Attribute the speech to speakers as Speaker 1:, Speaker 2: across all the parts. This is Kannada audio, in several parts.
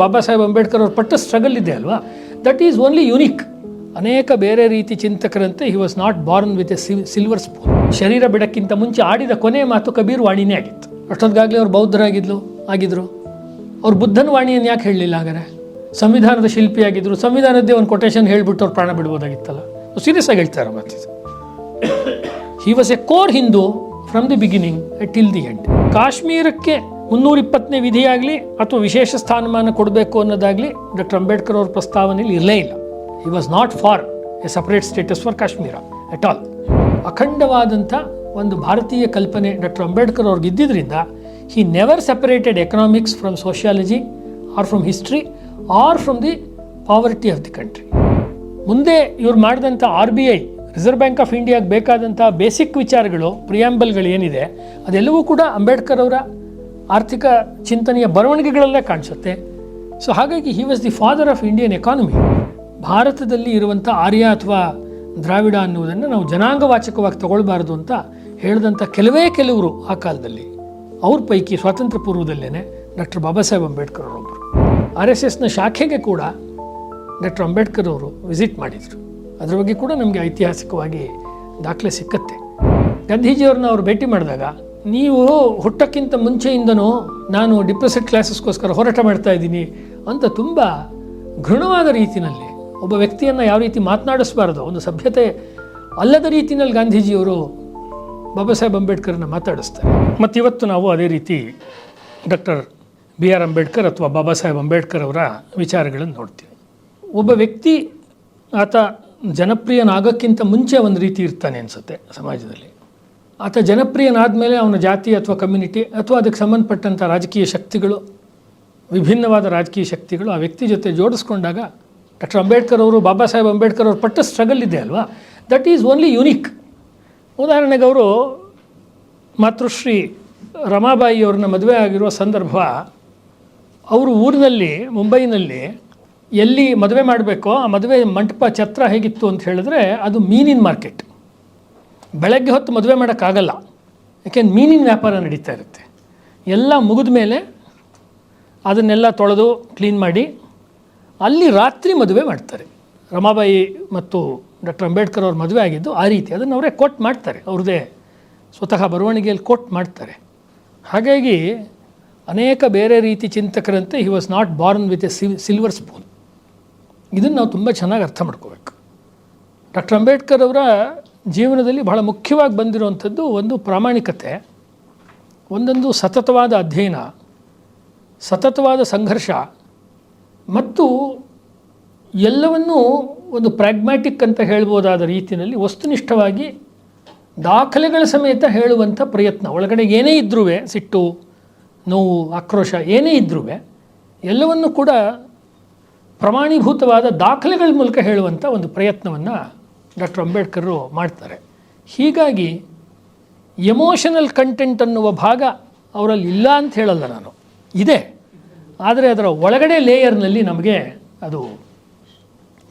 Speaker 1: ಬಾಬಾ ಸಾಹೇಬ್ ಅಂಬೇಡ್ಕರ್ ಅವ್ರ ಪಟ್ಟ ಸ್ಟ್ರಗಲ್ ಇದೆ ಅಲ್ವಾ, ದಟ್ ಈಸ್ ಓನ್ಲಿ ಯುನಿಕ್. ಅನೇಕ ಬೇರೆ ರೀತಿ ಚಿಂತಕರಂತೆ he was not born with a silver spoon. ಶರೀರ ಬಿಡಕ್ಕಿಂತ ಮುಂಚೆ ಆಡಿದ ಕೊನೆಯ ಮಾತು ಕಬೀರ್ ವಾಣಿನೇ ಆಗಿತ್ತು. ಅಷ್ಟೊತ್ತಿಗಾಗಲೇ ಅವ್ರು ಆಗಿದ್ರು. ಅವ್ರು ಬುದ್ಧನ ವಾಣಿಯನ್ನು ಯಾಕೆ ಹೇಳಲಿಲ್ಲ? ಹಾಗಾದ್ರೆ ಸಂವಿಧಾನದ ಶಿಲ್ಪಿಯಾಗಿದ್ದರು, ಸಂವಿಧಾನದ್ದೇ ಒಂದು ಕೊಟೇಶನ್ ಹೇಳಿಬಿಟ್ಟು ಅವ್ರು ಪ್ರಾಣ ಬಿಡ್ಬೋದಾಗಿತ್ತಲ್ಲ. ಸೀರಿಯಸ್ ಆಗಿ ಹೇಳ್ತಾರೆ ಮಾತಿದ್ದು. He was a core Hindu from the beginning till the end. ಕಾಶ್ಮೀರಕ್ಕೆ 320ನೇ ವಿಧಿಯಾಗಲಿ ಅಥವಾ ವಿಶೇಷ ಸ್ಥಾನಮಾನ ಕೊಡಬೇಕು ಅನ್ನೋದಾಗಲಿ ಡಾಕ್ಟರ್ ಅಂಬೇಡ್ಕರ್ ಅವ್ರ ಪ್ರಸ್ತಾವನೆಯಲ್ಲಿ ಇರಲೇ ಇಲ್ಲ. He was not for a separate status for Kashmir at all. ಅಖಂಡವಾದಂಥ ಒಂದು ಭಾರತೀಯ ಕಲ್ಪನೆ ಡಾಕ್ಟರ್ ಅಂಬೇಡ್ಕರ್ ಅವ್ರಿಗೆ ಇದ್ದಿದ್ದರಿಂದ he never separated economics from sociology or from history or from the poverty of the country. ಮುಂದೆ ಇವ್ರು ಮಾಡಿದಂಥ RBI ರಿಸರ್ವ್ ಬ್ಯಾಂಕ್ ಆಫ್ ಇಂಡಿಯಾಗೆ ಬೇಕಾದಂಥ ಬೇಸಿಕ್ ವಿಚಾರಗಳು, ಪ್ರಿಯಾಂಬಲ್ಗಳು ಏನಿದೆ ಅದೆಲ್ಲವೂ ಕೂಡ ಅಂಬೇಡ್ಕರ್ ಅವರ ಆರ್ಥಿಕ ಚಿಂತನೆಯ ಬರವಣಿಗೆಗಳಲ್ಲೇ ಕಾಣಿಸುತ್ತೆ. ಸೊ ಹಾಗಾಗಿ he was the father of Indian economy. ಭಾರತದಲ್ಲಿ ಇರುವಂಥ ಆರ್ಯ ಅಥವಾ ದ್ರಾವಿಡ ಅನ್ನುವುದನ್ನು ನಾವು ಜನಾಂಗವಾಚಕವಾಗಿ ತಗೊಳ್ಬಾರ್ದು ಅಂತ ಹೇಳಿದಂಥ ಕೆಲವರು ಆ ಕಾಲದಲ್ಲಿ, ಅವ್ರ ಪೈಕಿ ಸ್ವಾತಂತ್ರ್ಯ ಪೂರ್ವದಲ್ಲೇ ಡಾಕ್ಟರ್ ಬಾಬಾ ಸಾಹೇಬ್ ಅಂಬೇಡ್ಕರ್ ಅವರೊಬ್ಬರು. RSSನ ಶಾಖೆಗೆ ಕೂಡ ಡಾಕ್ಟರ್ ಅಂಬೇಡ್ಕರ್ ಅವರು ವಿಸಿಟ್ ಮಾಡಿದರು. ಅದ್ರ ಬಗ್ಗೆ ಕೂಡ ನಮಗೆ ಐತಿಹಾಸಿಕವಾಗಿ ದಾಖಲೆ ಸಿಕ್ಕತ್ತೆ. ಗಾಂಧೀಜಿಯವ್ರನ್ನ ಅವರು ಭೇಟಿ ಮಾಡಿದಾಗ, ನೀವು ಹುಟ್ಟಕ್ಕಿಂತ ಮುಂಚೆಯಿಂದನೂ ನಾನು ಡಿಪ್ರೆಸ್ಡ್ ಕ್ಲಾಸಸ್ಗೋಸ್ಕರ ಹೋರಾಟ ಮಾಡ್ತಾ ಇದ್ದೀನಿ ಅಂತ ತುಂಬ ಘೃಣವಾದ ರೀತಿಯಲ್ಲಿ ಒಬ್ಬ ವ್ಯಕ್ತಿಯನ್ನು ಯಾವ ರೀತಿ ಮಾತನಾಡಿಸಬಾರ್ದು, ಒಂದು ಸಭ್ಯತೆ ಅಲ್ಲದ ರೀತಿಯಲ್ಲಿ ಗಾಂಧೀಜಿಯವರು ಬಾಬಾ ಸಾಹೇಬ್ ಅಂಬೇಡ್ಕರ್ನ ಮಾತಾಡಿಸ್ತಾರೆ. ಮತ್ತು ಇವತ್ತು ನಾವು ಅದೇ ರೀತಿ ಡಾಕ್ಟರ್ BR ಅಂಬೇಡ್ಕರ್ ಅಥವಾ ಬಾಬಾ ಸಾಹೇಬ್ ಅಂಬೇಡ್ಕರ್ ಅವರ ವಿಚಾರಗಳನ್ನು ನೋಡ್ತೀವಿ. ಒಬ್ಬ ವ್ಯಕ್ತಿ ಆತ ಜನಪ್ರಿಯನಾಗೋಕ್ಕಿಂತ ಮುಂಚೆ ಒಂದು ರೀತಿ ಇರ್ತಾನೆ ಅನಿಸುತ್ತೆ ಸಮಾಜದಲ್ಲಿ. ಆತ ಜನಪ್ರಿಯನಾದ ಮೇಲೆ ಅವನ ಜಾತಿ ಅಥವಾ ಕಮ್ಯುನಿಟಿ ಅಥವಾ ಅದಕ್ಕೆ ಸಂಬಂಧಪಟ್ಟಂಥ ರಾಜಕೀಯ ಶಕ್ತಿಗಳು, ವಿಭಿನ್ನವಾದ ರಾಜಕೀಯ ಶಕ್ತಿಗಳು ಆ ವ್ಯಕ್ತಿ ಜೊತೆ ಜೋಡಿಸ್ಕೊಂಡಾಗ ಡಾಕ್ಟರ್ ಅಂಬೇಡ್ಕರ್ ಅವರು, ಬಾಬಾ ಸಾಹೇಬ್ ಅಂಬೇಡ್ಕರ್ ಅವ್ರ ಪಟ್ಟ ಸ್ಟ್ರಗಲ್ ಇದೆ ಅಲ್ವಾ, ದಟ್ ಈಸ್ ಓನ್ಲಿ ಯುನಿಕ್. ಉದಾಹರಣೆಗೆ ಅವರು ಮಾತೃಶ್ರೀ ರಮಾಬಾಯಿ ಅವ್ರನ್ನ ಮದುವೆ ಆಗಿರುವ ಸಂದರ್ಭ, ಅವರು ಊರಿನಲ್ಲಿ ಮುಂಬೈನಲ್ಲಿ ಎಲ್ಲಿ ಮದುವೆ ಮಾಡಬೇಕೋ ಆ ಮದುವೆ ಮಂಟಪ ಛತ್ರ ಹೇಗಿತ್ತು ಅಂತ ಹೇಳಿದ್ರೆ ಅದು ಮೀನಿನ ಮಾರ್ಕೆಟ್. ಬೆಳಗ್ಗೆ ಹೊತ್ತು ಮದುವೆ ಮಾಡೋಕ್ಕಾಗಲ್ಲ, ಯಾಕೆಂದ್ರೆ ಮೀನಿನ ವ್ಯಾಪಾರ ನಡೀತಾ ಇರುತ್ತೆ. ಎಲ್ಲ ಮುಗಿದ ಮೇಲೆ ಅದನ್ನೆಲ್ಲ ತೊಳೆದು ಕ್ಲೀನ್ ಮಾಡಿ ಅಲ್ಲಿ ರಾತ್ರಿ ಮದುವೆ ಮಾಡ್ತಾರೆ. ರಮಾಬಾಯಿ ಮತ್ತು ಡಾಕ್ಟರ್ ಅಂಬೇಡ್ಕರ್ ಅವ್ರ ಮದುವೆ ಆಗಿದ್ದು ಆ ರೀತಿ. ಅದನ್ನು ಅವರೇ ಕೋಟ್ ಮಾಡ್ತಾರೆ, ಅವ್ರದ್ದೇ ಸ್ವತಃ ಬರವಣಿಗೆಯಲ್ಲಿ ಕೋಟ್ ಮಾಡ್ತಾರೆ. ಹಾಗಾಗಿ ಅನೇಕ ಬೇರೆ ರೀತಿ ಚಿಂತಕರಂತೆ he was not born with a silver spoon. ಇದನ್ನು ನಾವು ತುಂಬ ಚೆನ್ನಾಗಿ ಅರ್ಥ ಮಾಡ್ಕೋಬೇಕು. ಡಾಕ್ಟರ್ ಅಂಬೇಡ್ಕರ್ ಅವರ ಜೀವನದಲ್ಲಿ ಬಹಳ ಮುಖ್ಯವಾಗಿ ಬಂದಿರುವಂಥದ್ದು ಒಂದು ಪ್ರಾಮಾಣಿಕತೆ, ಒಂದೊಂದು ಸತತವಾದ ಅಧ್ಯಯನ, ಸತತವಾದ ಸಂಘರ್ಷ ಮತ್ತು ಎಲ್ಲವನ್ನೂ ಒಂದು ಪ್ರಾಗ್ಮ್ಯಾಟಿಕ್ ಅಂತ ಹೇಳ್ಬೋದಾದ ರೀತಿಯಲ್ಲಿ ವಸ್ತುನಿಷ್ಠವಾಗಿ ದಾಖಲೆಗಳ ಸಮೇತ ಹೇಳುವಂಥ ಪ್ರಯತ್ನ. ಒಳಗಡೆ ಏನೇ ಇದ್ರೂ, ಸಿಟ್ಟು, ನೋವು, ಆಕ್ರೋಶ ಏನೇ ಇದ್ರೂ ಎಲ್ಲವನ್ನೂ ಕೂಡ ಪ್ರಮಾಣೀಭೂತವಾದ ದಾಖಲೆಗಳ ಮೂಲಕ ಹೇಳುವಂಥ ಒಂದು ಪ್ರಯತ್ನವನ್ನು ಡಾಕ್ಟರ್ ಅಂಬೇಡ್ಕರ್ ಮಾಡ್ತಾರೆ. ಹೀಗಾಗಿ ಎಮೋಷನಲ್ ಕಂಟೆಂಟ್ ಅನ್ನುವ ಭಾಗ ಅವರಲ್ಲಿ ಇಲ್ಲ ಅಂತ ಹೇಳಲ್ಲ ನಾನು, ಇದೆ. ಆದರೆ ಅದರ ಒಳಗಡೆ ಲೇಯರ್ನಲ್ಲಿ ನಮಗೆ ಅದು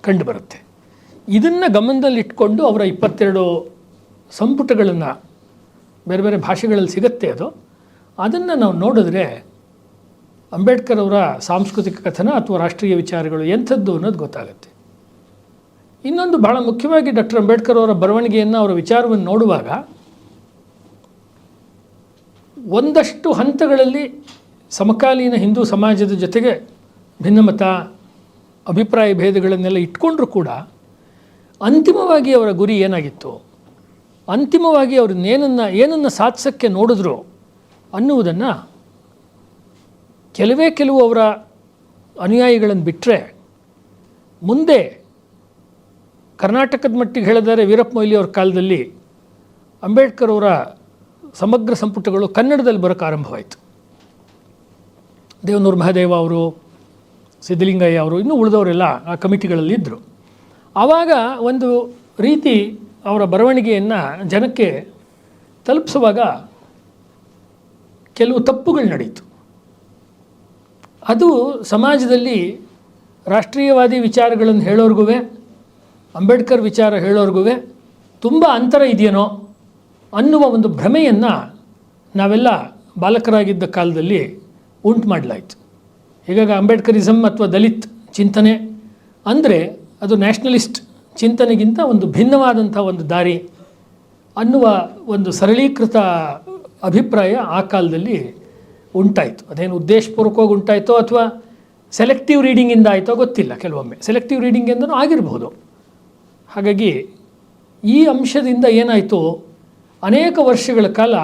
Speaker 1: ಕಂಡುಬರುತ್ತೆ. ಇದನ್ನು ಗಮನದಲ್ಲಿಟ್ಕೊಂಡು ಅವರ 22 ಸಂಪುಟಗಳನ್ನು ಬೇರೆ ಬೇರೆ ಭಾಷೆಗಳಲ್ಲಿ ಸಿಗುತ್ತೆ. ಅದನ್ನು ನಾವು ನೋಡಿದ್ರೆ ಅಂಬೇಡ್ಕರ್ ಅವರ ಸಾಂಸ್ಕೃತಿಕ ಕಥನ ಅಥವಾ ರಾಷ್ಟ್ರೀಯ ವಿಚಾರಗಳು ಎಂಥದ್ದು ಅನ್ನೋದು ಗೊತ್ತಾಗುತ್ತೆ. ಇನ್ನೊಂದು ಬಹಳ ಮುಖ್ಯವಾಗಿ ಡಾಕ್ಟರ್ ಅಂಬೇಡ್ಕರ್ ಅವರ ಬರವಣಿಗೆಯನ್ನು, ಅವರ ವಿಚಾರವನ್ನು ನೋಡುವಾಗ ಒಂದಷ್ಟು ಹಂತಗಳಲ್ಲಿ ಸಮಕಾಲೀನ ಹಿಂದೂ ಸಮಾಜದ ಜೊತೆಗೆ ಭಿನ್ನಮತ, ಅಭಿಪ್ರಾಯ ಭೇದಗಳನ್ನೆಲ್ಲ ಇಟ್ಕೊಂಡ್ರೂ ಕೂಡ ಅಂತಿಮವಾಗಿ ಅವರ ಗುರಿ ಏನಾಗಿತ್ತು, ಅಂತಿಮವಾಗಿ ಅವರು ಏನನ್ನು ಸಾಧಿಸೋಕ್ಕೆ ನೋಡಿದ್ರು ಅನ್ನುವುದನ್ನು ಕೆಲವು ಅವರ ಅನುಯಾಯಿಗಳನ್ನು ಬಿಟ್ಟರೆ, ಮುಂದೆ ಕರ್ನಾಟಕದ ಮಟ್ಟಿಗೆ ಹೇಳಿದರೆ ವೀರಪ್ಪ ಮೊಯ್ಲಿ ಅವ್ರ ಕಾಲದಲ್ಲಿ ಅಂಬೇಡ್ಕರ್ ಅವರ ಸಮಗ್ರ ಸಂಪುಟಗಳು ಕನ್ನಡದಲ್ಲಿ ಬರೋಕ್ಕೆ ಆರಂಭವಾಯಿತು. ದೇವನೂರು ಮಹಾದೇವ ಅವರು, ಸಿದ್ದಲಿಂಗಯ್ಯ ಅವರು, ಇನ್ನೂ ಉಳಿದವರೆಲ್ಲ ಆ ಕಮಿಟಿಗಳಲ್ಲಿ ಇದ್ದರು. ಆವಾಗ ಒಂದು ರೀತಿ ಅವರ ಬರವಣಿಗೆಯನ್ನು ಜನಕ್ಕೆ ತಲುಪಿಸುವಾಗ ಕೆಲವು ತಪ್ಪುಗಳು ನಡೀತು. ಅದು ಸಮಾಜದಲ್ಲಿ ರಾಷ್ಟ್ರೀಯವಾದಿ ವಿಚಾರಗಳನ್ನು ಹೇಳೋರ್ಗೂ, ಅಂಬೇಡ್ಕರ್ ವಿಚಾರ ಹೇಳೋರ್ಗೂ ತುಂಬ ಅಂತರ ಇದೆಯೇನೋ ಅನ್ನುವ ಒಂದು ಭ್ರಮೆಯನ್ನು ನಾವೆಲ್ಲ ಬಾಲಕರಾಗಿದ್ದ ಕಾಲದಲ್ಲಿ ಉಂಟು ಮಾಡಲಾಯಿತು. ಹೀಗಾಗಿ ಅಂಬೇಡ್ಕರಿಸಮ್ ಅಥವಾ ದಲಿತ್ ಚಿಂತನೆ ಅಂದರೆ ಅದು ನ್ಯಾಷನಲಿಸ್ಟ್ ಚಿಂತನೆಗಿಂತ ಒಂದು ಭಿನ್ನವಾದಂಥ ಒಂದು ದಾರಿ ಅನ್ನುವ ಒಂದು ಸರಳೀಕೃತ ಅಭಿಪ್ರಾಯ ಆ ಕಾಲದಲ್ಲಿ ಉಂಟಾಯಿತು. ಅದೇನು ಉದ್ದೇಶಪೂರ್ವಕವಾಗಿ ಉಂಟಾಯಿತೋ ಅಥವಾ ಸೆಲೆಕ್ಟಿವ್ ರೀಡಿಂಗಿಂದ ಆಯಿತೋ ಗೊತ್ತಿಲ್ಲ. ಕೆಲವೊಮ್ಮೆ ಸೆಲೆಕ್ಟಿವ್ ರೀಡಿಂಗಿಂದನೂ ಆಗಿರ್ಬೋದು. ಹಾಗಾಗಿ ಈ ಅಂಶದಿಂದ ಏನಾಯಿತು, ಅನೇಕ ವರ್ಷಗಳ ಕಾಲ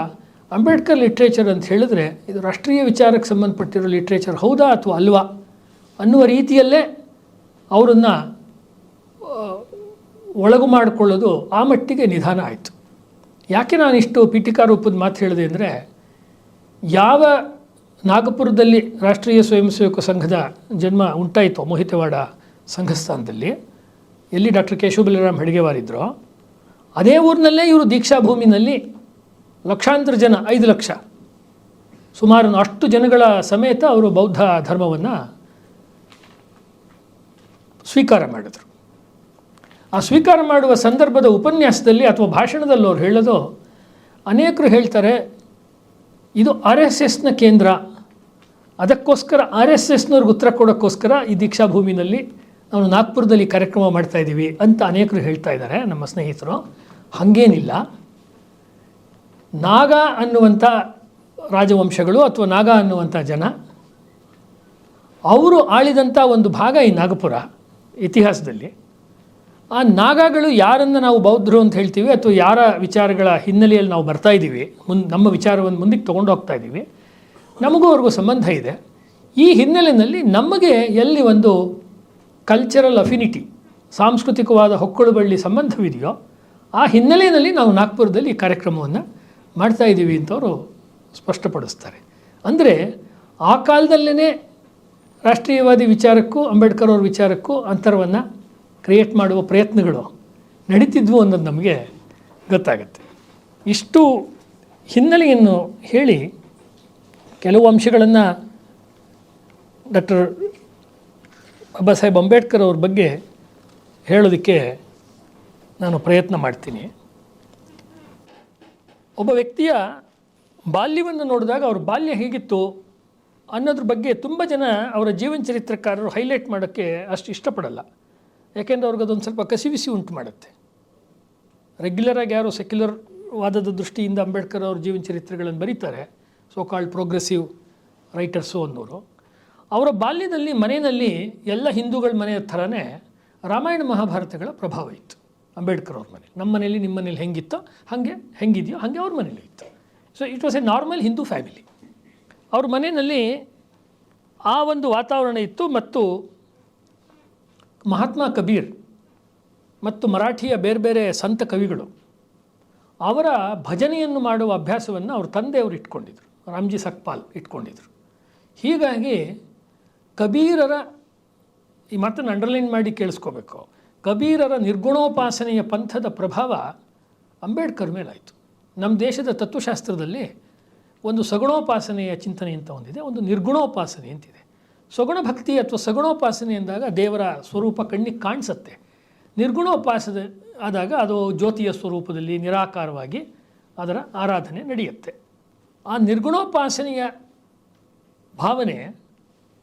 Speaker 1: ಅಂಬೇಡ್ಕರ್ ಲಿಟ್ರೇಚರ್ ಅಂತ ಹೇಳಿದ್ರೆ ಇದು ರಾಷ್ಟ್ರೀಯ ವಿಚಾರಕ್ಕೆ ಸಂಬಂಧಪಟ್ಟಿರೋ ಲಿಟ್ರೇಚರ್ ಹೌದಾ ಅಥವಾ ಅಲ್ವಾ ಅನ್ನುವ ರೀತಿಯಲ್ಲೇ ಅವರನ್ನು ಒಳಗು ಮಾಡಿಕೊಳ್ಳೋದು ಆ ಮಟ್ಟಿಗೆ ನಿಧಾನ ಆಯಿತು. ಯಾಕೆ ನಾನಿಷ್ಟು ಪೀಠಿಕಾ ರೂಪದ ಮಾತು ಹೇಳಿದೆ ಅಂದರೆ, ಯಾವ ನಾಗಪುರದಲ್ಲಿ ರಾಷ್ಟ್ರೀಯ ಸ್ವಯಂ ಸೇವಕ ಸಂಘದ ಜನ್ಮ ಉಂಟಾಯಿತು, ಮೋಹಿತವಾಡ ಸಂಘಸ್ಥಾನದಲ್ಲಿ, ಎಲ್ಲಿ ಡಾಕ್ಟರ್ ಕೇಶವ ಬಲರಾಮ್ ಹೆಡ್ಗೇವಾರ್ ಇದ್ದರೋ ಅದೇ ಊರಿನಲ್ಲೇ ಇವರು ದೀಕ್ಷಾಭೂಮಿನಲ್ಲಿ ಲಕ್ಷಾಂತರ ಜನ, 5 ಲಕ್ಷ ಸುಮಾರು ಅಷ್ಟು ಜನಗಳ ಸಮೇತ ಅವರು ಬೌದ್ಧ ಧರ್ಮವನ್ನು ಸ್ವೀಕಾರ ಮಾಡಿದರು. ಆ ಸ್ವೀಕಾರ ಮಾಡುವ ಸಂದರ್ಭದ ಉಪನ್ಯಾಸದಲ್ಲಿ ಅಥವಾ ಭಾಷಣದಲ್ಲಿ ಅವ್ರು ಹೇಳೋದು, ಅನೇಕರು ಹೇಳ್ತಾರೆ ಇದು RSSನ ಕೇಂದ್ರ, ಅದಕ್ಕೋಸ್ಕರ RSSನವ್ರಿಗೆ ಉತ್ತರ ಕೊಡೋಕ್ಕೋಸ್ಕರ ಈ ದೀಕ್ಷಾಭೂಮಿನಲ್ಲಿ ನಾವು ನಾಗ್ಪುರದಲ್ಲಿ ಕಾರ್ಯಕ್ರಮ ಮಾಡ್ತಾಯಿದ್ದೀವಿ ಅಂತ ಅನೇಕರು ಹೇಳ್ತಾ ಇದ್ದಾರೆ ನಮ್ಮ ಸ್ನೇಹಿತರು. ಹಾಗೇನಿಲ್ಲ. ನಾಗ ಅನ್ನುವಂಥ ರಾಜವಂಶಗಳು ಅಥವಾ ನಾಗ ಅನ್ನುವಂಥ ಜನ, ಅವರು ಆಳಿದಂಥ ಒಂದು ಭಾಗ ಈ ನಾಗಪುರ ಇತಿಹಾಸದಲ್ಲಿ. ಆ ನಾಗಗಳು ಯಾರನ್ನು ನಾವು ಬೌದ್ಧರು ಅಂತ ಹೇಳ್ತೀವಿ ಅಥವಾ ಯಾರ ವಿಚಾರಗಳ ಹಿನ್ನೆಲೆಯಲ್ಲಿ ನಾವು ಬರ್ತಾಯಿದ್ದೀವಿ, ನಮ್ಮ ವಿಚಾರವನ್ನು ಮುಂದಕ್ಕೆ ತೊಗೊಂಡು ಹೋಗ್ತಾ ಇದ್ದೀವಿ, ನಮಗೂ ಅವ್ರಿಗೂ ಸಂಬಂಧ ಇದೆ. ಈ ಹಿನ್ನೆಲೆಯಲ್ಲಿ ನಮಗೆ ಎಲ್ಲಿ ಒಂದು ಕಲ್ಚರಲ್ ಅಫಿನಿಟಿ, ಸಾಂಸ್ಕೃತಿಕವಾದ ಹೊಕ್ಕಳು ಬಳ್ಳಿ ಸಂಬಂಧವಿದೆಯೋ ಆ ಹಿನ್ನೆಲೆಯಲ್ಲಿ ನಾವು ನಾಗ್ಪುರದಲ್ಲಿ ಈ ಕಾರ್ಯಕ್ರಮವನ್ನು ಮಾಡ್ತಾಯಿದ್ದೀವಿ ಅಂತವರು ಸ್ಪಷ್ಟಪಡಿಸ್ತಾರೆ. ಅಂದರೆ ಆ ಕಾಲದಲ್ಲೇ ರಾಷ್ಟ್ರೀಯವಾದಿ ವಿಚಾರಕ್ಕೂ ಅಂಬೇಡ್ಕರ್ ಅವ್ರ ವಿಚಾರಕ್ಕೂ ಅಂತರವನ್ನು ಕ್ರಿಯೇಟ್ ಮಾಡುವ ಪ್ರಯತ್ನಗಳು ನಡೀತಿದ್ವು ಅನ್ನೋದು ನಮಗೆ ಗೊತ್ತಾಗುತ್ತೆ. ಇಷ್ಟು ಹಿನ್ನೆಲೆಯನ್ನು ಹೇಳಿ ಕೆಲವು ಅಂಶಗಳನ್ನು ಡಾಕ್ಟರ್ ಬಾಬಾ ಸಾಹೇಬ್ ಅಂಬೇಡ್ಕರ್ ಅವ್ರ ಬಗ್ಗೆ ಹೇಳೋದಕ್ಕೆ ನಾನು ಪ್ರಯತ್ನ ಮಾಡ್ತೀನಿ. ಒಬ್ಬ ವ್ಯಕ್ತಿಯ ಬಾಲ್ಯವನ್ನು ನೋಡಿದಾಗ ಅವ್ರ ಬಾಲ್ಯ ಹೇಗಿತ್ತು ಅನ್ನೋದ್ರ ಬಗ್ಗೆ ತುಂಬ ಜನ ಅವರ ಜೀವನ ಚರಿತ್ರಕಾರರು ಹೈಲೈಟ್ ಮಾಡೋಕ್ಕೆ ಅಷ್ಟು ಇಷ್ಟಪಡಲ್ಲ. ಯಾಕೆಂದರೆ ಅವ್ರಿಗೆ ಅದೊಂದು ಸ್ವಲ್ಪ ಕಸಿವಿಸಿ ಉಂಟು ಮಾಡುತ್ತೆ. ರೆಗ್ಯುಲರಾಗಿ ಯಾರು ಸೆಕ್ಯುಲರ್ ವಾದದ ದೃಷ್ಟಿಯಿಂದ ಅಂಬೇಡ್ಕರ್ ಅವ್ರ ಜೀವನ ಚರಿತ್ರೆಗಳನ್ನು ಬರೀತಾರೆ, ಸೋ ಕಾಲ್ಡ್ ಪ್ರೋಗ್ರೆಸಿವ್ ರೈಟರ್ಸು ಅನ್ನೋರು. ಅವರ ಬಾಲ್ಯದಲ್ಲಿ ಮನೆಯಲ್ಲಿ ಎಲ್ಲ ಹಿಂದೂಗಳ ಮನೆಯ ಥರನೇ ರಾಮಾಯಣ ಮಹಾಭಾರತಗಳ ಪ್ರಭಾವ ಇತ್ತು ಅಂಬೇಡ್ಕರ್ ಅವ್ರ ಮನೆ. ನಮ್ಮ ಮನೇಲಿ ನಿಮ್ಮ ಮನೇಲಿ ಹೆಂಗಿತ್ತೋ ಹೆಂಗಿದೆಯೋ ಹಾಗೆ ಅವ್ರ ಮನೇಲಿ ಇತ್ತು. So it was A normal Hindu family. ಅವ್ರ ಮನೆಯಲ್ಲಿ ಆ ಒಂದು ವಾತಾವರಣ ಇತ್ತು. ಮತ್ತು ಮಹಾತ್ಮ ಕಬೀರ್ ಮತ್ತು ಮರಾಠಿಯ ಬೇರೆ ಬೇರೆ ಸಂತ ಕವಿಗಳು ಅವರ ಭಜನೆಯನ್ನು ಮಾಡುವ ಅಭ್ಯಾಸವನ್ನು ಅವ್ರ ತಂದೆಯವರು ಇಟ್ಕೊಂಡಿದ್ರು, ರಾಮ್ಜಿ ಸಕ್ಪಾಲ್ ಇಟ್ಕೊಂಡಿದ್ರು. ಹೀಗಾಗಿ ಕಬೀರರ, ಈ ಮಾತನ್ನು ಅಂಡರ್ಲೈನ್ ಮಾಡಿ ಕೇಳಿಸ್ಕೋಬೇಕು, ಕಬೀರರ ನಿರ್ಗುಣೋಪಾಸನೆಯ ಪಂಥದ ಪ್ರಭಾವ ಅಂಬೇಡ್ಕರ್ ಮೇಲಾಯಿತು. ನಮ್ಮ ದೇಶದ ತತ್ವಶಾಸ್ತ್ರದಲ್ಲಿ ಒಂದು ಸಗುಣೋಪಾಸನೆಯ ಚಿಂತನೆ ಅಂತ ಒಂದಿದೆ, ಒಂದು ನಿರ್ಗುಣೋಪಾಸನೆ ಅಂತಿದೆ. ಸಗುಣ ಭಕ್ತಿ ಅಥವಾ ಸಗುಣೋಪಾಸನೆ ಎಂದಾಗ ದೇವರ ಸ್ವರೂಪ ಕಣ್ಣಿಗೆ ಕಾಣಿಸುತ್ತೆ. ನಿರ್ಗುಣೋಪಾಸನೆ ಆದಾಗ ಅದು ಜ್ಯೋತಿಯ ಸ್ವರೂಪದಲ್ಲಿ ನಿರಾಕಾರವಾಗಿ ಅದರ ಆರಾಧನೆ ನಡೆಯುತ್ತೆ. ಆ ನಿರ್ಗುಣೋಪಾಸನೆಯ ಭಾವನೆ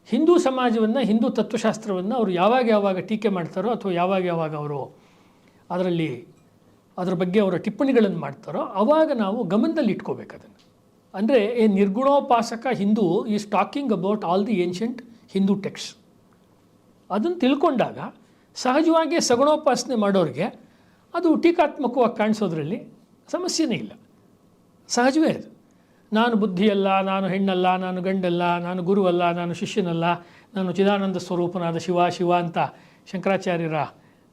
Speaker 1: ಹಿಂದೂ ಸಮಾಜವನ್ನು, ಹಿಂದೂ ತತ್ವಶಾಸ್ತ್ರವನ್ನು ಅವರು ಯಾವಾಗ ಟೀಕೆ ಮಾಡ್ತಾರೋ ಅಥವಾ ಯಾವಾಗ ಅವರು ಅದರ ಬಗ್ಗೆ ಅವರ ಟಿಪ್ಪಣಿಗಳನ್ನು ಮಾಡ್ತಾರೋ ಆವಾಗ ನಾವು ಗಮನದಲ್ಲಿ ಇಟ್ಕೋಬೇಕು ಅದನ್ನು. ಅಂದರೆ ಎ ನಿರ್ಗುಣೋಪಾಸಕ Hindu is talking about all the ancient Hindu text. ಅದನ್ನು ತಿಳ್ಕೊಂಡಾಗ ಸಹಜವಾಗಿ ಸಗುಣೋಪಾಸನೆ ಮಾಡೋರಿಗೆ ಅದು ಟೀಕಾತ್ಮಕವಾಗಿ ಕಾಣಿಸೋದ್ರಲ್ಲಿ ಸಮಸ್ಯೆನೇ ಇಲ್ಲ, ಸಹಜವೇ ಅದು. ನಾನು ಬುದ್ಧಿಯಲ್ಲ, ನಾನು ಹೆಣ್ಣಲ್ಲ, ನಾನು ಗಂಡಲ್ಲ, ನಾನು ಗುರುವಲ್ಲ, ನಾನು ಶಿಷ್ಯನಲ್ಲ, ನಾನು ಚಿದಾನಂದ ಸ್ವರೂಪನಾದ ಶಿವ ಅಂತ ಶಂಕರಾಚಾರ್ಯರ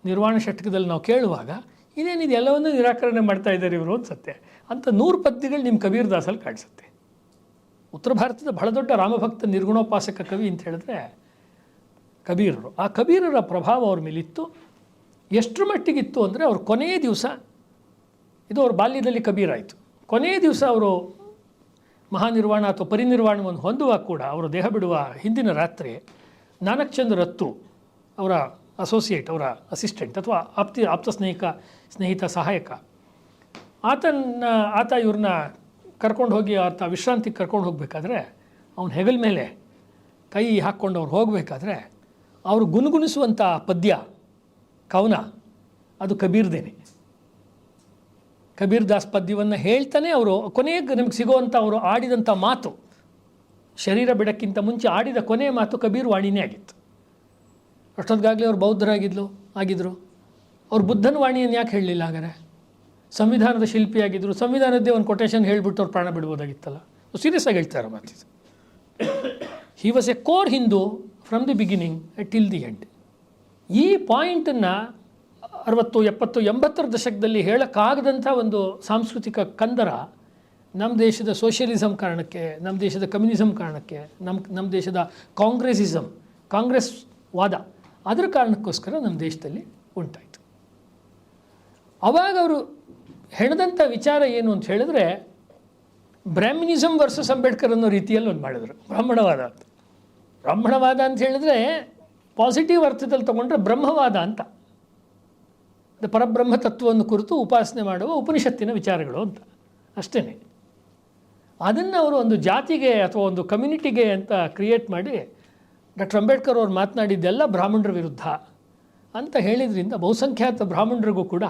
Speaker 1: ನಿರ್ವಾಣ ಷಟ್ಕದಲ್ಲಿ ನಾವು ಕೇಳುವಾಗ ಇದೇನಿದೆ ಎಲ್ಲವನ್ನೂ ನಿರಾಕರಣೆ ಮಾಡ್ತಾ ಇದ್ದಾರೆ ಇವರು ಅನ್ಸುತ್ತೆ. ಅಂತ 100 ಪದ್ಯಗಳು ನಿಮ್ಮ ಕಬೀರ್ ದಾಸಲ್ಲಿ ಕಾಣಿಸುತ್ತೆ. ಉತ್ತರ ಭಾರತದ ಬಹಳ ದೊಡ್ಡ ರಾಮಭಕ್ತ ನಿರ್ಗುಣೋಪಾಸಕ ಕವಿ ಅಂತ ಹೇಳಿದ್ರೆ ಕಬೀರರು. ಆ ಕಬೀರರ ಪ್ರಭಾವ ಅವ್ರ ಮೇಲಿತ್ತು. ಎಷ್ಟರ ಮಟ್ಟಿಗಿತ್ತು ಅಂದರೆ ಅವ್ರ ಕೊನೆಯ ದಿವಸ, ಇದು ಅವ್ರ ಬಾಲ್ಯದಲ್ಲಿ ಕಬೀರಾಯಿತು, ಕೊನೆಯ ದಿವಸ ಅವರು ಮಹಾನಿರ್ವಾಣ ಅಥವಾ ಪರಿನಿರ್ವಾಣವನ್ನು ಹೊಂದುವಾಗ ಕೂಡ ಅವರು ದೇಹ ಬಿಡುವ ಹಿಂದಿನ ರಾತ್ರಿ ನಾನಕ್ ಚಂದ್ ರತ್ತು ಅವರ ಅಸೋಸಿಯೇಟ್, ಅವರ ಅಸಿಸ್ಟೆಂಟ್ ಅಥವಾ ಆಪ್ತ ಸ್ನೇಹಿತ ಸಹಾಯಕ, ಆತ ಇವ್ರನ್ನ ಕರ್ಕೊಂಡು ಹೋಗಿ ಆತ ವಿಶ್ರಾಂತಿಗೆ ಕರ್ಕೊಂಡು ಹೋಗಬೇಕಾದ್ರೆ ಅವನ ಹೆಗಲ ಮೇಲೆ ಕೈ ಹಾಕ್ಕೊಂಡು ಅವ್ರು ಹೋಗಬೇಕಾದ್ರೆ ಅವರು ಗುನುಗುಣಿಸುವಂಥ ಪದ್ಯ ಕವನ ಅದು ಕಬೀರ್ದೇನೆ. ಕಬೀರ್ ದಾಸ್ ಪದ್ಯವನ್ನು ಹೇಳ್ತಾನೆ ಅವರು ಕೊನೆಗೆ ನಮಗೆ ಸಿಗುವಂಥ ಅವರು ಆಡಿದಂಥ ಮಾತು, ಶರೀರ ಬಿಡಕ್ಕಿಂತ ಮುಂಚೆ ಆಡಿದ ಕೊನೆಯ ಮಾತು ಕಬೀರ್ ವಾಣಿನೇ ಆಗಿತ್ತು. ಅಷ್ಟೊತ್ತಿಗಾಗಲೇ ಅವ್ರು ಆಗಿದ್ದರು. ಅವ್ರು ಬುದ್ಧನ ವಾಣಿಯನ್ನು ಯಾಕೆ ಹೇಳಲಿಲ್ಲ? ಹಾಗಾದರೆ ಸಂವಿಧಾನದ ಶಿಲ್ಪಿಯಾಗಿದ್ದರು, ಸಂವಿಧಾನದ್ದೇ ಒಂದು ಕೊಟೇಶನ್ ಹೇಳಿಬಿಟ್ಟು ಅವ್ರು ಪ್ರಾಣ ಬಿಡ್ಬೋದಾಗಿತ್ತಲ್ಲ. ಸೀರಿಯಸ್ ಆಗಿ ಹೇಳ್ತಾರೆ ಮಾತಿದ್ದು. He was a core Hindu from the beginning till the end. ಈ ಪಾಯಿಂಟನ್ನು 60, 70, 80ರ ದಶಕದಲ್ಲಿ ಹೇಳೋಕ್ಕಾಗದಂಥ ಒಂದು ಸಾಂಸ್ಕೃತಿಕ ಕಂದರ ನಮ್ಮ ದೇಶದ ಸೋಷಿಯಲಿಸಮ್ ಕಾರಣಕ್ಕೆ, ನಮ್ಮ ದೇಶದ ಕಮ್ಯುನಿಸಮ್ ಕಾರಣಕ್ಕೆ, ನಮ್ಮ ದೇಶದ ಕಾಂಗ್ರೆಸ್ ವಾದ ಅದರ ಕಾರಣಕ್ಕೋಸ್ಕರ ನಮ್ಮ ದೇಶದಲ್ಲಿ ಉಂಟಾಯಿತು. ಆವಾಗ ಅವರು ಹೆಣದಂಥ ವಿಚಾರ ಏನು ಅಂತ ಹೇಳಿದ್ರೆ, ಬ್ರಾಹ್ಮಿನಿಸಮ್ ವರ್ಸಸ್ ಅಂಬೇಡ್ಕರ್ ಅನ್ನೋ ರೀತಿಯಲ್ಲಿ ಒಂದು ಮಾಡಿದ್ರು. ಬ್ರಾಹ್ಮಣವಾದ ಅಂತ ಹೇಳಿದ್ರೆ ಪಾಸಿಟಿವ್ ಅರ್ಥದಲ್ಲಿ ತೊಗೊಂಡ್ರೆ ಬ್ರಹ್ಮವಾದ ಅಂತ, ಪರಬ್ರಹ್ಮ ತತ್ವವನ್ನು ಕುರಿತು ಉಪಾಸನೆ ಮಾಡುವ ಉಪನಿಷತ್ತಿನ ವಿಚಾರಗಳು ಅಂತ ಅಷ್ಟೇ. ಅದನ್ನು ಅವರು ಒಂದು ಜಾತಿಗೆ ಅಥವಾ ಒಂದು ಕಮ್ಯುನಿಟಿಗೆ ಅಂತ ಕ್ರಿಯೇಟ್ ಮಾಡಿ ಡಾಕ್ಟರ್ ಅಂಬೇಡ್ಕರ್ ಅವರು ಮಾತನಾಡಿದ್ದೆಲ್ಲ ಬ್ರಾಹ್ಮಣರ ವಿರುದ್ಧ ಅಂತ ಹೇಳಿದ್ರಿಂದ ಬಹುಸಂಖ್ಯಾತ ಬ್ರಾಹ್ಮಣರಿಗೂ ಕೂಡ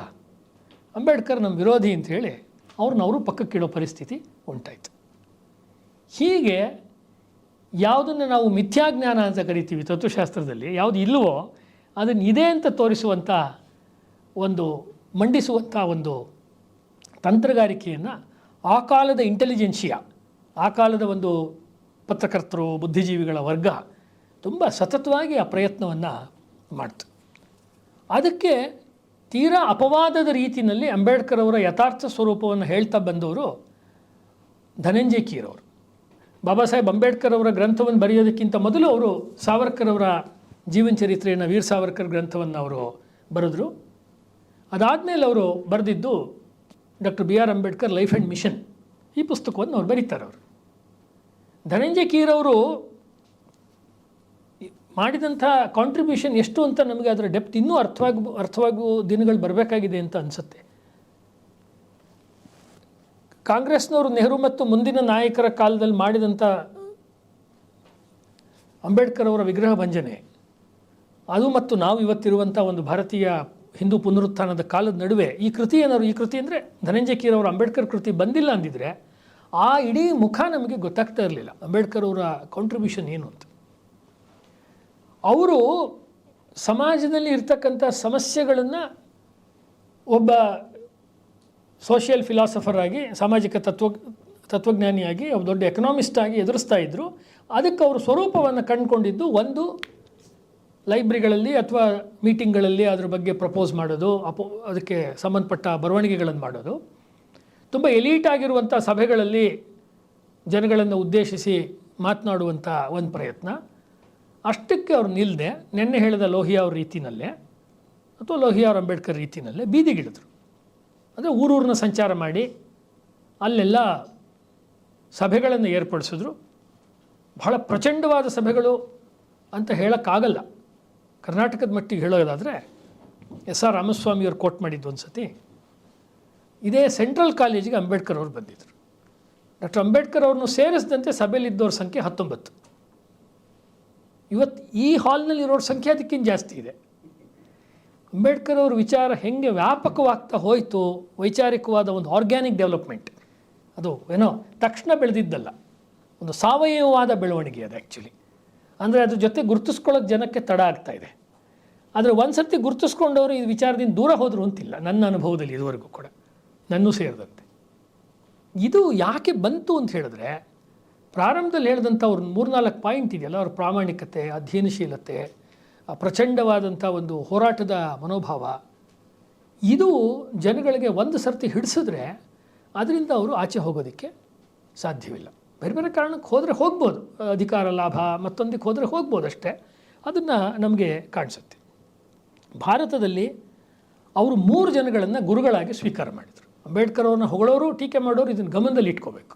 Speaker 1: ಅಂಬೇಡ್ಕರ್ ನಮ್ಮ ವಿರೋಧಿ ಅಂತ ಹೇಳಿ ಅವರು ಪಕ್ಕಕ್ಕಿಡೋ ಪರಿಸ್ಥಿತಿ ಉಂಟಾಯಿತು. ಹೀಗೆ ಯಾವುದನ್ನು ನಾವು ಮಿಥ್ಯಾಜ್ಞಾನ ಅಂತ ಕರಿತೀವಿ ತತ್ವಶಾಸ್ತ್ರದಲ್ಲಿ, ಯಾವುದು ಇಲ್ಲವೋ ಅದನ್ನು ಇದೆ ಅಂತ ತೋರಿಸುವಂಥ ಮಂಡಿಸುವಂಥ ಒಂದು ತಂತ್ರಗಾರಿಕೆಯನ್ನು ಆ ಕಾಲದ ಇಂಟೆಲಿಜೆನ್ಷಿಯಾ, ಆ ಕಾಲದ ಒಂದು ಪತ್ರಕರ್ತರು, ಬುದ್ಧಿಜೀವಿಗಳ ವರ್ಗ ತುಂಬ ಸತತವಾಗಿ ಆ ಪ್ರಯತ್ನವನ್ನು ಮಾಡ್ತು. ಅದಕ್ಕೆ ತೀರಾ ಅಪವಾದದ ರೀತಿಯಲ್ಲಿ ಅಂಬೇಡ್ಕರ್ ಅವರ ಯಥಾರ್ಥ ಸ್ವರೂಪವನ್ನು ಹೇಳ್ತಾ ಬಂದವರು ಧನಂಜಯ ಕೀರ್ ಅವರು. ಬಾಬಾ ಸಾಹೇಬ್ ಅಂಬೇಡ್ಕರ್ ಅವರ ಗ್ರಂಥವನ್ನು ಬರೆಯೋದಕ್ಕಿಂತ ಮೊದಲು ಅವರು ಸಾವರ್ಕರ್ ಅವರ ಜೀವನ ಚರಿತ್ರೆಯನ್ನು, ವೀರ್ ಸಾವರ್ಕರ್ ಗ್ರಂಥವನ್ನು ಅವರು ಬರೆದರು. ಅದಾದಮೇಲೆ ಅವರು ಬರೆದಿದ್ದು doctor B R Ambedkar life and mission, ಈ ಪುಸ್ತಕವನ್ನು ಅವ್ರು ಬರೀತಾರೆ. ಅವರು ಧನಂಜಯ ಕೀರ್ ಅವರು ಮಾಡಿದಂಥ ಕಾಂಟ್ರಿಬ್ಯೂಷನ್ ಎಷ್ಟು ಅಂತ ನಮಗೆ ಅದರ ಡೆಪ್ತ್ ಇನ್ನೂ ಅರ್ಥವಾಗುವ ದಿನಗಳು ಬರಬೇಕಾಗಿದೆ ಅಂತ ಅನಿಸುತ್ತೆ. ಕಾಂಗ್ರೆಸ್ನವರು ನೆಹರು ಮತ್ತು ಮುಂದಿನ ನಾಯಕರ ಕಾಲದಲ್ಲಿ ಮಾಡಿದಂಥ ಅಂಬೇಡ್ಕರ್ ಅವರ ವಿಗ್ರಹ ಭಂಜನೆ, ಅದು ಮತ್ತು ನಾವು ಇವತ್ತಿರುವಂಥ ಒಂದು ಭಾರತೀಯ ಹಿಂದೂ ಪುನರುತ್ಥಾನದ ಕಾಲದ ನಡುವೆ ಈ ಕೃತಿ ಅಂದರೆ ಧನಂಜಯ ಕೀರ್ ಅವರ ಅಂಬೇಡ್ಕರ್ ಕೃತಿ ಬಂದಿಲ್ಲ ಅಂದಿದ್ರೆ ಆ ಇಡೀ ಮುಖ ನಮಗೆ ಗೊತ್ತಾಗ್ತಾ ಇರಲಿಲ್ಲ, ಅಂಬೇಡ್ಕರ್ ಅವರ ಕಾಂಟ್ರಿಬ್ಯೂಷನ್ ಏನು ಅಂತ. ಅವರು ಸಮಾಜದಲ್ಲಿ ಇರ್ತಕ್ಕಂಥ ಸಮಸ್ಯೆಗಳನ್ನು ಒಬ್ಬ ಸೋಷಿಯಲ್ ಫಿಲಾಸಫರ್ ಆಗಿ, ಸಾಮಾಜಿಕ ತತ್ವಜ್ಞಾನಿಯಾಗಿ, ಒಬ್ಬ ದೊಡ್ಡ ಎಕನಾಮಿಸ್ಟ್ ಆಗಿ ಎದುರಿಸ್ತಾ ಇದ್ದರು. ಅದಕ್ಕೆ ಅವರು ಸ್ವರೂಪವನ್ನು ಕಂಡುಕೊಂಡಿದ್ದು ಒಂದು ಲೈಬ್ರರಿಗಳಲ್ಲಿ ಅಥವಾ ಮೀಟಿಂಗ್ಗಳಲ್ಲಿ ಅದ್ರ ಬಗ್ಗೆ ಪ್ರಪೋಸ್ ಮಾಡೋದು, ಅದಕ್ಕೆ ಸಂಬಂಧಪಟ್ಟ ಬರವಣಿಗೆಗಳನ್ನು ಮಾಡೋದು, ತುಂಬ ಎಲೀಟ್ ಆಗಿರುವಂಥ ಸಭೆಗಳಲ್ಲಿ ಜನಗಳನ್ನು ಉದ್ದೇಶಿಸಿ ಮಾತನಾಡುವಂಥ ಒಂದು ಪ್ರಯತ್ನ. ಅಷ್ಟಕ್ಕೆ ಅವ್ರು ನಿಲ್ಲದೆ ನೆನ್ನೆ ಹೇಳಿದ ಲೋಹಿಯಾ ಅವ್ರ ರೀತಿಯಲ್ಲೇ ಅಥವಾ ಲೋಹಿಯಾ ಅವ್ರ ಅಂಬೇಡ್ಕರ್ ರೀತಿಯಲ್ಲೇ ಬೀದಿಗಿಳಿದ್ರು. ಅಂದರೆ ಊರೂರನ್ನ ಸಂಚಾರ ಮಾಡಿ ಅಲ್ಲೆಲ್ಲ ಸಭೆಗಳನ್ನು ಏರ್ಪಡಿಸಿದ್ರು. ಬಹಳ ಪ್ರಚಂಡವಾದ ಸಭೆಗಳು ಅಂತ ಹೇಳೋಕ್ಕಾಗಲ್ಲ. ಕರ್ನಾಟಕದ ಮಟ್ಟಿಗೆ ಹೇಳೋದಾದರೆ SR ರಾಮಸ್ವಾಮಿಯವ್ರು ಕೋಟ್ ಮಾಡಿದ್ದು ಒಂದು ಸತಿ, ಇದೇ ಸೆಂಟ್ರಲ್ ಕಾಲೇಜಿಗೆ ಅಂಬೇಡ್ಕರ್ ಅವರು ಬಂದಿದ್ದರು. ಡಾಕ್ಟರ್ ಅಂಬೇಡ್ಕರ್ ಅವ್ರನ್ನು ಸೇರಿಸಿದಂತೆ ಸಭೆಯಲ್ಲಿದ್ದವ್ರ ಸಂಖ್ಯೆ 19. ಇವತ್ತು ಈ ಹಾಲ್ನಲ್ಲಿರೋರ ಸಂಖ್ಯೆ ಅದಕ್ಕಿಂತ ಜಾಸ್ತಿ ಇದೆ. ಅಂಬೇಡ್ಕರ್ ಅವ್ರ ವಿಚಾರ ಹೆಂಗೆ ವ್ಯಾಪಕವಾಗ್ತಾ ಹೋಯಿತು, ವೈಚಾರಿಕವಾದ ಒಂದು ಆರ್ಗ್ಯಾನಿಕ್ ಡೆವಲಪ್ಮೆಂಟ್, ಅದು ಏನೋ ತಕ್ಷಣ ಬೆಳೆದಿದ್ದಲ್ಲ, ಒಂದು ಸಾವಯವವಾದ ಬೆಳವಣಿಗೆ ಅದು ಆ್ಯಕ್ಚುಲಿ. ಅಂದರೆ ಅದ್ರ ಜೊತೆ ಗುರುತಿಸ್ಕೊಳ್ಳೋಕೆ ಜನಕ್ಕೆ ತಡ ಆಗ್ತಾಯಿದೆ. ಆದರೆ ಒಂದು ಸರ್ತಿ ಗುರುತಿಸ್ಕೊಂಡವರು ಈ ವಿಚಾರದಿಂದ ದೂರ ಹೋದರು ಅಂತಿಲ್ಲ, ನನ್ನ ಅನುಭವದಲ್ಲಿ ಇದುವರೆಗೂ ಕೂಡ, ನನ್ನೂ ಸೇರಿದಂತೆ. ಇದು ಯಾಕೆ ಬಂತು ಅಂತ ಹೇಳಿದ್ರೆ, ಪ್ರಾರಂಭದಲ್ಲಿ ಹೇಳಿದಂಥ ಅವ್ರ 3-4 ಪಾಯಿಂಟ್ ಇದೆಯಲ್ಲ, ಅವ್ರ ಪ್ರಾಮಾಣಿಕತೆ, ಅಧ್ಯಯನಶೀಲತೆ, ಪ್ರಚಂಡವಾದಂಥ ಒಂದು ಹೋರಾಟದ ಮನೋಭಾವ, ಇದು ಜನಗಳಿಗೆ ಒಂದು ಸರ್ತಿ ಹಿಡಿಸಿದ್ರೆ ಅದರಿಂದ ಅವರು ಆಚೆ ಹೋಗೋದಕ್ಕೆ ಸಾಧ್ಯವಿಲ್ಲ. ಬೇರೆ ಬೇರೆ ಕಾರಣಕ್ಕೆ ಹೋದರೆ ಹೋಗ್ಬೋದು, ಅಧಿಕಾರ ಲಾಭ ಮತ್ತೊಂದಕ್ಕೆ ಹೋದರೆ ಹೋಗ್ಬೋದು ಅಷ್ಟೇ. ಅದನ್ನು ನಮಗೆ ಕಾಣಿಸುತ್ತೆ. ಭಾರತದಲ್ಲಿ ಅವರು 3 ಜನಗಳನ್ನು ಗುರುಗಳಾಗಿ ಸ್ವೀಕಾರ ಮಾಡಿದರು. ಅಂಬೇಡ್ಕರ್ ಅವ್ರನ್ನ ಹೊಗಳೋರು, ಟೀಕೆ ಮಾಡೋರು ಇದನ್ನು ಗಮನದಲ್ಲಿ ಇಟ್ಕೋಬೇಕು.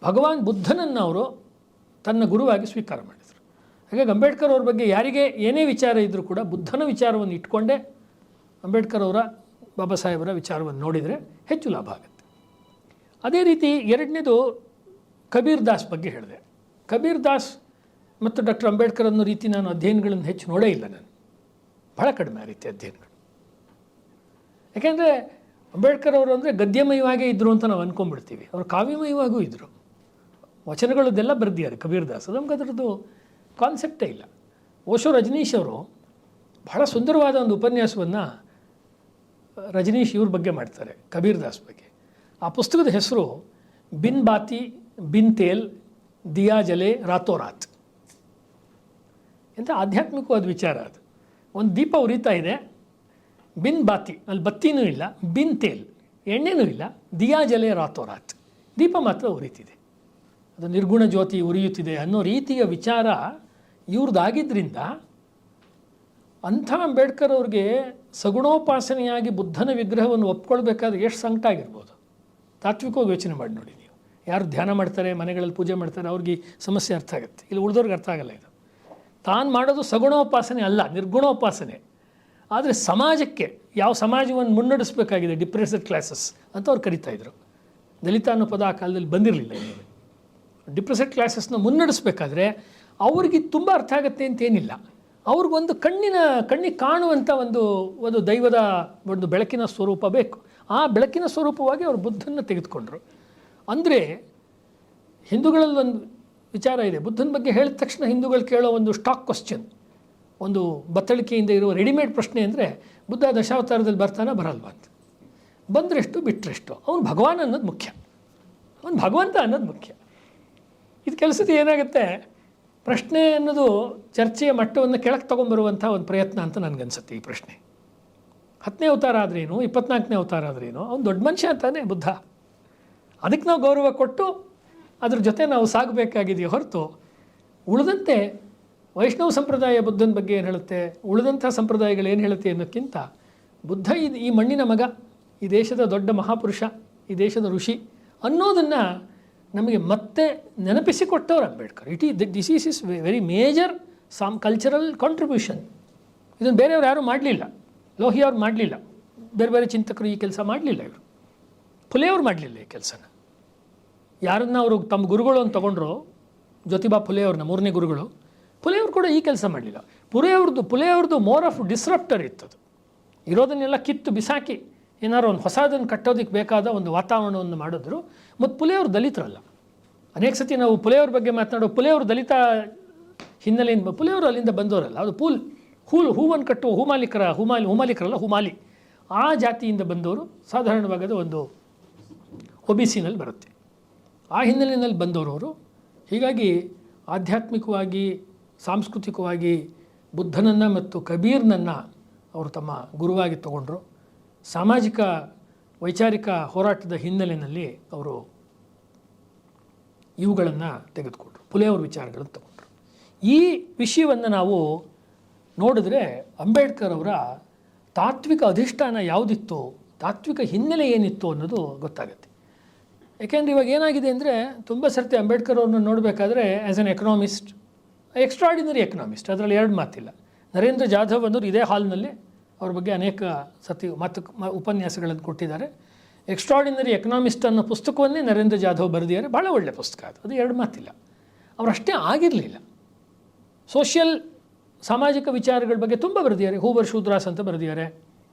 Speaker 1: ಭಗವಾನ್ ಬುದ್ಧನನ್ನು ಅವರು ತನ್ನ ಗುರುವಾಗಿ ಸ್ವೀಕಾರ ಮಾಡಿದರು. ಹಾಗಾಗಿ ಅಂಬೇಡ್ಕರ್ ಅವ್ರ ಬಗ್ಗೆ ಯಾರಿಗೆ ಏನೇ ವಿಚಾರ ಇದ್ದರೂ ಕೂಡ ಬುದ್ಧನ ವಿಚಾರವನ್ನು ಇಟ್ಕೊಂಡೇ ಅಂಬೇಡ್ಕರ್ ಅವರ, ಬಾಬಾ ಸಾಹೇಬರ ವಿಚಾರವನ್ನು ನೋಡಿದರೆ ಹೆಚ್ಚು ಲಾಭ ಆಗುತ್ತೆ. ಅದೇ ರೀತಿ ಎರಡನೇದು ಕಬೀರ್ ದಾಸ್ ಬಗ್ಗೆ ಹೇಳಿದೆ. ಕಬೀರ್ ದಾಸ್ ಮತ್ತು ಡಾಕ್ಟರ್ ಅಂಬೇಡ್ಕರ್ ಅನ್ನೋ ರೀತಿ ನಾನು ಅಧ್ಯಯನಗಳನ್ನು ಹೆಚ್ಚು ನೋಡೇ ಇಲ್ಲ. ನಾನು ಬಹಳ ಕಡಿಮೆ ಆ ರೀತಿ ಅಧ್ಯಯನಗಳು. ಯಾಕೆಂದರೆ ಅಂಬೇಡ್ಕರ್ ಅವರು ಅಂದರೆ ಗದ್ಯಮಯವಾಗೇ ಇದ್ದರು ಅಂತ ನಾವು ಅಂದ್ಕೊಂಡ್ಬಿಡ್ತೀವಿ. ಅವರು ಕಾವ್ಯಮಯವಾಗೂ ಇದ್ದರು. ವಚನಗಳದ್ದೆಲ್ಲ ಬರೆದಿದ್ದಾರೆ ಕಬೀರ್ ದಾಸ್. ನಮ್ಗೆ ಅದರದ್ದು ಕಾನ್ಸೆಪ್ಟೇ ಇಲ್ಲ. ಓಶೋ ರಜನೀಶ್ ಅವರು ಬಹಳ ಸುಂದರವಾದ ಒಂದು ಉಪನ್ಯಾಸವನ್ನು ರಜನೀಶ್ ಇವ್ರ ಬಗ್ಗೆ ಮಾಡ್ತಾರೆ, ಕಬೀರ್ ದಾಸ್ ಬಗ್ಗೆ. ಆ ಪುಸ್ತಕದ ಹೆಸರು ಬಿನ್ ಬಾತಿ ಬಿನ್ ತೇಲ್ ದಿಯಾ ಜಲೆ ರಾತೋರಾತ್. ಎಂಥ ಆಧ್ಯಾತ್ಮಿಕವಾದ ವಿಚಾರ ಅದು. ಒಂದು ದೀಪ ಉರಿತಾ ಇದೆ, ಬಿನ್ ಬಾತಿ, ಅಲ್ಲಿ ಬತ್ತಿನೂ ಇಲ್ಲ, ಬಿನ್ ತೇಲ್ ಎಣ್ಣೆನೂ ಇಲ್ಲ, ದಿಯಾ ಜಲೆ ರಾತೋರಾತ್, ದೀಪ ಮಾತ್ರ ಉರಿತಿದೆ, ಅದು ನಿರ್ಗುಣ ಜ್ಯೋತಿ ಉರಿಯುತ್ತಿದೆ ಅನ್ನೋ ರೀತಿಯ ವಿಚಾರ ಇವ್ರದ್ದಾಗಿದ್ದರಿಂದ ಅಂಥ ಅಂಬೇಡ್ಕರ್ ಅವ್ರಿಗೆ ಸಗುಣೋಪಾಸನೆಯಾಗಿ ಬುದ್ಧನ ವಿಗ್ರಹವನ್ನು ಒಪ್ಕೊಳ್ಬೇಕಾದ್ರೆ ಎಷ್ಟು ಸಂಕಟ ಆಗಿರ್ಬೋದು. ತಾತ್ವಿಕವಾಗಿ ಯೋಚನೆ ಮಾಡಿ ನೋಡಿ ನೀವು. ಯಾರು ಧ್ಯಾನ ಮಾಡ್ತಾರೆ, ಮನೆಗಳಲ್ಲಿ ಪೂಜೆ ಮಾಡ್ತಾರೆ, ಅವ್ರಿಗೆ ಸಮಸ್ಯೆ ಅರ್ಥ ಆಗುತ್ತೆ. ಇಲ್ಲಿ ಉಳಿದವ್ರಿಗೆ ಅರ್ಥ ಆಗಲ್ಲ. ಇದು ತಾನು ಮಾಡೋದು ಸಗುಣೋಪಾಸನೆ ಅಲ್ಲ, ನಿರ್ಗುಣೋಪಾಸನೆ. ಆದರೆ ಸಮಾಜಕ್ಕೆ ಯಾವ ಸಮಾಜವನ್ನು ಮುನ್ನಡೆಸಬೇಕಾಗಿದೆ, ಡಿಪ್ರೆಸ್ಡ್ ಕ್ಲಾಸಸ್ ಅಂತ ಅವ್ರು ಕರಿತಾಯಿದ್ರು. ದಲಿತ ಅನ್ನೋ ಪದ ಆ ಕಾಲದಲ್ಲಿ ಬಂದಿರಲಿಲ್ಲ. ಡಿಪ್ರೆಸ್ಡ್ ಕ್ಲಾಸಸ್ನ ಮುನ್ನಡೆಸಬೇಕಾದ್ರೆ ಅವ್ರಿಗೆ ತುಂಬ ಅರ್ಥ ಆಗುತ್ತೆ ಅಂತೇನಿಲ್ಲ. ಅವ್ರಿಗೊಂದು ಕಣ್ಣಿಗೆ ಕಾಣುವಂಥ ಒಂದು ದೈವದ ಒಂದು ಬೆಳಕಿನ ಸ್ವರೂಪ ಬೇಕು. ಆ ಬೆಳಕಿನ ಸ್ವರೂಪವಾಗಿ ಅವರು ಬುದ್ಧನ ತೆಗೆದುಕೊಂಡ್ರು. ಅಂದರೆ ಹಿಂದೂಗಳಲ್ಲೊಂದು ವಿಚಾರ ಇದೆ. ಬುದ್ಧನ ಬಗ್ಗೆ ಹೇಳಿದ ತಕ್ಷಣ ಹಿಂದೂಗಳು ಕೇಳೋ ಒಂದು ಸ್ಟಾಕ್ ಕ್ವಶ್ಚನ್, ಒಂದು ಬತ್ತಳಿಕೆಯಿಂದ ಇರುವ ರೆಡಿಮೇಡ್ ಪ್ರಶ್ನೆ ಅಂದರೆ ಬುದ್ಧ ದಶಾವತಾರದಲ್ಲಿ ಬರ್ತಾನೆ ಬರಲ್ವಾ ಅಂತ. ಬಂದರೆಷ್ಟು ಬಿಟ್ಟರೆಷ್ಟು. ಅವನು ಭಗವಾನ್ ಅನ್ನೋದು ಮುಖ್ಯ, ಅವನು ಭಗವಂತ ಅನ್ನೋದು ಮುಖ್ಯ. ಇದು ಕೆಲಸದ ಏನಾಗುತ್ತೆ, ಪ್ರಶ್ನೆ ಅನ್ನೋದು ಚರ್ಚೆಯ ಮಟ್ಟವನ್ನು ಕೆಳಗೆ ತೊಗೊಂಬರುವಂಥ ಒಂದು ಪ್ರಯತ್ನ ಅಂತ ನನಗನ್ಸುತ್ತೆ ಈ ಪ್ರಶ್ನೆ. 10ನೇ ಅವತಾರ ಆದ್ರೇನು, 24ನೇ ಅವತಾರ ಆದ್ರೇನು, ಅವ್ನು ದೊಡ್ಡ ಮನುಷ್ಯ ಅಂತಾನೆ ಬುದ್ಧ. ಅದಕ್ಕೆ ನಾವು ಗೌರವ ಕೊಟ್ಟು ಅದ್ರ ಜೊತೆ ನಾವು ಸಾಗಬೇಕಾಗಿದೆಯೋ ಹೊರತು ಉಳಿದಂತೆ ವೈಷ್ಣವ ಸಂಪ್ರದಾಯ ಬುದ್ಧನ ಬಗ್ಗೆ ಏನು ಹೇಳುತ್ತೆ, ಉಳಿದಂಥ ಸಂಪ್ರದಾಯಗಳು ಏನು ಹೇಳುತ್ತೆ ಅನ್ನೋಕ್ಕಿಂತ ಬುದ್ಧ ಈ ಮಣ್ಣಿನ ಮಗ, ಈ ದೇಶದ ದೊಡ್ಡ ಮಹಾಪುರುಷ, ಈ ದೇಶದ ಋಷಿ ಅನ್ನೋದನ್ನು ನಮಗೆ ಮತ್ತೆ ನೆನಪಿಸಿಕೊಟ್ಟವ್ರು Ambedkar. This is very major cultural contribution. ಇದನ್ನು ಬೇರೆಯವ್ರು ಯಾರೂ ಮಾಡಲಿಲ್ಲ. ಲೋಹಿ ಅವ್ರು ಮಾಡಲಿಲ್ಲ, ಬೇರೆ ಬೇರೆ ಚಿಂತಕರು ಈ ಕೆಲಸ ಮಾಡಲಿಲ್ಲ. ಇವರು ಫುಲೆಯವ್ರು ಮಾಡಲಿಲ್ಲ ಈ ಕೆಲಸನ. ಯಾರನ್ನ ಅವರು ತಮ್ಮ ಗುರುಗಳು ಅಂತ ತೊಗೊಂಡ್ರು, ಜ್ಯೋತಿಬಾ ಫುಲೆ ಅವ್ರನ್ನ 3ನೇ ಗುರುಗಳು, ಫುಲೆಯವ್ರು ಕೂಡ ಈ ಕೆಲಸ ಮಾಡಲಿಲ್ಲ. ಫುಲೆಯವ್ರದ್ದು ಮೋರ್ ಆಫ್ ಡಿಸ್ರಪ್ಟರ್ ಇತ್ತದು. ಇರೋದನ್ನೆಲ್ಲ ಕಿತ್ತು ಬಿಸಾಕಿ ಏನಾದ್ರು ಒಂದು ಹೊಸದನ್ನು ಕಟ್ಟೋದಕ್ಕೆ ಬೇಕಾದ ಒಂದು ವಾತಾವರಣವನ್ನು ಮಾಡಿದ್ರು. ಮತ್ತು ಫುಲೆಯವರು ದಲಿತರಲ್ಲ. ಅನೇಕ ಸತಿ ನಾವು ಫುಲೆಯವ್ರ ಬಗ್ಗೆ ಮಾತನಾಡೋ, ಫುಲೆಯವರು ದಲಿತ ಹಿನ್ನೆಲೆಯಿಂದ, ಫುಲೆಯವರು ಅಲ್ಲಿಂದ ಬಂದವರಲ್ಲ. ಅದು ಹೂವನ್ನು ಕಟ್ಟುವ ಹೂಮಾಲಿಕರಲ್ಲ, ಹುಮಾಲಿ ಆ ಜಾತಿಯಿಂದ ಬಂದವರು. ಸಾಧಾರಣವಾಗದ ಒಂದು ಒಬಿಸಿನಲ್ಲಿ ಬರುತ್ತೆ. ಆ ಹಿನ್ನೆಲೆಯಲ್ಲಿ ಬಂದವರು ಅವರು. ಹೀಗಾಗಿ ಆಧ್ಯಾತ್ಮಿಕವಾಗಿ, ಸಾಂಸ್ಕೃತಿಕವಾಗಿ ಬುದ್ಧನನ್ನು ಮತ್ತು ಕಬೀರ್ನನ್ನು ಅವರು ತಮ್ಮ ಗುರುವಾಗಿ ತಗೊಂಡ್ರು. ಸಾಮಾಜಿಕ ವೈಚಾರಿಕ ಹೋರಾಟದ ಹಿನ್ನೆಲೆಯಲ್ಲಿ ಅವರು ಇವುಗಳನ್ನು ತೆಗೆದುಕೊಂಡ್ರು, ಫುಲೆಯವ್ರ ವಿಚಾರಗಳನ್ನು ತಗೊಂಡ್ರು. ಈ ವಿಷಯವನ್ನು ನಾವು ನೋಡಿದ್ರೆ ಅಂಬೇಡ್ಕರ್ ಅವರ ತಾತ್ವಿಕ ಅಧಿಷ್ಠಾನ ಯಾವುದಿತ್ತು, ತಾತ್ವಿಕ ಹಿನ್ನೆಲೆ ಏನಿತ್ತು ಅನ್ನೋದು ಗೊತ್ತಾಗುತ್ತೆ. ಯಾಕೆಂದರೆ ಇವಾಗ ಏನಾಗಿದೆ ಅಂದರೆ, ತುಂಬ ಸರ್ತಿ ಅಂಬೇಡ್ಕರ್ ಅವ್ರನ್ನ ನೋಡಬೇಕಾದ್ರೆ as an economist, extraordinary economist, ಅದರಲ್ಲಿ 2 ಮಾತಿಲ್ಲ. ನರೇಂದ್ರ ಜಾಧವ್ ಅಂದರು ಇದೇ ಹಾಲ್ನಲ್ಲಿ ಅವ್ರ ಬಗ್ಗೆ ಅನೇಕ ಸತಿ ಉಪನ್ಯಾಸಗಳನ್ನು ಕೊಟ್ಟಿದ್ದಾರೆ. ಎಕ್ಸ್ಟ್ರಾಡಿನರಿ ಎಕನಾಮಿಸ್ಟ್ ಅನ್ನೋ ಪುಸ್ತಕವನ್ನೇ ನರೇಂದ್ರ ಜಾಧವ್ ಬರೆದಿದ್ದಾರೆ. ಭಾಳ ಒಳ್ಳೆಯ ಪುಸ್ತಕ ಅದು 2 ಮಾತಿಲ್ಲ. ಅವರಷ್ಟೇ ಆಗಿರಲಿಲ್ಲ. ಸಾಮಾಜಿಕ ವಿಚಾರಗಳ ಬಗ್ಗೆ ತುಂಬ ಬರೆದಿದ್ದಾರೆ. ಹೂವರ್ ಶೂದ್ರಾಸ್ ಅಂತ ಬರೆದಿದ್ದಾರೆ.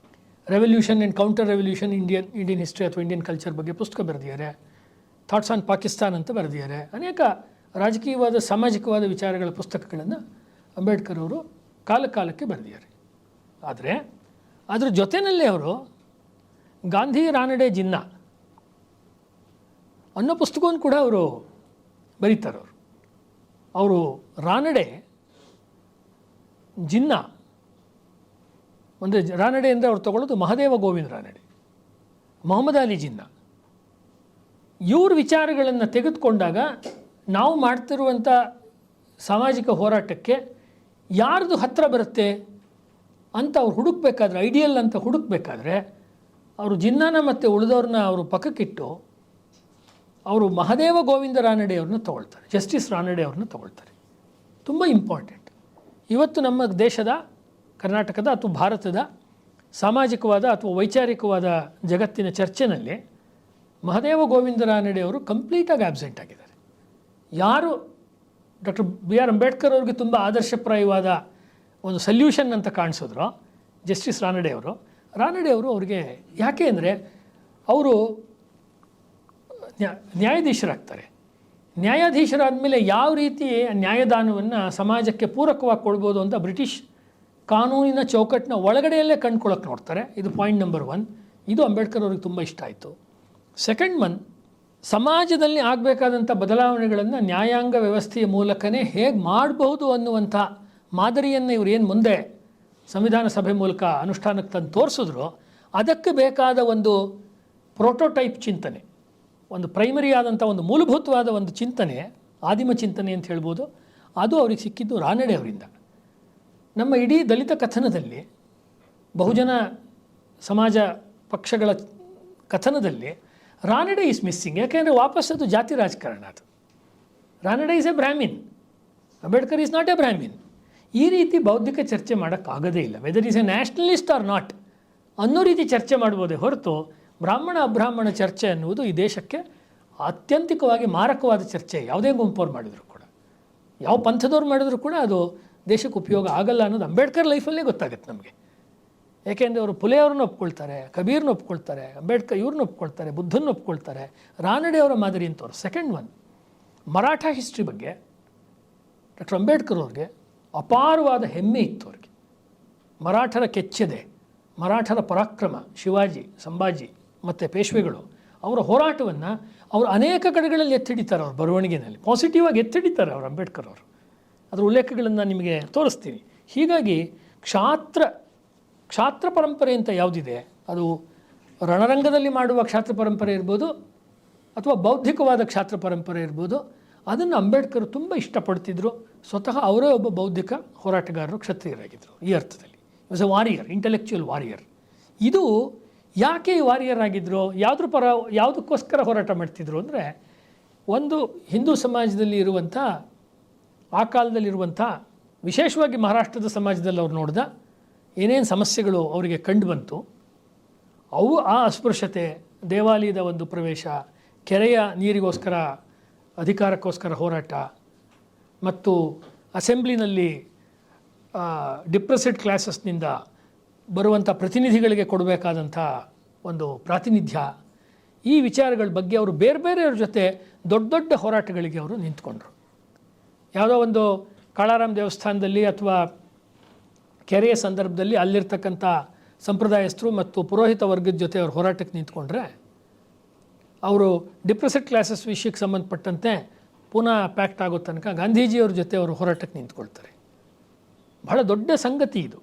Speaker 1: Revolution and counter revolution Indian history ಅಥವಾ ಇಂಡಿಯನ್ ಕಲ್ಚರ್ ಬಗ್ಗೆ ಪುಸ್ತಕ ಬರೆದಿದ್ದಾರೆ. ಥಾಟ್ಸ್ ಆನ್ ಪಾಕಿಸ್ತಾನ್ ಅಂತ ಬರೆದಿದ್ದಾರೆ. ಅನೇಕ ರಾಜಕೀಯವಾದ ಸಾಮಾಜಿಕವಾದ ವಿಚಾರಗಳ ಪುಸ್ತಕಗಳನ್ನು ಅಂಬೇಡ್ಕರ್ ಅವರು ಕಾಲಕ್ಕೆ ಬರೆದಿದ್ದಾರೆ. ಆದರೆ ಅದರ ಜೊತೆಯಲ್ಲೇ ಅವರು ಗಾಂಧಿ ರಾನಡೆ ಜಿನ್ನಾ ಅನ್ನೋ ಪುಸ್ತಕವನ್ನು ಕೂಡ ಅವರು ಬರೀತಾರೆ. ಅವರು ರಾನಡೆ ಜಿನ್ನಾ ಅಂದರೆ ರಾನಡೆ ಅಂದರೆ ಅವ್ರು ತಗೊಳ್ಳೋದು ಮಹಾದೇವ ಗೋವಿಂದ ರಾನಡೆ, ಮೊಹಮ್ಮದ್ ಅಲಿ ಜಿನ್ನಾ, ಇವ್ರ ವಿಚಾರಗಳನ್ನು ತೆಗೆದುಕೊಂಡಾಗ ನಾವು ಮಾಡ್ತಿರುವಂಥ ಸಾಮಾಜಿಕ ಹೋರಾಟಕ್ಕೆ ಯಾರ್ದು ಹತ್ತಿರ ಬರುತ್ತೆ ಅಂತ ಅವ್ರು ಹುಡುಕಬೇಕಾದ್ರೆ, ಐಡಿಯಲ್ ಅಂತ ಹುಡುಕಬೇಕಾದ್ರೆ ಅವರು ಜಿನ್ನಾನ ಮತ್ತು ಉಳಿದವ್ರನ್ನ ಅವರು ಪಕ್ಕಕ್ಕಿಟ್ಟು ಅವರು ಮಹಾದೇವ ಗೋವಿಂದ ರಾನಡೆಯವ್ರನ್ನ ತೊಗೊಳ್ತಾರೆ, ಜಸ್ಟಿಸ್ ರಾನಡೆಯವ್ರನ್ನ ತೊಗೊಳ್ತಾರೆ. ತುಂಬ ಇಂಪಾರ್ಟೆಂಟ್. ಇವತ್ತು ನಮ್ಮ ದೇಶದ, ಕರ್ನಾಟಕದ ಅಥವಾ ಭಾರತದ ಸಾಮಾಜಿಕವಾದ ಅಥವಾ ವೈಚಾರಿಕವಾದ ಜಗತ್ತಿನ ಚರ್ಚೆನಲ್ಲಿ ಮಹಾದೇವ ಗೋವಿಂದ ರಾನಡೆಯವರು ಕಂಪ್ಲೀಟಾಗಿ ಆಬ್ಸೆಂಟ್ ಆಗಿದ್ದಾರೆ. ಯಾರು ಡಾಕ್ಟರ್ ಬಿ ಆರ್ ಅಂಬೇಡ್ಕರ್ ಅವ್ರಿಗೆ ತುಂಬ ಆದರ್ಶಪ್ರಾಯವಾದ ಒಂದು ಸಲ್ಯೂಷನ್ ಅಂತ ಕಾಣಿಸಿದ್ರು ಜಸ್ಟಿಸ್ ರಾನಡೆ ಅವರು ಅವ್ರಿಗೆ ಯಾಕೆ ಅಂದರೆ ಅವರು ನ್ಯಾಯಾಧೀಶರಾಗ್ತಾರೆ. ನ್ಯಾಯಾಧೀಶರಾದ ಮೇಲೆ ಯಾವ ರೀತಿ ನ್ಯಾಯದಾನವನ್ನು ಸಮಾಜಕ್ಕೆ ಪೂರಕವಾಗಿ ಕೊಡ್ಬೋದು ಅಂತ ಬ್ರಿಟಿಷ್ ಕಾನೂನಿನ ಚೌಕಟ್ಟಿನ ಒಳಗಡೆಯಲ್ಲೇ ಕಂಡುಕೊಳ್ಳೋಕೆ ನೋಡ್ತಾರೆ. ಇದು ಪಾಯಿಂಟ್ ನಂಬರ್ 1. ಇದು ಅಂಬೇಡ್ಕರ್ ಅವ್ರಿಗೆ ತುಂಬ ಇಷ್ಟ ಆಯಿತು. ಸೆಕೆಂಡ್ ಒನ್, ಸಮಾಜದಲ್ಲಿ ಆಗಬೇಕಾದಂಥ ಬದಲಾವಣೆಗಳನ್ನು ನ್ಯಾಯಾಂಗ ವ್ಯವಸ್ಥೆಯ ಮೂಲಕನೇ ಹೇಗೆ ಮಾಡಬಹುದು ಅನ್ನುವಂಥ ಮಾದರಿಯನ್ನು ಇವರು ಏನು ಮುಂದೆ ಸಂವಿಧಾನ ಸಭೆ ಮೂಲಕ ಅನುಷ್ಠಾನಕ್ಕೆ ತಂದು ತೋರಿಸಿದ್ರು, ಅದಕ್ಕೆ ಬೇಕಾದ ಒಂದು ಪ್ರೋಟೋಟೈಪ್ ಚಿಂತನೆ, ಒಂದು ಪ್ರೈಮರಿ ಆದಂಥ ಒಂದು ಮೂಲಭೂತವಾದ ಒಂದು ಚಿಂತನೆ, ಆದಿಮ ಚಿಂತನೆ ಅಂತ ಹೇಳ್ಬೋದು, ಅದು ಅವ್ರಿಗೆ ಸಿಕ್ಕಿದ್ದು ರಾನಡೆ ಅವರಿಂದ. ನಮ್ಮ ಇಡೀ ದಲಿತ ಕಥನದಲ್ಲಿ, ಬಹುಜನ ಸಮಾಜ ಪಕ್ಷಗಳ ಕಥನದಲ್ಲಿ ರಾನಡೆ ಈಸ್ ಮಿಸ್ಸಿಂಗ್. ಯಾಕೆಂದರೆ ವಾಪಸ್ ಅದು ಜಾತಿ ರಾಜಕಾರಣ. ಅದು Ranade is a Brahmin, Ambedkar is not a Brahmin. ಈ ರೀತಿ ಬೌದ್ಧಿಕ ಚರ್ಚೆ ಮಾಡೋಕ್ಕಾಗೋದೇ ಇಲ್ಲ. Whether is a nationalist or not ಅನ್ನೋ ರೀತಿ ಚರ್ಚೆ ಮಾಡ್ಬೋದೇ ಹೊರತು ಬ್ರಾಹ್ಮಣ ಅಬ್ರಾಹ್ಮಣ ಚರ್ಚೆ ಅನ್ನುವುದು ಈ ದೇಶಕ್ಕೆ ಆತ್ಯಂತಿಕವಾಗಿ ಮಾರಕವಾದ ಚರ್ಚೆ. ಯಾವುದೇ ಗುಂಪವ್ರು ಮಾಡಿದ್ರು ಕೂಡ, ಯಾವ ಪಂಥದವ್ರು ಮಾಡಿದ್ರು ಕೂಡ ಅದು ದೇಶಕ್ಕೆ ಉಪಯೋಗ ಆಗಲ್ಲ ಅನ್ನೋದು ಅಂಬೇಡ್ಕರ್ ಲೈಫಲ್ಲೇ ಗೊತ್ತಾಗುತ್ತೆ ನಮಗೆ. ಏಕೆಂದರೆ ಅವರು ಪುಲೆಯವ್ರನ್ನ ಒಪ್ಕೊಳ್ತಾರೆ, ಕಬೀರ್ನ ಒಪ್ಕೊಳ್ತಾರೆ, ಅಂಬೇಡ್ಕರ್ ಇವ್ರನ್ನ ಒಪ್ಕೊಳ್ತಾರೆ, ಬುದ್ಧನ ಒಪ್ಕೊಳ್ತಾರೆ, ರಾನಡೆ ಅವರ ಮಾದರಿ ಅಂತವ್ರು. ಸೆಕೆಂಡ್ ಒನ್, ಮರಾಠ ಹಿಸ್ಟ್ರಿ ಬಗ್ಗೆ ಡಾಕ್ಟರ್ ಅಂಬೇಡ್ಕರ್ ಅವ್ರಿಗೆ ಅಪಾರವಾದ ಹೆಮ್ಮೆ ಇತ್ತು. ಅವ್ರಿಗೆ ಮರಾಠರ ಕೆಚ್ಚೆದೆ, ಮರಾಠರ ಪರಾಕ್ರಮ, ಶಿವಾಜಿ, ಸಂಭಾಜಿ ಮತ್ತು ಪೇಶ್ವೆಗಳು ಅವರ ಹೋರಾಟವನ್ನು ಅವರು ಅನೇಕ ಕಡೆಗಳಲ್ಲಿ ಎತ್ತಿಡಿತಾರೆ. ಅವ್ರ ಬರವಣಿಗೆಯಲ್ಲಿ ಪಾಸಿಟಿವ್ ಆಗಿ ಎತ್ತಿಡಿತಾರೆ ಅವರು ಅಂಬೇಡ್ಕರ್ ಅವರು. ಅದರ ಉಲ್ಲೇಖಗಳನ್ನು ನಿಮಗೆ ತೋರಿಸ್ತೀನಿ. ಹೀಗಾಗಿ ಕ್ಷಾತ್ರ ಪರಂಪರೆ ಅಂತ ಯಾವುದಿದೆ, ಅದು ರಣರಂಗದಲ್ಲಿ ಮಾಡುವ ಕ್ಷಾತ್ರ ಪರಂಪರೆ ಇರ್ಬೋದು ಅಥವಾ ಬೌದ್ಧಿಕವಾದ ಕ್ಷಾತ್ರ ಪರಂಪರೆ ಇರ್ಬೋದು, ಅದನ್ನು ಅಂಬೇಡ್ಕರ್ ತುಂಬ ಇಷ್ಟಪಡ್ತಿದ್ರು. ಸ್ವತಃ ಅವರೇ ಒಬ್ಬ ಬೌದ್ಧಿಕ ಹೋರಾಟಗಾರರು, ಕ್ಷತ್ರಿಯರಾಗಿದ್ದರು. ಈ ಅರ್ಥದಲ್ಲಿ was a warrior, intellectual warrior. ಇದು ಯಾಕೆ ವಾರಿಯರ್ ಆಗಿದ್ದರು, ಯಾವುದಕ್ಕೋಸ್ಕರ ಹೋರಾಟ ಮಾಡ್ತಿದ್ರು ಅಂದರೆ, ಒಂದು ಹಿಂದೂ ಸಮಾಜದಲ್ಲಿ ಇರುವಂಥ, ಆ ಕಾಲದಲ್ಲಿರುವಂಥ, ವಿಶೇಷವಾಗಿ ಮಹಾರಾಷ್ಟ್ರದ ಸಮಾಜದಲ್ಲಿ ಅವ್ರು ನೋಡಿದ ಏನೇನು ಸಮಸ್ಯೆಗಳು ಅವರಿಗೆ ಕಂಡು ಬಂತು, ಅವು ಆ ಅಸ್ಪೃಶ್ಯತೆ, ದೇವಾಲಯದ ಒಂದು ಪ್ರವೇಶ, ಕೆರೆಯ ನೀರಿಗೋಸ್ಕರ ಅಧಿಕಾರಕ್ಕೋಸ್ಕರ ಹೋರಾಟ, ಮತ್ತು ಅಸೆಂಬ್ಲಿನಲ್ಲಿ ಡಿಪ್ರೆಸ್ಡ್ ಕ್ಲಾಸಸ್ನಿಂದ ಬರುವಂಥ ಪ್ರತಿನಿಧಿಗಳಿಗೆ ಕೊಡಬೇಕಾದಂಥ ಒಂದು ಪ್ರಾತಿನಿಧ್ಯ, ಈ ವಿಚಾರಗಳ ಬಗ್ಗೆ ಅವರು ಬೇರೆ ಬೇರೆಯವ್ರ ಜೊತೆ ದೊಡ್ಡ ದೊಡ್ಡ ಹೋರಾಟಗಳಿಗೆ ಅವರು ನಿಂತ್ಕೊಂಡ್ರು. ಯಾವುದೋ ಒಂದು ಕಾಳಾರಾಮ್ ದೇವಸ್ಥಾನದಲ್ಲಿ ಅಥವಾ ಕೆರೆಯ ಸಂದರ್ಭದಲ್ಲಿ ಅಲ್ಲಿರ್ತಕ್ಕಂಥ ಸಂಪ್ರದಾಯಸ್ಥರು ಮತ್ತು ಪುರೋಹಿತ ವರ್ಗದ ಜೊತೆ ಅವರು ಹೋರಾಟಕ್ಕೆ ನಿಂತ್ಕೊಂಡ್ರೆ, ಅವರು ಡಿಪ್ರೆಸ್ಡ್ ಕ್ಲಾಸಸ್ ವಿಷಯಕ್ಕೆ ಸಂಬಂಧಪಟ್ಟಂತೆ ಪುನಃ ಪ್ಯಾಕ್ಟ್ ಆಗೋ ತನಕ ಗಾಂಧೀಜಿಯವ್ರ ಜೊತೆ ಅವರು ಹೋರಾಟಕ್ಕೆ ನಿಂತ್ಕೊಳ್ತಾರೆ. ಬಹಳ ದೊಡ್ಡ ಸಂಗತಿ ಇದು.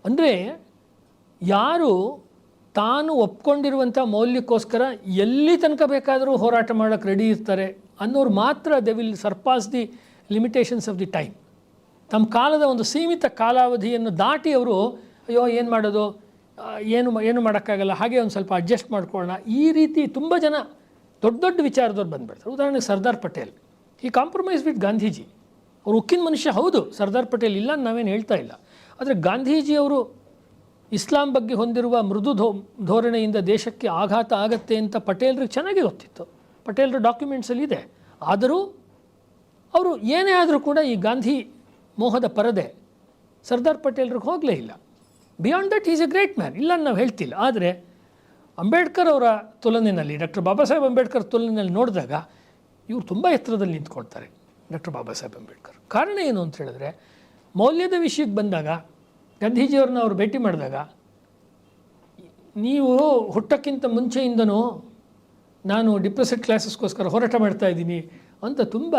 Speaker 1: ಅಂದರೆ ಯಾರು ತಾನು ಒಪ್ಕೊಂಡಿರುವಂಥ ಮೌಲ್ಯಕ್ಕೋಸ್ಕರ ಎಲ್ಲಿ ತನಕ ಬೇಕಾದರೂ ಹೋರಾಟ ಮಾಡೋಕ್ಕೆ ರೆಡಿ ಇರ್ತಾರೆ ಅನ್ನೋರು ಮಾತ್ರ they will surpass the limitations of the time. ತಮ್ಮ ಕಾಲದ ಒಂದು ಸೀಮಿತ ಕಾಲಾವಧಿಯನ್ನು ದಾಟಿ ಅವರು ಅಯ್ಯೋ ಏನು ಮಾಡೋದು, ಏನು ಮಾಡೋಕ್ಕಾಗಲ್ಲ, ಹಾಗೆ ಒಂದು ಸ್ವಲ್ಪ ಅಡ್ಜಸ್ಟ್ ಮಾಡ್ಕೊಳ್ಳೋಣ, ಈ ರೀತಿ ತುಂಬ ಜನ ದೊಡ್ಡ ದೊಡ್ಡ ವಿಚಾರದವ್ರು ಬಂದುಬಿಡ್ತಾರೆ. ಉದಾಹರಣೆಗೆ ಸರ್ದಾರ್ ಪಟೇಲ್, ಈ ಕಾಂಪ್ರಮೈಸ್ ವಿತ್ ಗಾಂಧೀಜಿ. ಅವರು ಉಕ್ಕಿನ ಮನುಷ್ಯ ಹೌದು, ಸರ್ದಾರ್ ಪಟೇಲ್ ಇಲ್ಲ ನಾವೇನು ಹೇಳ್ತಾ ಇಲ್ಲ. ಆದರೆ ಗಾಂಧೀಜಿಯವರು ಇಸ್ಲಾಂ ಬಗ್ಗೆ ಹೊಂದಿರುವ ಮೃದು ಧೋರಣೆಯಿಂದ ದೇಶಕ್ಕೆ ಆಘಾತ ಆಗತ್ತೆ ಅಂತ ಪಟೇಲ್ರಿಗೆ ಚೆನ್ನಾಗಿ ಗೊತ್ತಿತ್ತು. ಪಟೇಲ್ರ ಡಾಕ್ಯುಮೆಂಟ್ಸಲ್ಲಿ ಇದೆ. ಆದರೂ ಅವರು ಏನೇ ಆದರೂ ಕೂಡ ಈ ಗಾಂಧಿ ಮೋಹದ ಪರದೆ ಸರ್ದಾರ್ ಪಟೇಲ್ರಿಗೆ ಹೋಗಲೇ ಇಲ್ಲ. Beyond that is A great man, ಇಲ್ಲ ನಾವು ಹೇಳ್ತಿಲ್ಲ. ಆದರೆ ಅಂಬೇಡ್ಕರ್ ಅವರ ತುಲನೆಯಲ್ಲಿ, ಡಾಕ್ಟರ್ ಬಾಬಾ ಸಾಹೇಬ್ ಅಂಬೇಡ್ಕರ್ ತುಲನೆಯಲ್ಲಿ ನೋಡಿದಾಗ ಇವರು ತುಂಬ ಎತ್ತರದಲ್ಲಿ ನಿಂತ್ಕೊಳ್ತಾರೆ ಡಾಕ್ಟರ್ ಬಾಬಾ ಸಾಹೇಬ್ ಅಂಬೇಡ್ಕರ್. ಕಾರಣ ಏನು ಅಂತ ಹೇಳಿದ್ರೆ, ಮೌಲ್ಯದ ವಿಷಯಕ್ಕೆ ಬಂದಾಗ ಗಾಂಧೀಜಿಯವ್ರನ್ನ ಅವರು ಭೇಟಿ ಮಾಡಿದಾಗ, ನೀವು ಹುಟ್ಟಕ್ಕಿಂತ ಮುಂಚೆಯಿಂದನೂ ನಾನು ಡಿಪ್ರೆಸ್ಡ್ ಕ್ಲಾಸಸ್ಗೋಸ್ಕರ ಹೋರಾಟ ಮಾಡ್ತಾ ಇದ್ದೀನಿ ಅಂತ ತುಂಬ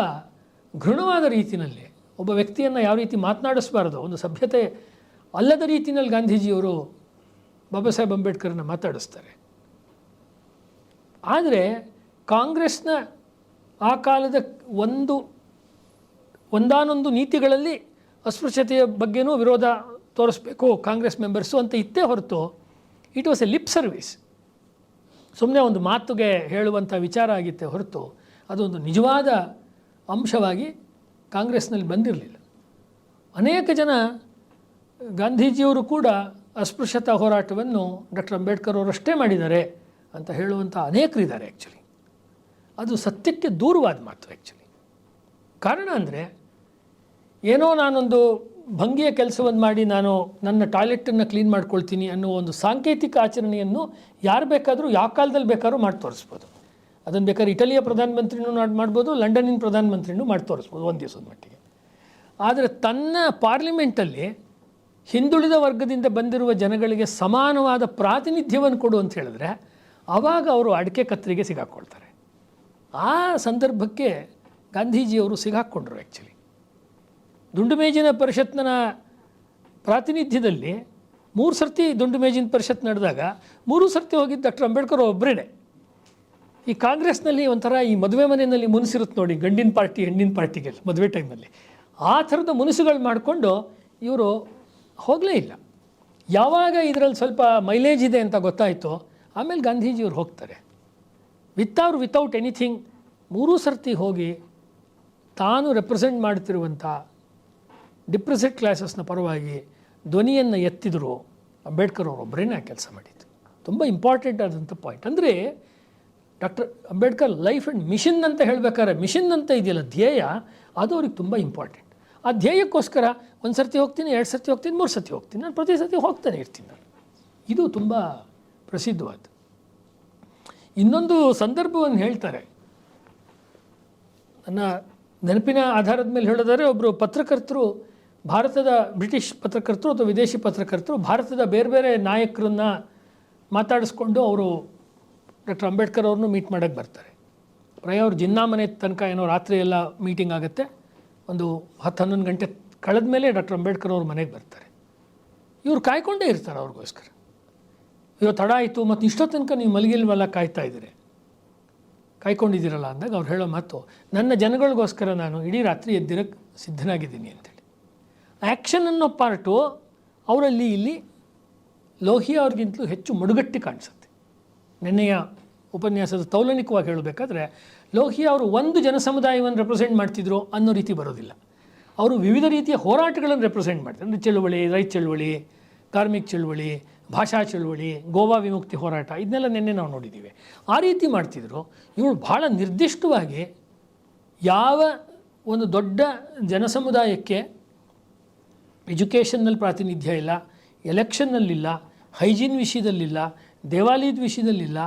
Speaker 1: ಘೃಣವಾದ ರೀತಿಯಲ್ಲಿ ಒಬ್ಬ ವ್ಯಕ್ತಿಯನ್ನು ಯಾವ ರೀತಿ ಮಾತನಾಡಿಸಬಾರ್ದು, ಒಂದು ಸಭ್ಯತೆ ಅಲ್ಲದ ರೀತಿಯಲ್ಲಿ ಗಾಂಧೀಜಿಯವರು ಬಾಬಾ ಸಾಹೇಬ್ ಅಂಬೇಡ್ಕರ್ನ ಮಾತಾಡಿಸ್ತಾರೆ. ಆದರೆ ಕಾಂಗ್ರೆಸ್ನ ಆ ಕಾಲದ ಒಂದಾನೊಂದು ನೀತಿಗಳಲ್ಲಿ ಅಸ್ಪೃಶ್ಯತೆಯ ಬಗ್ಗೆನೂ ವಿರೋಧ ತೋರಿಸ್ಬೇಕು ಕಾಂಗ್ರೆಸ್ ಮೆಂಬರ್ಸು ಅಂತ ಇತ್ತೇ ಹೊರತು it was A lip service, ಸುಮ್ಮನೆ ಒಂದು ಮಾತುಗೆ ಹೇಳುವಂಥ ವಿಚಾರ ಆಗಿತ್ತೆ ಹೊರತು ಅದೊಂದು ನಿಜವಾದ ಅಂಶವಾಗಿ ಕಾಂಗ್ರೆಸ್ನಲ್ಲಿ ಬಂದಿರಲಿಲ್ಲ. ಅನೇಕ ಜನ ಗಾಂಧೀಜಿಯವರು ಕೂಡ ಅಸ್ಪೃಶ್ಯತಾ ಹೋರಾಟವನ್ನು ಡಾಕ್ಟರ್ ಅಂಬೇಡ್ಕರ್ ಅವರಷ್ಟೇ ಮಾಡಿದ್ದಾರೆ ಅಂತ ಹೇಳುವಂಥ ಅನೇಕರಿದ್ದಾರೆ. ಆ್ಯಕ್ಚುಲಿ ಅದು ಸತ್ಯಕ್ಕೆ ದೂರವಾದ ಮಾತು. ಆ್ಯಕ್ಚುಲಿ ಕಾರಣ ಅಂದರೆ ಏನೋ ನಾನೊಂದು ಭಂಗಿಯ ಕೆಲಸವನ್ನು ಮಾಡಿ ನಾನು ನನ್ನ ಟಾಯ್ಲೆಟನ್ನು ಕ್ಲೀನ್ ಮಾಡ್ಕೊಳ್ತೀನಿ ಅನ್ನೋ ಒಂದು ಸಾಂಕೇತಿಕ ಆಚರಣೆಯನ್ನು ಯಾರು ಬೇಕಾದರೂ ಯಾವ ಕಾಲದಲ್ಲಿ ಬೇಕಾದ್ರೂ ಮಾಡಿ ತೋರಿಸ್ಬೋದು. ಅದನ್ನು ಬೇಕಾದ್ರೆ ಇಟಲಿಯ ಪ್ರಧಾನಮಂತ್ರಿನೂ ಮಾಡ್ಬೋದು, ಲಂಡನ್ನಿನ ಪ್ರಧಾನಮಂತ್ರಿನೂ ಮಾಡಿ ತೋರಿಸ್ಬೋದು ಒಂದು ದಿವಸದ ಮಟ್ಟಿಗೆ. ಆದರೆ ತನ್ನ ಪಾರ್ಲಿಮೆಂಟಲ್ಲಿ ಹಿಂದುಳಿದ ವರ್ಗದಿಂದ ಬಂದಿರುವ ಜನಗಳಿಗೆ ಸಮಾನವಾದ ಪ್ರಾತಿನಿಧ್ಯವನ್ನು ಕೊಡು ಅಂತ ಹೇಳಿದ್ರೆ ಆವಾಗ ಅವರು ಅಡಿಕೆ ಕತ್ತರಿಗೆ ಸಿಗಾಕ್ಕೊಳ್ತಾರೆ. ಆ ಸಂದರ್ಭಕ್ಕೆ ಗಾಂಧೀಜಿಯವರು ಸಿಗಾಕ್ಕೊಂಡ್ರು. ಆ್ಯಕ್ಚುಲಿ ದುಂಡುಮೇಜಿನ ಪರಿಷತ್ನ ಪ್ರಾತಿನಿಧ್ಯದಲ್ಲಿ 3 ಸರ್ತಿ ದುಂಡುಮೇಜಿನ ಪರಿಷತ್ ನಡೆದಾಗ 3 ಸರ್ತಿ ಹೋಗಿದ್ದು ಡಾಕ್ಟರ್ ಅಂಬೇಡ್ಕರ್ ಒಬ್ಬರೇ. ಈ ಕಾಂಗ್ರೆಸ್ನಲ್ಲಿ ಒಂಥರ ಈ ಮದುವೆ ಮನೆಯಲ್ಲಿ ಮುನಿಸಿರುತ್ತೆ ನೋಡಿ, ಗಂಡಿನ ಪಾರ್ಟಿ ಹೆಣ್ಣಿನ ಪಾರ್ಟಿಗೆ ಮದುವೆ ಟೈಮಲ್ಲಿ ಆ ಥರದ ಮುನಿಸುಗಳು ಮಾಡಿಕೊಂಡು ಇವರು ಹೋಗಲೇ ಇಲ್ಲ. ಯಾವಾಗ ಇದರಲ್ಲಿ ಸ್ವಲ್ಪ ಮೈಲೇಜ್ ಇದೆ ಅಂತ ಗೊತ್ತಾಯಿತು ಆಮೇಲೆ ಗಾಂಧೀಜಿಯವರು ಹೋಗ್ತಾರೆ. ವಿತೌಟ್ ಎನಿಥಿಂಗ್ 3 ಸರ್ತಿ ಹೋಗಿ ತಾನು ರೆಪ್ರೆಸೆಂಟ್ ಮಾಡ್ತಿರುವಂಥ ಡಿಪ್ರೆಸೆಡ್ ಕ್ಲಾಸಸ್ನ ಪರವಾಗಿ ಧ್ವನಿಯನ್ನು ಎತ್ತಿದ್ರು. ಅಂಬೇಡ್ಕರ್ ಅವರು ಒಬ್ಬರೇ ಕೆಲಸ ಮಾಡಿದ್ದು. ತುಂಬ ಇಂಪಾರ್ಟೆಂಟ್ ಆದಂಥ ಪಾಯಿಂಟ್ ಅಂದರೆ doctor Ambedkar life and mission ಅಂತ ಹೇಳಬೇಕಾದ್ರೆ ಮಿಷನ್ ಅಂತ ಇದೆಯಲ್ಲ ಧ್ಯೇಯ, ಅದು ಅವ್ರಿಗೆ ತುಂಬ ಇಂಪಾರ್ಟೆಂಟ್. ಆ ಧ್ಯೇಯಕ್ಕೋಸ್ಕರ 1 ಸರ್ತಿ ಹೋಗ್ತೀನಿ, 2 ಸರ್ತಿ ಹೋಗ್ತೀನಿ, 3 ಸರ್ತಿ ಹೋಗ್ತೀನಿ, ನಾನು ಪ್ರತಿ ಸರ್ತಿ ಹೋಗ್ತಾನೆ ಇರ್ತೀನಿ ನಾನು. ಇದು ತುಂಬ ಪ್ರಸಿದ್ಧವಾದ್ದು. ಇನ್ನೊಂದು ಸಂದರ್ಭವನ್ನು ಹೇಳ್ತಾರೆ, ನನ್ನ ನೆನಪಿನ ಆಧಾರದ ಮೇಲೆ ಹೇಳೋದಾದರೆ ಒಬ್ಬರು ಪತ್ರಕರ್ತರು, ಭಾರತದ ಬ್ರಿಟಿಷ್ ಪತ್ರಕರ್ತರು ಅಥವಾ ವಿದೇಶಿ ಪತ್ರಕರ್ತರು ಭಾರತದ ಬೇರೆ ಬೇರೆ ನಾಯಕರನ್ನು ಮಾತಾಡಿಸ್ಕೊಂಡು ಅವರು ಡಾಕ್ಟರ್ ಅಂಬೇಡ್ಕರ್ ಅವ್ರನ್ನೂ ಮೀಟ್ ಮಾಡೋಕ್ಕೆ ಬರ್ತಾರೆ. ಪ್ರಾಯ ಅವ್ರು ಜಿನ್ನಾ ಮನೆ ತನಕ ಏನೋ ರಾತ್ರಿ ಎಲ್ಲ ಮೀಟಿಂಗ್ ಆಗುತ್ತೆ. ಒಂದು 10-11 ಗಂಟೆ ಕಳೆದ ಮೇಲೆ ಡಾಕ್ಟರ್ ಅಂಬೇಡ್ಕರ್ ಅವ್ರ ಮನೆಗೆ ಬರ್ತಾರೆ. ಇವ್ರು ಕಾಯ್ಕೊಂಡೇ ಇರ್ತಾರೆ ಅವ್ರಿಗೋಸ್ಕರ. ಇವತ್ತು ತಡ ಆಯಿತು ಮತ್ತು ಇಷ್ಟೋ ತನಕ ನೀವು ಮಲಗಿಲ್ವಲ್ಲ, ಕಾಯ್ತಾ ಇದ್ದೀರಿ, ಕಾಯ್ಕೊಂಡಿದ್ದೀರಲ್ಲ ಅಂದಾಗ ಅವ್ರು ಹೇಳೋ ಮಾತು, ನನ್ನ ಜನಗಳಿಗೋಸ್ಕರ ನಾನು ಇಡೀ ರಾತ್ರಿ ಎದ್ದಿರಕ್ಕೆ ಸಿದ್ಧನಾಗಿದ್ದೀನಿ ಅಂತೇಳಿ. ಆ್ಯಕ್ಷನ್ ಅನ್ನೋ ಪಾರ್ಟು ಅವರಲ್ಲಿ ಇಲ್ಲಿ ಲೋಹಿಯಾ ಅವ್ರಿಗಿಂತಲೂ ಹೆಚ್ಚು ಮಡುಗಟ್ಟಿ ಕಾಣಿಸುತ್ತೆ. ನೆನ್ನೆಯ ಉಪನ್ಯಾಸದ ತೌಲನಿಕವಾಗಿ ಹೇಳಬೇಕಾದ್ರೆ ಲೋಹಿಯಾ ಅವರು ಒಂದು ಜನಸಮುದಾಯವನ್ನು ರೆಪ್ರೆಸೆಂಟ್ ಮಾಡ್ತಿದ್ರು ಅನ್ನೋ ರೀತಿ ಬರೋದಿಲ್ಲ. ಅವರು ವಿವಿಧ ರೀತಿಯ ಹೋರಾಟಗಳನ್ನು ರೆಪ್ರೆಸೆಂಟ್ ಮಾಡ್ತಾರೆ. ಅಂದರೆ ಚಳುವಳಿ, ರೈತ ಚಳುವಳಿ, ಕಾರ್ಮಿಕ ಚಳುವಳಿ, ಭಾಷಾ ಚಳುವಳಿ, ಗೋವಾ ವಿಮುಕ್ತಿ ಹೋರಾಟ, ಇದನ್ನೆಲ್ಲ ನಿನ್ನೆ ನಾವು ನೋಡಿದ್ದೀವಿ. ಆ ರೀತಿ ಮಾಡ್ತಿದ್ರು. ಇವಳು ಭಾಳ ನಿರ್ದಿಷ್ಟವಾಗಿ ಯಾವ ಒಂದು ದೊಡ್ಡ ಜನಸಮುದಾಯಕ್ಕೆ ಎಜುಕೇಷನ್ನಲ್ಲಿ ಪ್ರಾತಿನಿಧ್ಯ ಇಲ್ಲ, ಎಲೆಕ್ಷನ್ನಲ್ಲಿಲ್ಲ, ಹೈಜೀನ್ ವಿಷಯದಲ್ಲಿಲ್ಲ, ದೇವಾಲಯದ ವಿಷಯದಲ್ಲಿಲ್ಲ,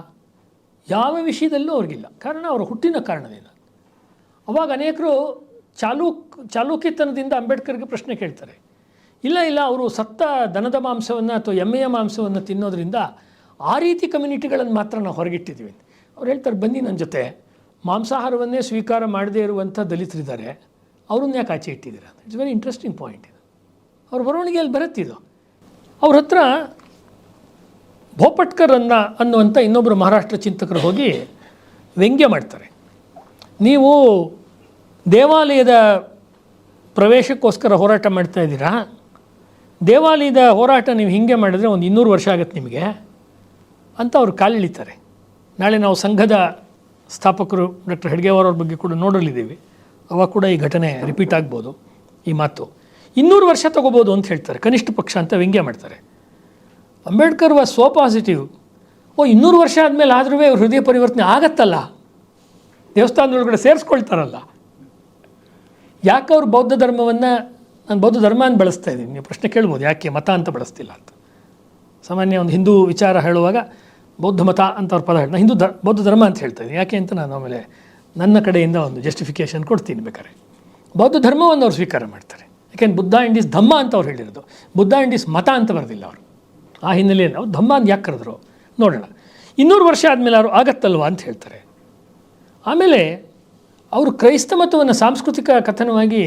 Speaker 1: ಯಾವ ವಿಷಯದಲ್ಲೂ ಅವ್ರಿಗಿಲ್ಲ. ಕಾರಣ ಅವರ ಹುಟ್ಟಿನ ಕಾರಣದಿಂದ. ಅವಾಗ ಅನೇಕರು ಚಾಲುಕ್ಯತನದಿಂದ ಅಂಬೇಡ್ಕರ್ಗೆ ಪ್ರಶ್ನೆ ಕೇಳ್ತಾರೆ. ಇಲ್ಲ ಅವರು ಸತ್ತ ದನದ ಮಾಂಸವನ್ನು ಅಥವಾ ಎಮ್ಮೆಯ ಮಾಂಸವನ್ನು ತಿನ್ನೋದ್ರಿಂದ ಆ ರೀತಿ ಕಮ್ಯುನಿಟಿಗಳನ್ನು ಮಾತ್ರ ನಾವು ಹೊರಗಿಟ್ಟಿದ್ದೀವಿ ಅಂತ. ಅವ್ರು ಹೇಳ್ತಾರೆ, ಬನ್ನಿ ನನ್ನ ಜೊತೆ ಮಾಂಸಾಹಾರವನ್ನೇ ಸ್ವೀಕಾರ ಮಾಡದೇ ಇರುವಂಥ ದಲಿತರಿದ್ದಾರೆ, ಅವ್ರನ್ನ ಯಾಕೆ ಆಚೆ ಇಟ್ಟಿದ್ದೀರ? ಇಟ್ಸ್ ವೆರಿ ಇಂಟ್ರೆಸ್ಟಿಂಗ್ ಪಾಯಿಂಟ್ ಇದು. ಅವ್ರ ಬರವಣಿಗೆಯಲ್ಲಿ ಬರುತ್ತಿದ್ದು. ಅವ್ರ ಹತ್ರ ಭೋಪಟ್ಕರ್ ಅನ್ನುವಂಥ ಇನ್ನೊಬ್ಬರು ಮಹಾರಾಷ್ಟ್ರ ಚಿಂತಕರು ಹೋಗಿ ವ್ಯಂಗ್ಯ ಮಾಡ್ತಾರೆ. ನೀವು ದೇವಾಲಯದ ಪ್ರವೇಶಕ್ಕೋಸ್ಕರ ಹೋರಾಟ ಮಾಡ್ತಾ ಇದ್ದೀರಾ, ದೇವಾಲಯದ ಹೋರಾಟ ನೀವು ಹೀಗೆ ಮಾಡಿದ್ರೆ ಒಂದು 200 ವರ್ಷ ಆಗುತ್ತೆ ನಿಮಗೆ ಅಂತ ಅವ್ರು ಕಾಲಿಳಿತಾರೆ. ನಾಳೆ ನಾವು ಸಂಘದ ಸ್ಥಾಪಕರು ಡಾಕ್ಟರ್ ಹೆಡ್ಗೇವಾರ್ ಅವ್ರ ಬಗ್ಗೆ ಕೂಡ ನೋಡಲಿದ್ದೀವಿ. ಅವಾಗ ಕೂಡ ಈ ಘಟನೆ ರಿಪೀಟ್ ಆಗ್ಬೋದು. ಈ ಮಾತು 200 ವರ್ಷ ತೊಗೋಬೋದು ಅಂತ ಹೇಳ್ತಾರೆ, ಕನಿಷ್ಠ ಪಕ್ಷ ಅಂತ ವ್ಯಂಗ್ಯ ಮಾಡ್ತಾರೆ. Ambedkar was so positive. 200 ವರ್ಷ ಆದಮೇಲೆ ಆದ್ರೂ ಅವ್ರ ಹೃದಯ ಪರಿವರ್ತನೆ ಆಗತ್ತಲ್ಲ, ದೇವಸ್ಥಾನದೊಳಗಡೆ ಸೇರಿಸ್ಕೊಳ್ತಾರಲ್ಲ. ಯಾಕೆ ಅವ್ರು ಬೌದ್ಧ ಧರ್ಮವನ್ನು, ನಾನು ಬೌದ್ಧ ಧರ್ಮನ ಬಳಸ್ತಾ ಇದ್ದೀನಿ, ನೀವು ಪ್ರಶ್ನೆ ಕೇಳ್ಬೋದು ಯಾಕೆ ಮತ ಅಂತ ಬಳಸ್ತಿಲ್ಲ ಅಂತ. ಸಾಮಾನ್ಯ ಒಂದು ಹಿಂದೂ ವಿಚಾರ ಹೇಳುವಾಗ ಬೌದ್ಧ ಮತ ಅಂತ ಅವ್ರ ಪದ ಹೇಳಿ, ನಾನು ಬೌದ್ಧ ಧರ್ಮ ಅಂತ ಹೇಳ್ತಾ ಇದ್ದೀನಿ. ಯಾಕೆ ಅಂತ ನಾನು ಆಮೇಲೆ ನನ್ನ ಕಡೆಯಿಂದ ಒಂದು ಜಸ್ಟಿಫಿಕೇಷನ್ ಕೊಡ್ತೀನಿ ಬೇಕಾದ್ರೆ. ಬೌದ್ಧ ಧರ್ಮವನ್ನು ಅವ್ರು ಸ್ವೀಕಾರ ಮಾಡ್ತಾರೆ. ಯಾಕೆಂದ್ರೆ ಬುದ್ಧ ಆ್ಯಂಡ್ ಈಸ್ ಧಮ್ಮ ಅಂತ ಅವ್ರು ಹೇಳಿರೋದು, ಬುದ್ಧ ಆ್ಯಂಡ್ ಈಸ್ ಮತ ಅಂತ ಬರೆದಿಲ್ಲ ಅವರು. ಆ ಹಿನ್ನೆಲೆಯಲ್ಲಿ ಅವ್ರು ಧಮ್ಮ ಅಂತ ಯಾಕೆ ಕರೆದ್ರು ನೋಡೋಣ. 200 ವರ್ಷ ಆದಮೇಲೆ ಅವರು ಆಗತ್ತಲ್ವ ಅಂತ ಹೇಳ್ತಾರೆ. ಆಮೇಲೆ ಅವರು ಕ್ರೈಸ್ತ ಮತವನ್ನು ಸಾಂಸ್ಕೃತಿಕ ಕಥನವಾಗಿ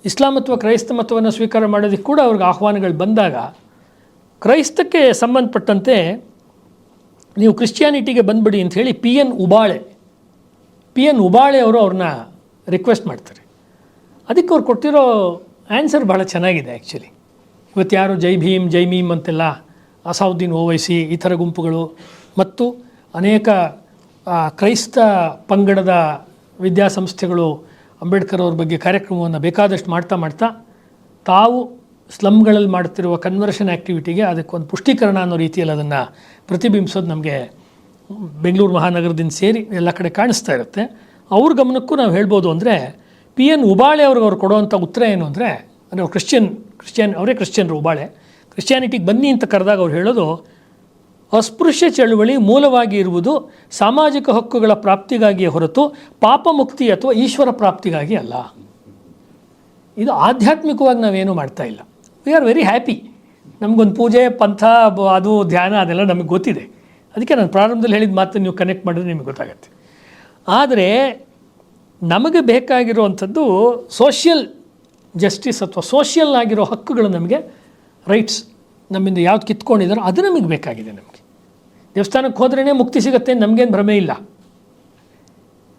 Speaker 1: ಇಸ್ಲಾಂ ಅಥವಾ ಕ್ರೈಸ್ತ ಮತವನ್ನು ಸ್ವೀಕಾರ ಮಾಡೋದಕ್ಕೆ ಕೂಡ ಅವ್ರಿಗೆ ಆಹ್ವಾನಗಳು ಬಂದಾಗ ಕ್ರೈಸ್ತಕ್ಕೆ ಸಂಬಂಧಪಟ್ಟಂತೆ ನೀವು ಕ್ರಿಶ್ಚಿಯಾನಿಟಿಗೆ ಬಂದುಬಿಡಿ ಅಂತ ಹೇಳಿ ಪಿ ಎನ್ ಉಬಾಳೆ ಅವರು ಅವ್ರನ್ನ ರಿಕ್ವೆಸ್ಟ್ ಮಾಡ್ತಾರೆ. ಅದಕ್ಕೆ ಅವ್ರು ಕೊಟ್ಟಿರೋ ಆನ್ಸರ್ ಭಾಳ ಚೆನ್ನಾಗಿದೆ ಆ್ಯಕ್ಚುಲಿ. ಇವತ್ತು ಯಾರು ಜೈ ಭೀಮ್ ಅಂತೆಲ್ಲ ಅಸಾವುದ್ದೀನ್ ಓವೈಸಿ ಈ ಥರ ಗುಂಪುಗಳು ಮತ್ತು ಅನೇಕ ಕ್ರೈಸ್ತ ಪಂಗಡದ ವಿದ್ಯಾಸಂಸ್ಥೆಗಳು ಅಂಬೇಡ್ಕರ್ ಅವ್ರ ಬಗ್ಗೆ ಕಾರ್ಯಕ್ರಮವನ್ನು ಬೇಕಾದಷ್ಟು ಮಾಡ್ತಾ ತಾವು ಸ್ಲಮ್ಗಳಲ್ಲಿ ಮಾಡ್ತಿರುವ ಕನ್ವರ್ಷನ್ ಆ್ಯಕ್ಟಿವಿಟಿಗೆ ಅದಕ್ಕೊಂದು ಪುಷ್ಟೀಕರಣ ಅನ್ನೋ ರೀತಿಯಲ್ಲಿ ಅದನ್ನು ಪ್ರತಿಬಿಂಬಿಸೋದು ನಮಗೆ ಬೆಂಗಳೂರು ಮಹಾನಗರದಿಂದ ಸೇರಿ ಎಲ್ಲ ಕಡೆ ಕಾಣಿಸ್ತಾ ಇರುತ್ತೆ. ಅವ್ರ ಗಮನಕ್ಕೂ ನಾವು ಹೇಳ್ಬೋದು ಅಂದರೆ PN ಉಬಾಳೆ ಅವ್ರು ಕೊಡುವಂಥ ಉತ್ತರ ಏನು ಅಂದರೆ ಅವ್ರು ಕ್ರಿಶ್ಚಿಯನ್ರು ಉಬಾಳೆ ಕ್ರಿಶ್ಚಿಯಾನಿಟಿಗೆ ಬನ್ನಿ ಅಂತ ಕರೆದಾಗ ಅವ್ರು ಹೇಳೋದು, ಅಸ್ಪೃಶ್ಯ ಚಳುವಳಿ ಮೂಲವಾಗಿ ಇರುವುದು ಸಾಮಾಜಿಕ ಹಕ್ಕುಗಳ ಪ್ರಾಪ್ತಿಗಾಗಿಯೇ ಹೊರತು ಪಾಪ ಮುಕ್ತಿ ಅಥವಾ ಈಶ್ವರ ಪ್ರಾಪ್ತಿಗಾಗಿ ಅಲ್ಲ. ಇದು ಆಧ್ಯಾತ್ಮಿಕವಾಗಿ ನಾವೇನು ಮಾಡ್ತಾ ಇಲ್ಲ. We are very happy. ನಮಗೊಂದು ಪೂಜೆ ಪಂಥ ಅದು ಧ್ಯಾನ ಅದೆಲ್ಲ ನಮಗೆ ಗೊತ್ತಿದೆ. ಅದಕ್ಕೆ ನಾನು ಪ್ರಾರಂಭದಲ್ಲಿ ಹೇಳಿದ ಮಾತು ನೀವು ಕನೆಕ್ಟ್ ಮಾಡಿದ್ರೆ ನಿಮಗೆ ಗೊತ್ತಾಗುತ್ತೆ. ಆದರೆ ನಮಗೆ ಬೇಕಾಗಿರುವಂಥದ್ದು ಸೋಷಿಯಲ್ ಜಸ್ಟಿಸ್ ಅಥವಾ ಸೋಷಿಯಲ್ ಆಗಿರೋ ಹಕ್ಕುಗಳು, ನಮಗೆ ರೈಟ್ಸ್ ನಮ್ಮಿಂದ ಯಾವ್ದು ಕಿತ್ಕೊಂಡಿದ್ದಾರೋ ಅದು ನಮಗೆ ಬೇಕಾಗಿದೆ. ನಮಗೆ ದೇವಸ್ಥಾನಕ್ಕೆ ಹೋದ್ರೇ ಮುಕ್ತಿ ಸಿಗುತ್ತೆ, ನಮಗೇನು ಭ್ರಮೆ ಇಲ್ಲ.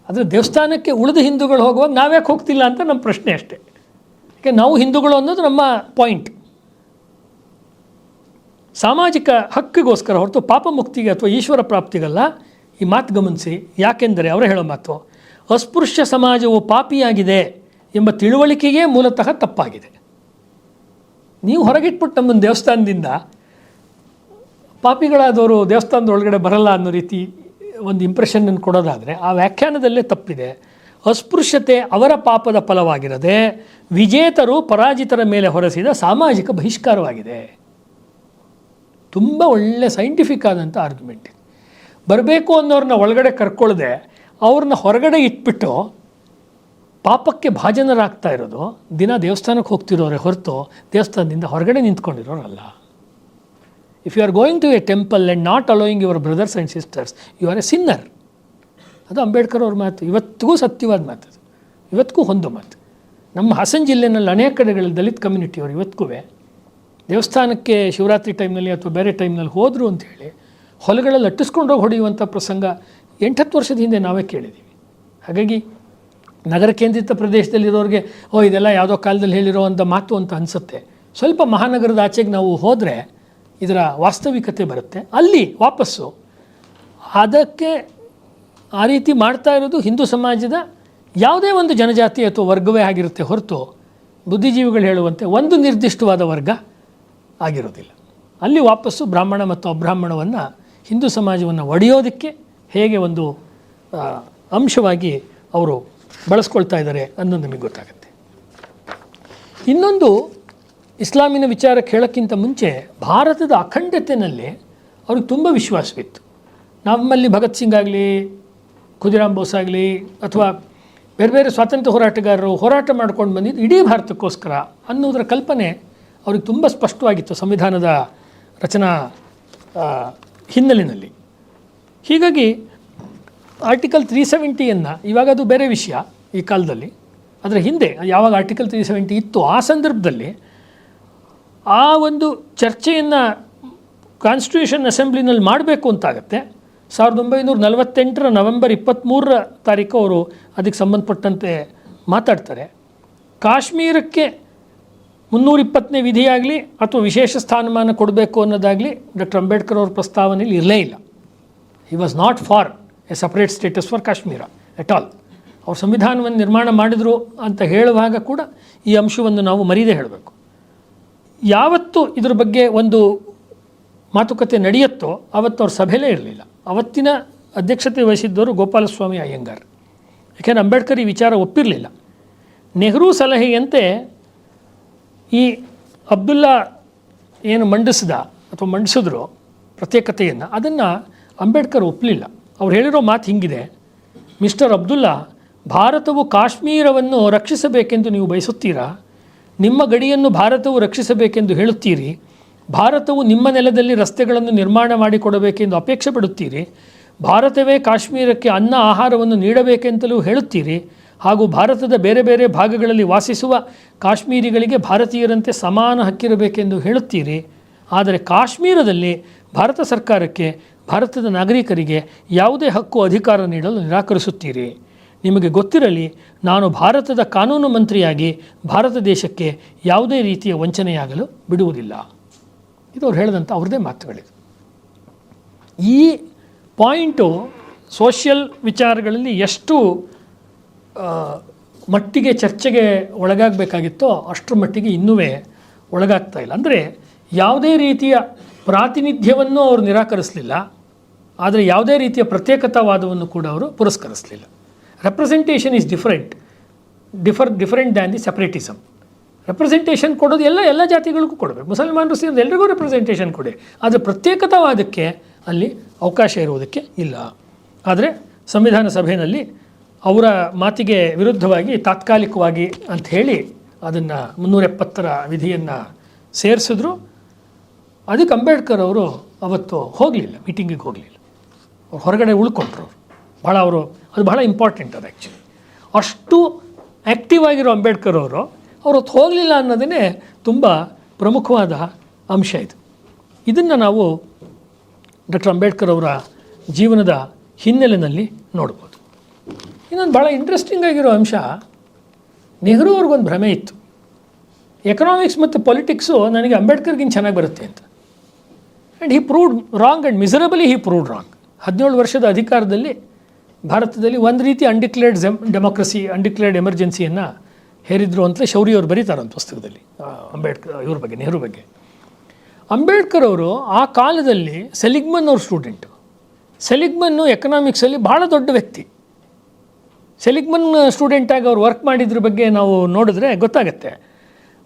Speaker 1: ಆದರೆ ದೇವಸ್ಥಾನಕ್ಕೆ ಉಳಿದ ಹಿಂದೂಗಳು ಹೋಗುವಾಗ ನಾವ್ಯಾಕೆ ಹೋಗ್ತಿಲ್ಲ ಅಂತ ನಮ್ಮ ಪ್ರಶ್ನೆ ಅಷ್ಟೇ. ಯಾಕೆ ನಾವು ಹಿಂದೂಗಳು ಅನ್ನೋದು ನಮ್ಮ ಪಾಯಿಂಟ್. ಸಾಮಾಜಿಕ ಹಕ್ಕಿಗೋಸ್ಕರ ಹೊರತು ಪಾಪ ಮುಕ್ತಿಗೆ ಅಥವಾ ಈಶ್ವರ ಪ್ರಾಪ್ತಿಗಲ್ಲ. ಈ ಮಾತು ಗಮನಿಸಿ. ಯಾಕೆಂದರೆ ಅವರೇ ಹೇಳೋ ಮಾತು, ಅಸ್ಪೃಶ್ಯ ಸಮಾಜವು ಪಾಪಿಯಾಗಿದೆ ಎಂಬ ತಿಳುವಳಿಕೆಯೇ ಮೂಲತಃ ತಪ್ಪಾಗಿದೆ. ನೀವು ಹೊರಗಿಟ್ಬಿಟ್ಟು ನಮ್ಮನ್ನು ದೇವಸ್ಥಾನದಿಂದ ಪಾಪಿಗಳಾದವರು ದೇವಸ್ಥಾನದ ಒಳಗಡೆ ಬರಲ್ಲ ಅನ್ನೋ ರೀತಿ ಒಂದು ಇಂಪ್ರೆಷನನ್ನು ಕೊಡೋದಾದರೆ ಆ ವ್ಯಾಖ್ಯಾನದಲ್ಲೇ ತಪ್ಪಿದೆ. ಅಸ್ಪೃಶ್ಯತೆ ಅವರ ಪಾಪದ ಫಲವಾಗಿರದೆ ವಿಜೇತರು ಪರಾಜಿತರ ಮೇಲೆ ಹೊರಸಿದ ಸಾಮಾಜಿಕ ಬಹಿಷ್ಕಾರವಾಗಿದೆ. ತುಂಬ ಒಳ್ಳೆ ಸೈಂಟಿಫಿಕ್ ಆದಂಥ ಆರ್ಗ್ಯುಮೆಂಟ್. ಬರಬೇಕು ಅನ್ನೋರನ್ನ ಒಳಗಡೆ ಕರ್ಕೊಳ್ಳದೆ ಅವ್ರನ್ನ ಹೊರಗಡೆ ಇಟ್ಬಿಟ್ಟು ಪಾಪಕ್ಕೆ ಭಾಜನರಾಗ್ತಾ ಇರೋದು ದಿನ ದೇವಸ್ಥಾನಕ್ಕೆ ಹೋಗ್ತಿರೋರೆ ಹೊರತು ದೇವಸ್ಥಾನದಿಂದ ಹೊರಗಡೆ ನಿಂತ್ಕೊಂಡಿರೋರಲ್ಲ. If you are going to a temple and not allowing your brothers and sisters, you are a sinner. ಅದು ಅಂಬೇಡ್ಕರ್ ಅವ್ರ ಮಾತು. ಇವತ್ತಿಗೂ ಸತ್ಯವಾದ ಮಾತು, ಇವತ್ತಿಗೂ ಹೊಂದೋ ಮಾತು. ನಮ್ಮ ಹಾಸನ ಜಿಲ್ಲೆಯಲ್ಲಿ ಅನೇಕ ಕಡೆಗಳಲ್ಲಿ ದಲಿತ ಕಮ್ಯುನಿಟಿಯವರು ಇವತ್ತಿಗೂ ದೇವಸ್ಥಾನಕ್ಕೆ ಶಿವರಾತ್ರಿ ಟೈಮ್ನಲ್ಲಿ ಅಥವಾ ಬೇರೆ ಟೈಮ್ನಲ್ಲಿ ಹೋದರು ಅಂಥೇಳಿ ಹೊಲಗಳಲ್ಲಿ ಅಟ್ಟಿಸ್ಕೊಂಡೋಗಿ ಹೊಡೆಯುವಂಥ ಪ್ರಸಂಗ 8-10 ವರ್ಷದ ಹಿಂದೆ ನಾವೇ ಕೇಳಿದ್ದೀವಿ. ಹಾಗಾಗಿ ನಗರ ಕೇಂದ್ರಿತ ಪ್ರದೇಶದಲ್ಲಿರೋರಿಗೆ ಇದೆಲ್ಲ ಯಾವುದೋ ಕಾಲದಲ್ಲಿ ಹೇಳಿರೋವಂಥ ಮಾತು ಅಂತ ಅನಿಸುತ್ತೆ. ಸ್ವಲ್ಪ ಮಹಾನಗರದ ಆಚೆಗೆ ನಾವು ಹೋದರೆ ಇದರ ವಾಸ್ತವಿಕತೆ ಬರುತ್ತೆ. ಅಲ್ಲಿ ವಾಪಸ್ಸು ಅದಕ್ಕೆ ಆ ರೀತಿ ಮಾಡ್ತಾ ಇರೋದು ಹಿಂದೂ ಸಮಾಜದ ಯಾವುದೇ ಒಂದು ಜನಜಾತಿ ಅಥವಾ ವರ್ಗವೇ ಆಗಿರುತ್ತೆ ಹೊರತು ಬುದ್ಧಿಜೀವಿಗಳು ಹೇಳುವಂತೆ ಒಂದು ನಿರ್ದಿಷ್ಟವಾದ ವರ್ಗ ಆಗಿರೋದಿಲ್ಲ. ಅಲ್ಲಿ ವಾಪಸ್ಸು ಬ್ರಾಹ್ಮಣ ಮತ್ತು ಅಬ್ರಾಹ್ಮಣವನ್ನು ಹಿಂದೂ ಸಮಾಜವನ್ನು ಒಡೆಯೋದಕ್ಕೆ ಹೇಗೆ ಒಂದು ಅಂಶವಾಗಿ ಅವರು ಬಳಸ್ಕೊಳ್ತಾ ಇದ್ದಾರೆ ಅನ್ನೋದು ನಮಗೆ ಗೊತ್ತಾಗುತ್ತೆ. ಇನ್ನೊಂದು ಇಸ್ಲಾಮಿನ ವಿಚಾರಕ್ಕೆ ಹೇಳೋಕ್ಕಿಂತ ಮುಂಚೆ ಭಾರತದ ಅಖಂಡತೆಯಲ್ಲಿ ಅವ್ರಿಗೆ ತುಂಬ ವಿಶ್ವಾಸವಿತ್ತು. ನಮ್ಮಲ್ಲಿ ಭಗತ್ ಸಿಂಗ್ ಆಗಲಿ, ಖುದಿರಾಮ್ ಬೋಸ್ ಆಗಲಿ ಅಥವಾ ಬೇರೆ ಬೇರೆ ಸ್ವಾತಂತ್ರ್ಯ ಹೋರಾಟಗಾರರು ಹೋರಾಟ ಮಾಡ್ಕೊಂಡು ಬಂದಿದ್ದು ಇಡೀ ಭಾರತಕ್ಕೋಸ್ಕರ ಅನ್ನೋದರ ಕಲ್ಪನೆ ಅವ್ರಿಗೆ ತುಂಬ ಸ್ಪಷ್ಟವಾಗಿತ್ತು ಸಂವಿಧಾನದ ರಚನಾ ಹಿನ್ನೆಲೆಯಲ್ಲಿ. ಹೀಗಾಗಿ ಆರ್ಟಿಕಲ್ 370 ಇವಾಗ ಅದು ಬೇರೆ ವಿಷಯ ಈ ಕಾಲದಲ್ಲಿ, ಅದರ ಹಿಂದೆ ಯಾವಾಗ ಆರ್ಟಿಕಲ್ 370 ಇತ್ತು ಆ ಸಂದರ್ಭದಲ್ಲಿ ಆ ಒಂದು ಚರ್ಚೆಯನ್ನು ಕಾನ್ಸ್ಟಿಟ್ಯೂಷನ್ ಅಸೆಂಬ್ಲಿನಲ್ಲಿ ಮಾಡಬೇಕು ಅಂತಾಗತ್ತೆ. 1948 ನವೆಂಬರ್ 23 ಅವರು ಅದಕ್ಕೆ ಸಂಬಂಧಪಟ್ಟಂತೆ ಮಾತಾಡ್ತಾರೆ. ಕಾಶ್ಮೀರಕ್ಕೆ 320ನೇ ವಿಧಿಯಾಗಲಿ ಅಥವಾ ವಿಶೇಷ ಸ್ಥಾನಮಾನ ಕೊಡಬೇಕು ಅನ್ನೋದಾಗಲಿ ಡಾಕ್ಟರ್ ಅಂಬೇಡ್ಕರ್ ಅವ್ರ ಪ್ರಸ್ತಾವನೆಯಲ್ಲಿ ಇರಲೇ ಇಲ್ಲ. He was not for A separate status for Kashmir at all. ಅವ್ರು ಸಂವಿಧಾನವನ್ನು ನಿರ್ಮಾಣ ಮಾಡಿದರು ಅಂತ ಹೇಳುವಾಗ ಕೂಡ ಈ ಅಂಶವನ್ನು ನಾವು ಮರೀದೇ ಹೇಳಬೇಕು. ಯಾವತ್ತು ಇದ್ರ ಬಗ್ಗೆ ಒಂದು ಮಾತುಕತೆ ನಡೆಯುತ್ತೋ ಆವತ್ತು ಅವ್ರ ಸಭೆಯಲ್ಲೇ ಇರಲಿಲ್ಲ. ಅವತ್ತಿನ ಅಧ್ಯಕ್ಷತೆ ವಹಿಸಿದ್ದವರು ಗೋಪಾಲಸ್ವಾಮಿ ಅಯ್ಯಂಗಾರ್. ಯಾಕೆಂದರೆ ಅಂಬೇಡ್ಕರ್ ಈ ವಿಚಾರ ಒಪ್ಪಿರಲಿಲ್ಲ. ನೆಹರು ಸಲಹೆಯಂತೆ ಈ ಅಬ್ದುಲ್ಲಾ ಏನು ಮಂಡಿಸಿದ್ರು ಪ್ರತ್ಯೇಕತೆಯನ್ನು, ಅದನ್ನು ಅಂಬೇಡ್ಕರ್ ಒಪ್ಪಲಿಲ್ಲ. ಅವ್ರು ಹೇಳಿರೋ ಮಾತು ಹಿಂಗಿದೆ: ಮಿಸ್ಟರ್ ಅಬ್ದುಲ್ಲಾ, ಭಾರತವು ಕಾಶ್ಮೀರವನ್ನು ರಕ್ಷಿಸಬೇಕೆಂದು ನೀವು ಬಯಸುತ್ತೀರಾ? ನಿಮ್ಮ ಗಡಿಯನ್ನು ಭಾರತವು ರಕ್ಷಿಸಬೇಕೆಂದು ಹೇಳುತ್ತೀರಿ. ಭಾರತವು ನಿಮ್ಮ ನೆಲದಲ್ಲಿ ರಸ್ತೆಗಳನ್ನು ನಿರ್ಮಾಣ ಮಾಡಿಕೊಡಬೇಕೆಂದು ಅಪೇಕ್ಷೆ ಪಡುತ್ತೀರಿ. ಭಾರತವೇ ಕಾಶ್ಮೀರಕ್ಕೆ ಅನ್ನ ಆಹಾರವನ್ನು ನೀಡಬೇಕೆಂತಲೂ ಹೇಳುತ್ತೀರಿ. ಹಾಗೂ ಭಾರತದ ಬೇರೆ ಬೇರೆ ಭಾಗಗಳಲ್ಲಿ ವಾಸಿಸುವ ಕಾಶ್ಮೀರಿಗಳಿಗೆ ಭಾರತೀಯರಂತೆ ಸಮಾನ ಹಕ್ಕಿರಬೇಕೆಂದು ಹೇಳುತ್ತೀರಿ. ಆದರೆ ಕಾಶ್ಮೀರದಲ್ಲಿ ಭಾರತ ಸರ್ಕಾರಕ್ಕೆ ಭಾರತದ ನಾಗರಿಕರಿಗೆ ಯಾವುದೇ ಹಕ್ಕು ಅಧಿಕಾರ ನೀಡಲು ನಿರಾಕರಿಸುತ್ತೀರಿ. ನಿಮಗೆ ಗೊತ್ತಿರಲಿ, ನಾನು ಭಾರತದ ಕಾನೂನು ಮಂತ್ರಿಯಾಗಿ ಭಾರತ ದೇಶಕ್ಕೆ ಯಾವುದೇ ರೀತಿಯ ವಂಚನೆಯಾಗಲು ಬಿಡುವುದಿಲ್ಲ. ಇದು ಅವ್ರು ಹೇಳಿದಂಥ ಅವ್ರದ್ದೇ ಮಾತುಗಳಿದು. ಈ ಪಾಯಿಂಟು ಸೋಷಿಯಲ್ ವಿಚಾರಗಳಲ್ಲಿ ಎಷ್ಟು ಮಟ್ಟಿಗೆ ಚರ್ಚೆಗೆ ಒಳಗಾಗಬೇಕಾಗಿತ್ತೋ ಅಷ್ಟರ ಮಟ್ಟಿಗೆ ಇನ್ನೂ ಒಳಗಾಗ್ತಾ ಇಲ್ಲ. ಅಂದರೆ ಯಾವುದೇ ರೀತಿಯ ಪ್ರಾತಿನಿಧ್ಯವನ್ನು ಅವರು ನಿರಾಕರಿಸಲಿಲ್ಲ, ಆದರೆ ಯಾವುದೇ ರೀತಿಯ ಪ್ರತ್ಯೇಕತಾವಾದವನ್ನು ಕೂಡ ಅವರು ಪುರಸ್ಕರಿಸಲಿಲ್ಲ. Representation is different. Different than the separatism. Representation ಕೊಡೋದು ಎಲ್ಲ ಜಾತಿಗಳಿಗೂ ಕೊಡಬೇಕು, ಮುಸಲ್ಮಾನರು ಸೇರಿದ ಎಲ್ರಿಗೂ ರೆಪ್ರೆಸೆಂಟೇಷನ್ ಕೊಡಿ, ಆದರೆ ಪ್ರತ್ಯೇಕತಾವಾದಕ್ಕೆ ಅಲ್ಲಿ ಅವಕಾಶ ಇರುವುದಕ್ಕೆ ಇಲ್ಲ. ಆದರೆ ಸಂವಿಧಾನ ಸಭೆಯಲ್ಲಿ ಅವರ ಮಾತಿಗೆ ವಿರುದ್ಧವಾಗಿ ತಾತ್ಕಾಲಿಕವಾಗಿ ಅಂಥೇಳಿ ಅದನ್ನು 370ರ ವಿಧಿಯನ್ನು ಸೇರಿಸಿದ್ರು. ಅದಕ್ಕೆ ಅಂಬೇಡ್ಕರ್ ಅವರು ಅವತ್ತು ಹೋಗಲಿಲ್ಲ, ಮೀಟಿಂಗಿಗೆ ಹೋಗಲಿಲ್ಲ, ಅವ್ರು ಹೊರಗಡೆ ಉಳ್ಕೊಂಡ್ರು. ಅವರು ಅದು ಬಹಳ ಇಂಪಾರ್ಟೆಂಟ್ ಅದು ಆ್ಯಕ್ಚುಲಿ. ಅಷ್ಟು ಆ್ಯಕ್ಟಿವ್ ಆಗಿರೋ ಅಂಬೇಡ್ಕರ್ ಅವರು ಹೊತ್ತು ಹೋಗಲಿಲ್ಲ ಅನ್ನೋದೇ ತುಂಬ ಪ್ರಮುಖವಾದ ಅಂಶ ಇದು. ಇದನ್ನು ನಾವು ಡಾಕ್ಟರ್ ಅಂಬೇಡ್ಕರ್ ಅವರ ಜೀವನದ ಹಿನ್ನೆಲೆಯಲ್ಲಿ ನೋಡ್ಬೋದು. ಇನ್ನೊಂದು ಭಾಳ ಇಂಟ್ರೆಸ್ಟಿಂಗ್ ಆಗಿರೋ ಅಂಶ, ನೆಹರು ಅವ್ರಿಗೊಂದು ಭ್ರಮೆ ಇತ್ತು, ಎಕನಾಮಿಕ್ಸ್ ಮತ್ತು ಪೊಲಿಟಿಕ್ಸು ನನಗೆ ಅಂಬೇಡ್ಕರ್ಗಿಂತ ಚೆನ್ನಾಗಿ ಬರುತ್ತೆ ಅಂತ. And he proved wrong and ಮಿಸರಬಲಿ he proved wrong. 17 ವರ್ಷದ ಅಧಿಕಾರದಲ್ಲಿ ಭಾರತದಲ್ಲಿ ಒಂದು ರೀತಿ ಅನ್ಡಿಕ್ಲೇರ್ಡ್ ಡೆಮೋಕ್ರಸಿ, ಅನ್ಡಿಕ್ಲೇರ್ಡ್ ಎಮರ್ಜೆನ್ಸಿಯನ್ನು ಹೇರಿದ್ರು ಅಂತಲೇ ಶೌರಿ ಅವರು ಬರೀತಾರಂತ ಪುಸ್ತಕದಲ್ಲಿ ಅಂಬೇಡ್ಕರ್ ಇವ್ರ ಬಗ್ಗೆ, ನೆಹರು ಬಗ್ಗೆ. ಅಂಬೇಡ್ಕರ್ ಅವರು ಆ ಕಾಲದಲ್ಲಿ ಸೆಲಿಗ್ಮನ್ ಅವ್ರ ಸ್ಟೂಡೆಂಟು. ಸೆಲಿಗ್ಮನ್ನು ಎಕನಾಮಿಕ್ಸಲ್ಲಿ ಭಾಳ ದೊಡ್ಡ ವ್ಯಕ್ತಿ. ಸೆಲಿಗ್ಮನ್ ಸ್ಟೂಡೆಂಟಾಗಿ ಅವ್ರು ವರ್ಕ್ ಮಾಡಿದ್ರ ಬಗ್ಗೆ ನಾವು ನೋಡಿದ್ರೆ ಗೊತ್ತಾಗುತ್ತೆ.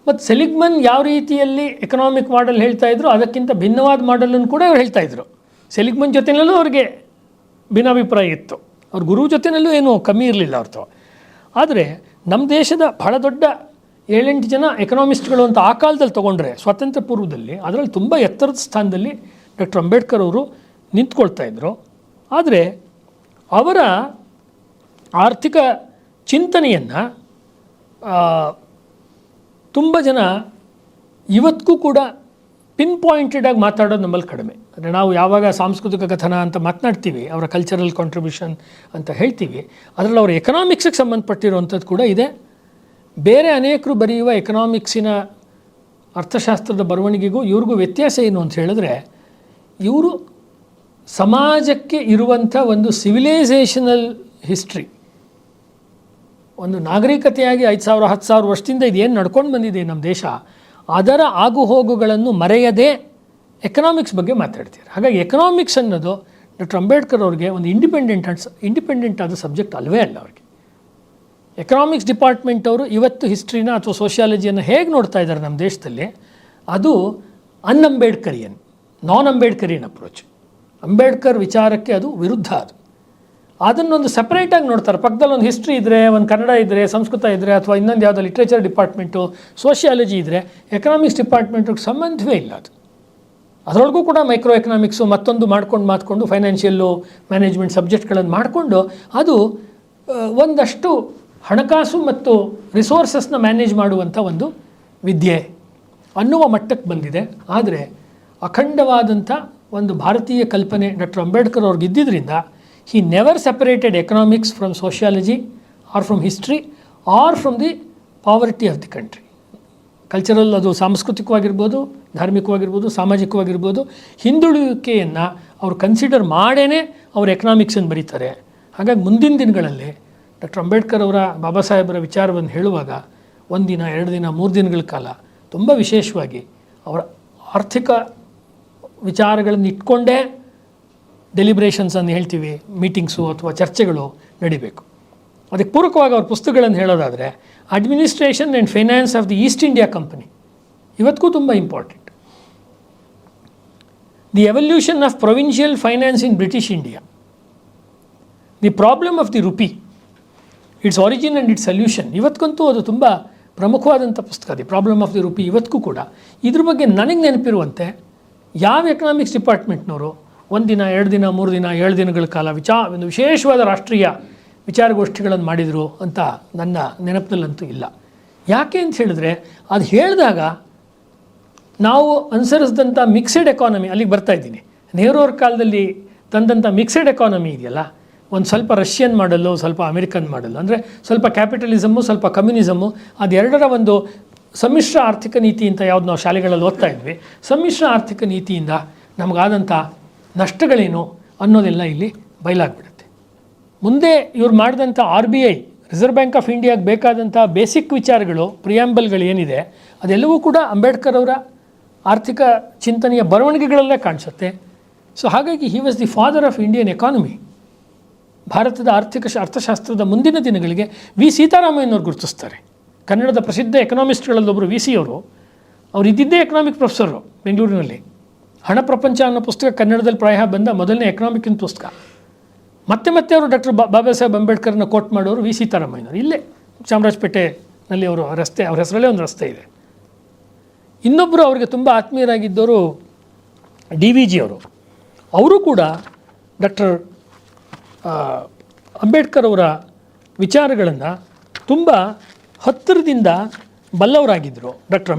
Speaker 1: ಮತ್ತು ಸೆಲಿಗ್ಮನ್ ಯಾವ ರೀತಿಯಲ್ಲಿ ಎಕನಾಮಿಕ್ ಮಾಡೆಲ್ ಹೇಳ್ತಾಯಿದ್ರು ಅದಕ್ಕಿಂತ ಭಿನ್ನವಾದ ಮಾಡೆಲನ್ನು ಕೂಡ ಅವ್ರು ಹೇಳ್ತಾಯಿದ್ರು. ಸೆಲಿಗ್ಮನ್ ಜೊತೆಯಲ್ಲೂ ಅವ್ರಿಗೆ ಭಿನ್ನಾಭಿಪ್ರಾಯ ಇತ್ತು, ಅವ್ರ ಗುರು ಜೊತೆಯಲ್ಲೂ ಏನೂ ಕಮ್ಮಿ ಇರಲಿಲ್ಲ ಅವ್ರದ್ದು. ಆದರೆ ನಮ್ಮ ದೇಶದ ಬಹಳ ದೊಡ್ಡ 7-8 ಜನ ಎಕನಾಮಿಸ್ಟ್ಗಳು ಅಂತ ಆ ಕಾಲದಲ್ಲಿ ತೊಗೊಂಡ್ರೆ ಸ್ವಾತಂತ್ರ್ಯ ಪೂರ್ವದಲ್ಲಿ ಅದರಲ್ಲಿ ತುಂಬ ಎತ್ತರದ ಸ್ಥಾನದಲ್ಲಿ ಡಾಕ್ಟರ್ ಅಂಬೇಡ್ಕರ್ ಅವರು ನಿಂತ್ಕೊಳ್ತಾ ಇದ್ದರು. ಆದರೆ ಅವರ ಆರ್ಥಿಕ ಚಿಂತನೆಯನ್ನು ತುಂಬ ಜನ ಇವತ್ತಿಗೂ ಕೂಡ ಪಿನ್ ಪಾಯಿಂಟೆಡಾಗಿ ಮಾತಾಡೋದು ನಮ್ಮಲ್ಲಿ ಕಡಿಮೆ. ಅಂದರೆ ನಾವು ಯಾವಾಗ ಸಾಂಸ್ಕೃತಿಕ ಕಥನ ಅಂತ ಮಾತನಾಡ್ತೀವಿ, ಅವರ ಕಲ್ಚರಲ್ ಕಾಂಟ್ರಿಬ್ಯೂಷನ್ ಅಂತ ಹೇಳ್ತೀವಿ, ಅದರಲ್ಲಿ ಅವರ ಎಕನಾಮಿಕ್ಸಿಗೆ ಸಂಬಂಧಪಟ್ಟಿರುವಂಥದ್ದು ಕೂಡ ಇದೆ. ಬೇರೆ ಅನೇಕರು ಬರೆಯುವ ಎಕನಾಮಿಕ್ಸಿನ ಅರ್ಥಶಾಸ್ತ್ರದ ಬರವಣಿಗೆಗೂ ಇವ್ರಿಗೂ ವ್ಯತ್ಯಾಸ ಏನು ಅಂತ ಹೇಳಿದ್ರೆ, ಇವರು ಸಮಾಜಕ್ಕೆ ಇರುವಂಥ ಒಂದು ಸಿವಿಲೈಸೇಷನಲ್ ಹಿಸ್ಟ್ರಿ, ಒಂದು ನಾಗರಿಕತೆಯಾಗಿ 5,000 10,000 ವರ್ಷದಿಂದ ಇದೇನು ನಡ್ಕೊಂಡು ಬಂದಿದೆ ನಮ್ಮ ದೇಶ, ಅದರ ಆಗುಹೋಗುಗಳನ್ನು ಮರೆಯದೇ ಎಕನಾಮಿಕ್ಸ್ ಬಗ್ಗೆ ಮಾತಾಡ್ತೀರಿ. ಹಾಗಾಗಿ ಎಕನಾಮಿಕ್ಸ್ ಅನ್ನೋದು ಡಾಕ್ಟರ್ ಅಂಬೇಡ್ಕರ್ ಅವ್ರಿಗೆ ಒಂದು ಇಂಡಿಪೆಂಡೆಂಟ್ ಆದ ಸಬ್ಜೆಕ್ಟ್ ಅಲ್ಲವೇ ಅಲ್ಲ. ಅವ್ರಿಗೆ ಎಕನಾಮಿಕ್ಸ್ ಡಿಪಾರ್ಟ್ಮೆಂಟ್ ಅವರು ಇವತ್ತು ಹಿಸ್ಟ್ರಿನ ಅಥವಾ ಸೋಷಿಯಾಲಜಿಯನ್ನು ಹೇಗೆ ನೋಡ್ತಾ ಇದ್ದಾರೆ ನಮ್ಮ ದೇಶದಲ್ಲಿ, ಅದು ಅನ್ಅಂಬೇಡ್ಕರಿಯನ್, ನಾನ್ ಅಂಬೇಡ್ಕರಿಯನ್ ಅಪ್ರೋಚ್. ಅಂಬೇಡ್ಕರ್ ವಿಚಾರಕ್ಕೆ ಅದು ವಿರುದ್ಧ. ಅದು ಅದನ್ನೊಂದು ಸಪ್ರೇಟಾಗಿ ನೋಡ್ತಾರೆ. ಪಕ್ಕದಲ್ಲಿ ಒಂದು ಹಿಸ್ಟ್ರಿ ಇದ್ದರೆ, ಒಂದು ಕನ್ನಡ ಇದ್ದರೆ, ಸಂಸ್ಕೃತ ಇದ್ದರೆ, ಅಥವಾ ಇನ್ನೊಂದು ಯಾವುದೋ ಲಿಟ್ರೇಚರ್ ಡಿಪಾರ್ಟ್ಮೆಂಟು, ಸೋಷಿಯಾಲಜಿ ಇದ್ದರೆ, ಎಕನಾಮಿಕ್ಸ್ ಡಿಪಾರ್ಟ್ಮೆಂಟಿಗೆ ಸಂಬಂಧವೇ ಇಲ್ಲ. ಅದು ಅದರೊಳಗೂ ಕೂಡ ಮೈಕ್ರೋ ಎಕನಾಮಿಕ್ಸು ಮತ್ತೊಂದು ಮಾಡಿಕೊಂಡು ಫೈನಾನ್ಷಿಯಲ್ಲು ಮ್ಯಾನೇಜ್ಮೆಂಟ್ ಸಬ್ಜೆಕ್ಟ್ಗಳನ್ನು ಮಾಡಿಕೊಂಡು ಅದು ಒಂದಷ್ಟು ಹಣಕಾಸು ಮತ್ತು ರಿಸೋರ್ಸಸ್ನ ಮ್ಯಾನೇಜ್ ಮಾಡುವಂಥ ಒಂದು ವಿದ್ಯೆ ಅನ್ನುವ ಮಟ್ಟಕ್ಕೆ ಬಂದಿದೆ. ಆದರೆ ಅಖಂಡವಾದಂಥ ಒಂದು ಭಾರತೀಯ ಕಲ್ಪನೆ ಡಾಕ್ಟರ್ ಅಂಬೇಡ್ಕರ್ ಅವ್ರಿಗೆ ಇದ್ದಿದ್ದರಿಂದ he never separated economics from sociology or from history or from the poverty of the country. Cultural, ಅದು ಸಾಂಸ್ಕೃತಿಕವಾಗಿರ್ಬೋದು, ಧಾರ್ಮಿಕವಾಗಿರ್ಬೋದು, ಸಾಮಾಜಿಕವಾಗಿರ್ಬೋದು, ಹಿಂದುಳಿಕೆಯನ್ನು ಅವರು ಕನ್ಸಿಡರ್ ಮಾಡೇ ಅವರು ಎಕನಾಮಿಕ್ಸನ್ನು ಬರೀತಾರೆ. ಹಾಗಾಗಿ ಮುಂದಿನ ದಿನಗಳಲ್ಲಿ ಡಾಕ್ಟರ್ ಅಂಬೇಡ್ಕರ್ ಅವರ, ಬಾಬಾ ಸಾಹೇಬರ ವಿಚಾರವನ್ನು ಹೇಳುವಾಗ 1 ದಿನ 2 ದಿನ 3 ದಿನಗಳ ಕಾಲ ತುಂಬ ವಿಶೇಷವಾಗಿ ಅವರ ಆರ್ಥಿಕ ವಿಚಾರಗಳನ್ನು ಇಟ್ಕೊಂಡೇ ಡೆಲಿಬ್ರೇಷನ್ಸ್ ಅಂತ ಹೇಳ್ತೀವಿ, ಮೀಟಿಂಗ್ಸು ಅಥವಾ ಚರ್ಚೆಗಳು ನಡಿಬೇಕು. ಅದಕ್ಕೆ ಪೂರಕವಾಗಿ ಅವ್ರ ಪುಸ್ತಕಗಳನ್ನು ಹೇಳೋದಾದರೆ administration and finance of the East India company ಇವತ್ತಿಗೂ ತುಂಬ important. The evolution of provincial finance in British India, the problem of the rupee, its origin and its solution, ಇವತ್ತಿಗಂತೂ ಅದು ತುಂಬ ಪ್ರಮುಖವಾದಂಥ ಪುಸ್ತಕ. The problem of the rupee ಇವತ್ತಿಗೂ ಕೂಡ ಇದ್ರ ಬಗ್ಗೆ ನನಗೆ ನೆನಪಿರುವಂತೆ ಯಾವ ಎಕನಾಮಿಕ್ಸ್ ಡಿಪಾರ್ಟ್ಮೆಂಟ್ನವರು 1 ದಿನ 2 ದಿನ 3 ದಿನ 7 ದಿನಗಳ ಕಾಲ ಒಂದು ವಿಶೇಷವಾದ ರಾಷ್ಟ್ರೀಯ ವಿಚಾರಗೋಷ್ಠಿಗಳನ್ನು ಮಾಡಿದರು ಅಂತ ನನ್ನ ನೆನಪಿನಲ್ಲಂತೂ ಇಲ್ಲ. ಯಾಕೆ ಅಂತ ಹೇಳಿದ್ರೆ, ಅದು ಹೇಳಿದಾಗ ನಾವು ಅನುಸರಿಸಿದಂಥ ಮಿಕ್ಸೆಡ್ ಎಕಾನಮಿ, ಅಲ್ಲಿಗೆ ಬರ್ತಾ ಇದ್ದೀನಿ. ನೆಹರು ಅವ್ರ ಕಾಲದಲ್ಲಿ ತಂದಂಥ ಮಿಕ್ಸೆಡ್ ಎಕಾನಮಿ ಇದೆಯಲ್ಲ, ಒಂದು ಸ್ವಲ್ಪ ರಷ್ಯನ್ ಮಾಡಲ್ಲು, ಸ್ವಲ್ಪ ಅಮೆರಿಕನ್ ಮಾಡಲ್ಲು, ಅಂದರೆ ಸ್ವಲ್ಪ ಕ್ಯಾಪಿಟಲಿಸಮ್ಮು, ಸ್ವಲ್ಪ ಕಮ್ಯುನಿಸಮ್ಮು, ಅದೆರಡರ ಒಂದು ಸಮ್ಮಿಶ್ರ ಆರ್ಥಿಕ ನೀತಿ ಅಂತ ಯಾವ್ದು ನಾವು ಶಾಲೆಗಳಲ್ಲಿ ಓದ್ತಾ ಇದ್ವಿ. ಸಮ್ಮಿಶ್ರ ಆರ್ಥಿಕ ನೀತಿಯಿಂದ ನಮಗಾದಂಥ ನಷ್ಟಗಳೇನು ಅನ್ನೋದೆಲ್ಲ ಇಲ್ಲಿ ಬಯಲಾಗ್ಬಿಡುತ್ತೆ. ಮುಂದೆ ಇವ್ರು ಮಾಡಿದಂಥ RBI, ರಿಸರ್ವ್ ಬ್ಯಾಂಕ್ ಆಫ್ ಇಂಡಿಯಾಗೆ ಬೇಕಾದಂಥ ಬೇಸಿಕ್ ವಿಚಾರಗಳು, ಪ್ರಿಯಾಂಬಲ್ಗಳು ಏನಿದೆ, ಅದೆಲ್ಲವೂ ಕೂಡ ಅಂಬೇಡ್ಕರ್ ಅವರ ಆರ್ಥಿಕ ಚಿಂತನೆಯ ಬರವಣಿಗೆಗಳಲ್ಲೇ ಕಾಣಿಸುತ್ತೆ. ಸೊ ಹಾಗಾಗಿ he was the father of Indian economy. ಭಾರತದ ಅರ್ಥಶಾಸ್ತ್ರದ ಮುಂದಿನ ದಿನಗಳಿಗೆ ವಿ ಸೀತಾರಾಮಯ್ಯನವ್ರು ಗುರುತಿಸ್ತಾರೆ. ಕನ್ನಡದ ಪ್ರಸಿದ್ಧ ಎಕನಾಮಿಸ್ಟ್ಗಳಲ್ಲೊಬ್ಬರು ವಿ ಸಿ ಅವರು. ಅವ್ರು ಇದ್ದಿದ್ದೇ ಎಕನಾಮಿಕ್ ಪ್ರೊಫೆಸರು ಬೆಂಗಳೂರಿನಲ್ಲಿ. ಹಣ ಪ್ರಪಂಚ ಅನ್ನೋ ಪುಸ್ತಕ ಕನ್ನಡದಲ್ಲಿ ಪ್ರಾಯ ಬಂದ ಮೊದಲನೇ ಎಕನಾಮಿಕ್ಕಿನ ಪುಸ್ತಕ. ಮತ್ತೆ ಅವರು ಡಾಕ್ಟರ್ ಬಾಬಾ ಸಾಹೇಬ್ ಅಂಬೇಡ್ಕರ್ನ ಕೋಟ್ ಮಾಡೋರು ವಿ ಸೀತಾರಾಮಯ್ಯನವರು. ಇಲ್ಲೇ ಚಾಮರಾಜಪೇಟೆನಲ್ಲಿ ಅವರು ರಸ್ತೆ, ಅವ್ರ ಹೆಸರಲ್ಲೇ ಒಂದು ರಸ್ತೆ ಇದೆ. ಇನ್ನೊಬ್ಬರು ಅವರಿಗೆ ತುಂಬ ಆತ್ಮೀಯರಾಗಿದ್ದವರು ಡಿ ವಿ ಜಿ ಅವರು. ಅವರು ಕೂಡ ಡಾಕ್ಟರ್ ಅಂಬೇಡ್ಕರ್ ಅವರ ವಿಚಾರಗಳನ್ನು ತುಂಬ ಹತ್ತಿರದಿಂದ ಬಲ್ಲವರಾಗಿದ್ದರು ಡಾಕ್ಟರ್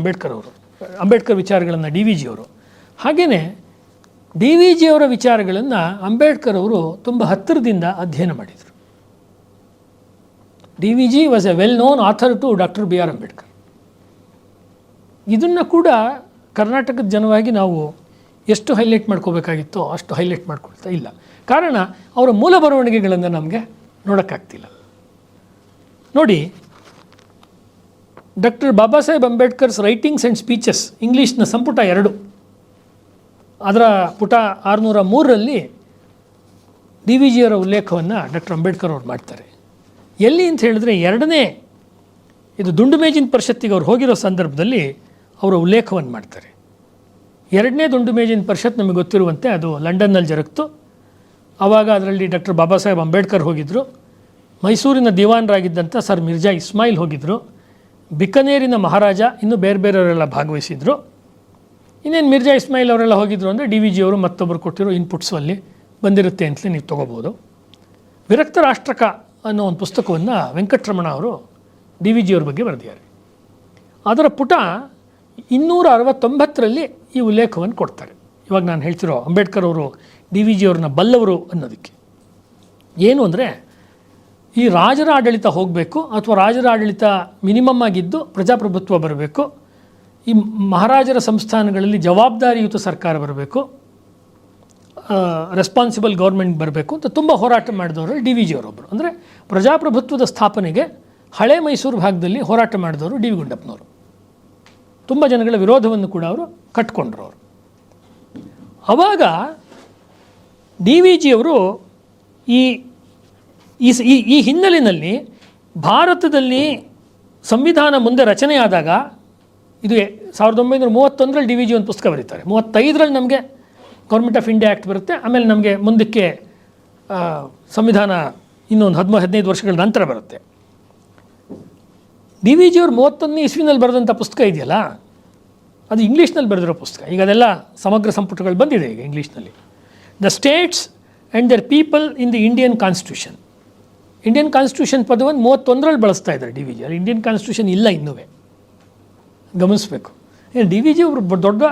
Speaker 1: ಅಂಬೇಡ್ಕರ್ ವಿಚಾರಗಳನ್ನು ಡಿ ವಿ ಜಿ ಅವರು. ಹಾಗೆಯೇ ಡಿ ವಿ ಜಿ ಅವರ ವಿಚಾರಗಳನ್ನು ಅಂಬೇಡ್ಕರ್ ಅವರು ತುಂಬ ಹತ್ತಿರದಿಂದ ಅಧ್ಯಯನ ಮಾಡಿದರು. D V G was a well known author to doctor B R Ambedkar. ಇದನ್ನು ಕೂಡ ಕರ್ನಾಟಕದ ಜನವಾಗಿ ನಾವು ಎಷ್ಟು ಹೈಲೈಟ್ ಮಾಡ್ಕೋಬೇಕಾಗಿತ್ತೋ ಅಷ್ಟು ಹೈಲೈಟ್ ಮಾಡ್ಕೊಳ್ತಾ ಇಲ್ಲ. ಕಾರಣ ಅವರ ಮೂಲ ಬರವಣಿಗೆಗಳನ್ನು ನಮಗೆ ನೋಡೋಕ್ಕಾಗ್ತಿಲ್ಲ. ನೋಡಿ, doctor Baba Saheb Ambedkar's writings and speeches ಇಂಗ್ಲೀಷ್ನ ಸಂಪುಟ 2, ಅದರ ಪುಟ 603ರಲ್ಲಿ ಡಿ ವಿ ಜಿಯವರ ಉಲ್ಲೇಖವನ್ನು ಡಾಕ್ಟರ್ ಅಂಬೇಡ್ಕರ್ ಅವರು ಮಾಡ್ತಾರೆ. ಎಲ್ಲಿ ಅಂತ ಹೇಳಿದ್ರೆ, ಇದು ದುಂಡು ಮೇಜಿನ ಪರಿಷತ್ತಿಗೆ ಅವ್ರು ಹೋಗಿರೋ ಸಂದರ್ಭದಲ್ಲಿ ಅವರ ಉಲ್ಲೇಖವನ್ನು ಮಾಡ್ತಾರೆ. 2ನೇ ದುಂಡು ಮೇಜಿನ ಪರಿಷತ್ ನಮಗೆ ಗೊತ್ತಿರುವಂತೆ ಅದು ಲಂಡನ್ನಲ್ಲಿ ಜರುಗಿತು. ಆವಾಗ ಅದರಲ್ಲಿ ಡಾಕ್ಟರ್ ಬಾಬಾ ಸಾಹೇಬ್ ಅಂಬೇಡ್ಕರ್ ಹೋಗಿದ್ದರು. ಮೈಸೂರಿನ ದಿವಾನರಾಗಿದ್ದಂಥ ಸರ್ ಮಿರ್ಜಾ ಇಸ್ಮಾಯಿಲ್ ಹೋಗಿದ್ದರು. ಬಿಕನೇರಿನ ಮಹಾರಾಜ, ಇನ್ನೂ ಬೇರೆಯವರೆಲ್ಲ ಭಾಗವಹಿಸಿದರು. ಇನ್ನೇನು ಮಿರ್ಜಾ ಇಸ್ಮಾಯಿಲ್ ಅವರೆಲ್ಲ ಹೋಗಿದ್ದರು ಅಂದರೆ ಡಿ ವಿ ಜಿ ಅವರು ಮತ್ತೊಬ್ಬರು ಕೊಟ್ಟಿರೋ ಇನ್ಪುಟ್ಸು ಅಲ್ಲಿ ಬಂದಿರುತ್ತೆ ಅಂತಲೇ ನೀವು ತೊಗೋಬೋದು. ವಿರಕ್ತ ರಾಷ್ಟ್ರಕ ಅನ್ನೋ ಒಂದು ಪುಸ್ತಕವನ್ನು ವೆಂಕಟರಮಣ ಅವರು ಡಿ ವಿ ಜಿಯವ್ರ ಬಗ್ಗೆ ಬರೆದಿದ್ದಾರೆ. ಅದರ ಪುಟ 269ರಲ್ಲಿ ಈ ಉಲ್ಲೇಖವನ್ನು ಕೊಡ್ತಾರೆ. ಇವಾಗ ನಾನು ಹೇಳ್ತಿರೋ ಅಂಬೇಡ್ಕರ್ ಅವರು ಡಿ ವಿ ಜಿಯವ್ರನ್ನ ಬಲ್ಲವರು ಅನ್ನೋದಕ್ಕೆ ಏನು ಅಂದರೆ, ಈ ರಾಜರ ಆಡಳಿತ ಹೋಗಬೇಕು ಅಥವಾ ರಾಜರ ಆಡಳಿತ ಮಿನಿಮಮ್ ಆಗಿದ್ದು ಪ್ರಜಾಪ್ರಭುತ್ವ ಬರಬೇಕು, ಈ ಮಹಾರಾಜರ ಸಂಸ್ಥಾನಗಳಲ್ಲಿ ಜವಾಬ್ದಾರಿಯುತ ಸರ್ಕಾರ ಬರಬೇಕು, ರೆಸ್ಪಾನ್ಸಿಬಲ್ ಗೌರ್ಮೆಂಟ್ ಬರಬೇಕು ಅಂತ ತುಂಬ ಹೋರಾಟ ಮಾಡಿದವರು ಡಿ ವಿ ಜಿಯವರೊಬ್ಬರು. ಅಂದರೆ ಪ್ರಜಾಪ್ರಭುತ್ವದ ಸ್ಥಾಪನೆಗೆ ಹಳೆ ಮೈಸೂರು ಭಾಗದಲ್ಲಿ ಹೋರಾಟ ಮಾಡಿದವರು ಡಿ ವಿ ಗುಂಡಪ್ಪನವರು. ತುಂಬ ಜನಗಳ ವಿರೋಧವನ್ನು ಕೂಡ ಅವರು ಕಟ್ಕೊಂಡ್ರು. ಅವರು ಆವಾಗ ಡಿ ವಿ ಜಿಯವರು ಈ ಹಿನ್ನೆಲೆಯಲ್ಲಿ ಭಾರತದಲ್ಲಿ ಸಂವಿಧಾನ ಮುಂದೆ ರಚನೆಯಾದಾಗ, ಇದು 1931ರಲ್ಲಿ ಡಿ ವಿ ಜಿ ಒಂದು ಪುಸ್ತಕ ಬರೀತಾರೆ. 35ರಲ್ಲಿ ನಮಗೆ ಗೌರ್ಮೆಂಟ್ ಆಫ್ ಇಂಡಿಯಾ ಆ್ಯಕ್ಟ್ ಬರುತ್ತೆ. ಆಮೇಲೆ ನಮಗೆ ಮುಂದಕ್ಕೆ ಸಂವಿಧಾನ ಇನ್ನೊಂದು 15 ವರ್ಷಗಳ ನಂತರ ಬರುತ್ತೆ. ಡಿ ವಿ ಜಿಯವರು 31ನೇ ಇಸ್ವಿನಲ್ಲಿ ಬರೆದಂಥ ಪುಸ್ತಕ ಇದೆಯಲ್ಲ, ಅದು ಇಂಗ್ಲೀಷ್ನಲ್ಲಿ ಬರೆದಿರೋ ಪುಸ್ತಕ. ಈಗ ಅದೆಲ್ಲ ಸಮಗ್ರ ಸಂಪುಟಗಳು ಬಂದಿದೆ ಈಗ ಇಂಗ್ಲೀಷ್ನಲ್ಲಿ. The states and their people in the Indian constitution. Indian constitution ಪದವನ್ನು 31ರಲ್ಲಿ ಬಳಸ್ತಾ ಇದ್ದಾರೆ ಡಿ ವಿ ಜಿ. ಅಲ್ಲಿ ಇಂಡಿಯನ್ ಕಾನ್ಸ್ಟಿಟ್ಯೂಷನ್ ಇಲ್ಲ, ಇನ್ನೂ ಗಮನಿಸಬೇಕು. ಡಿ ವಿ ಜಿ ಒಬ್ಬರು ದೊಡ್ಡ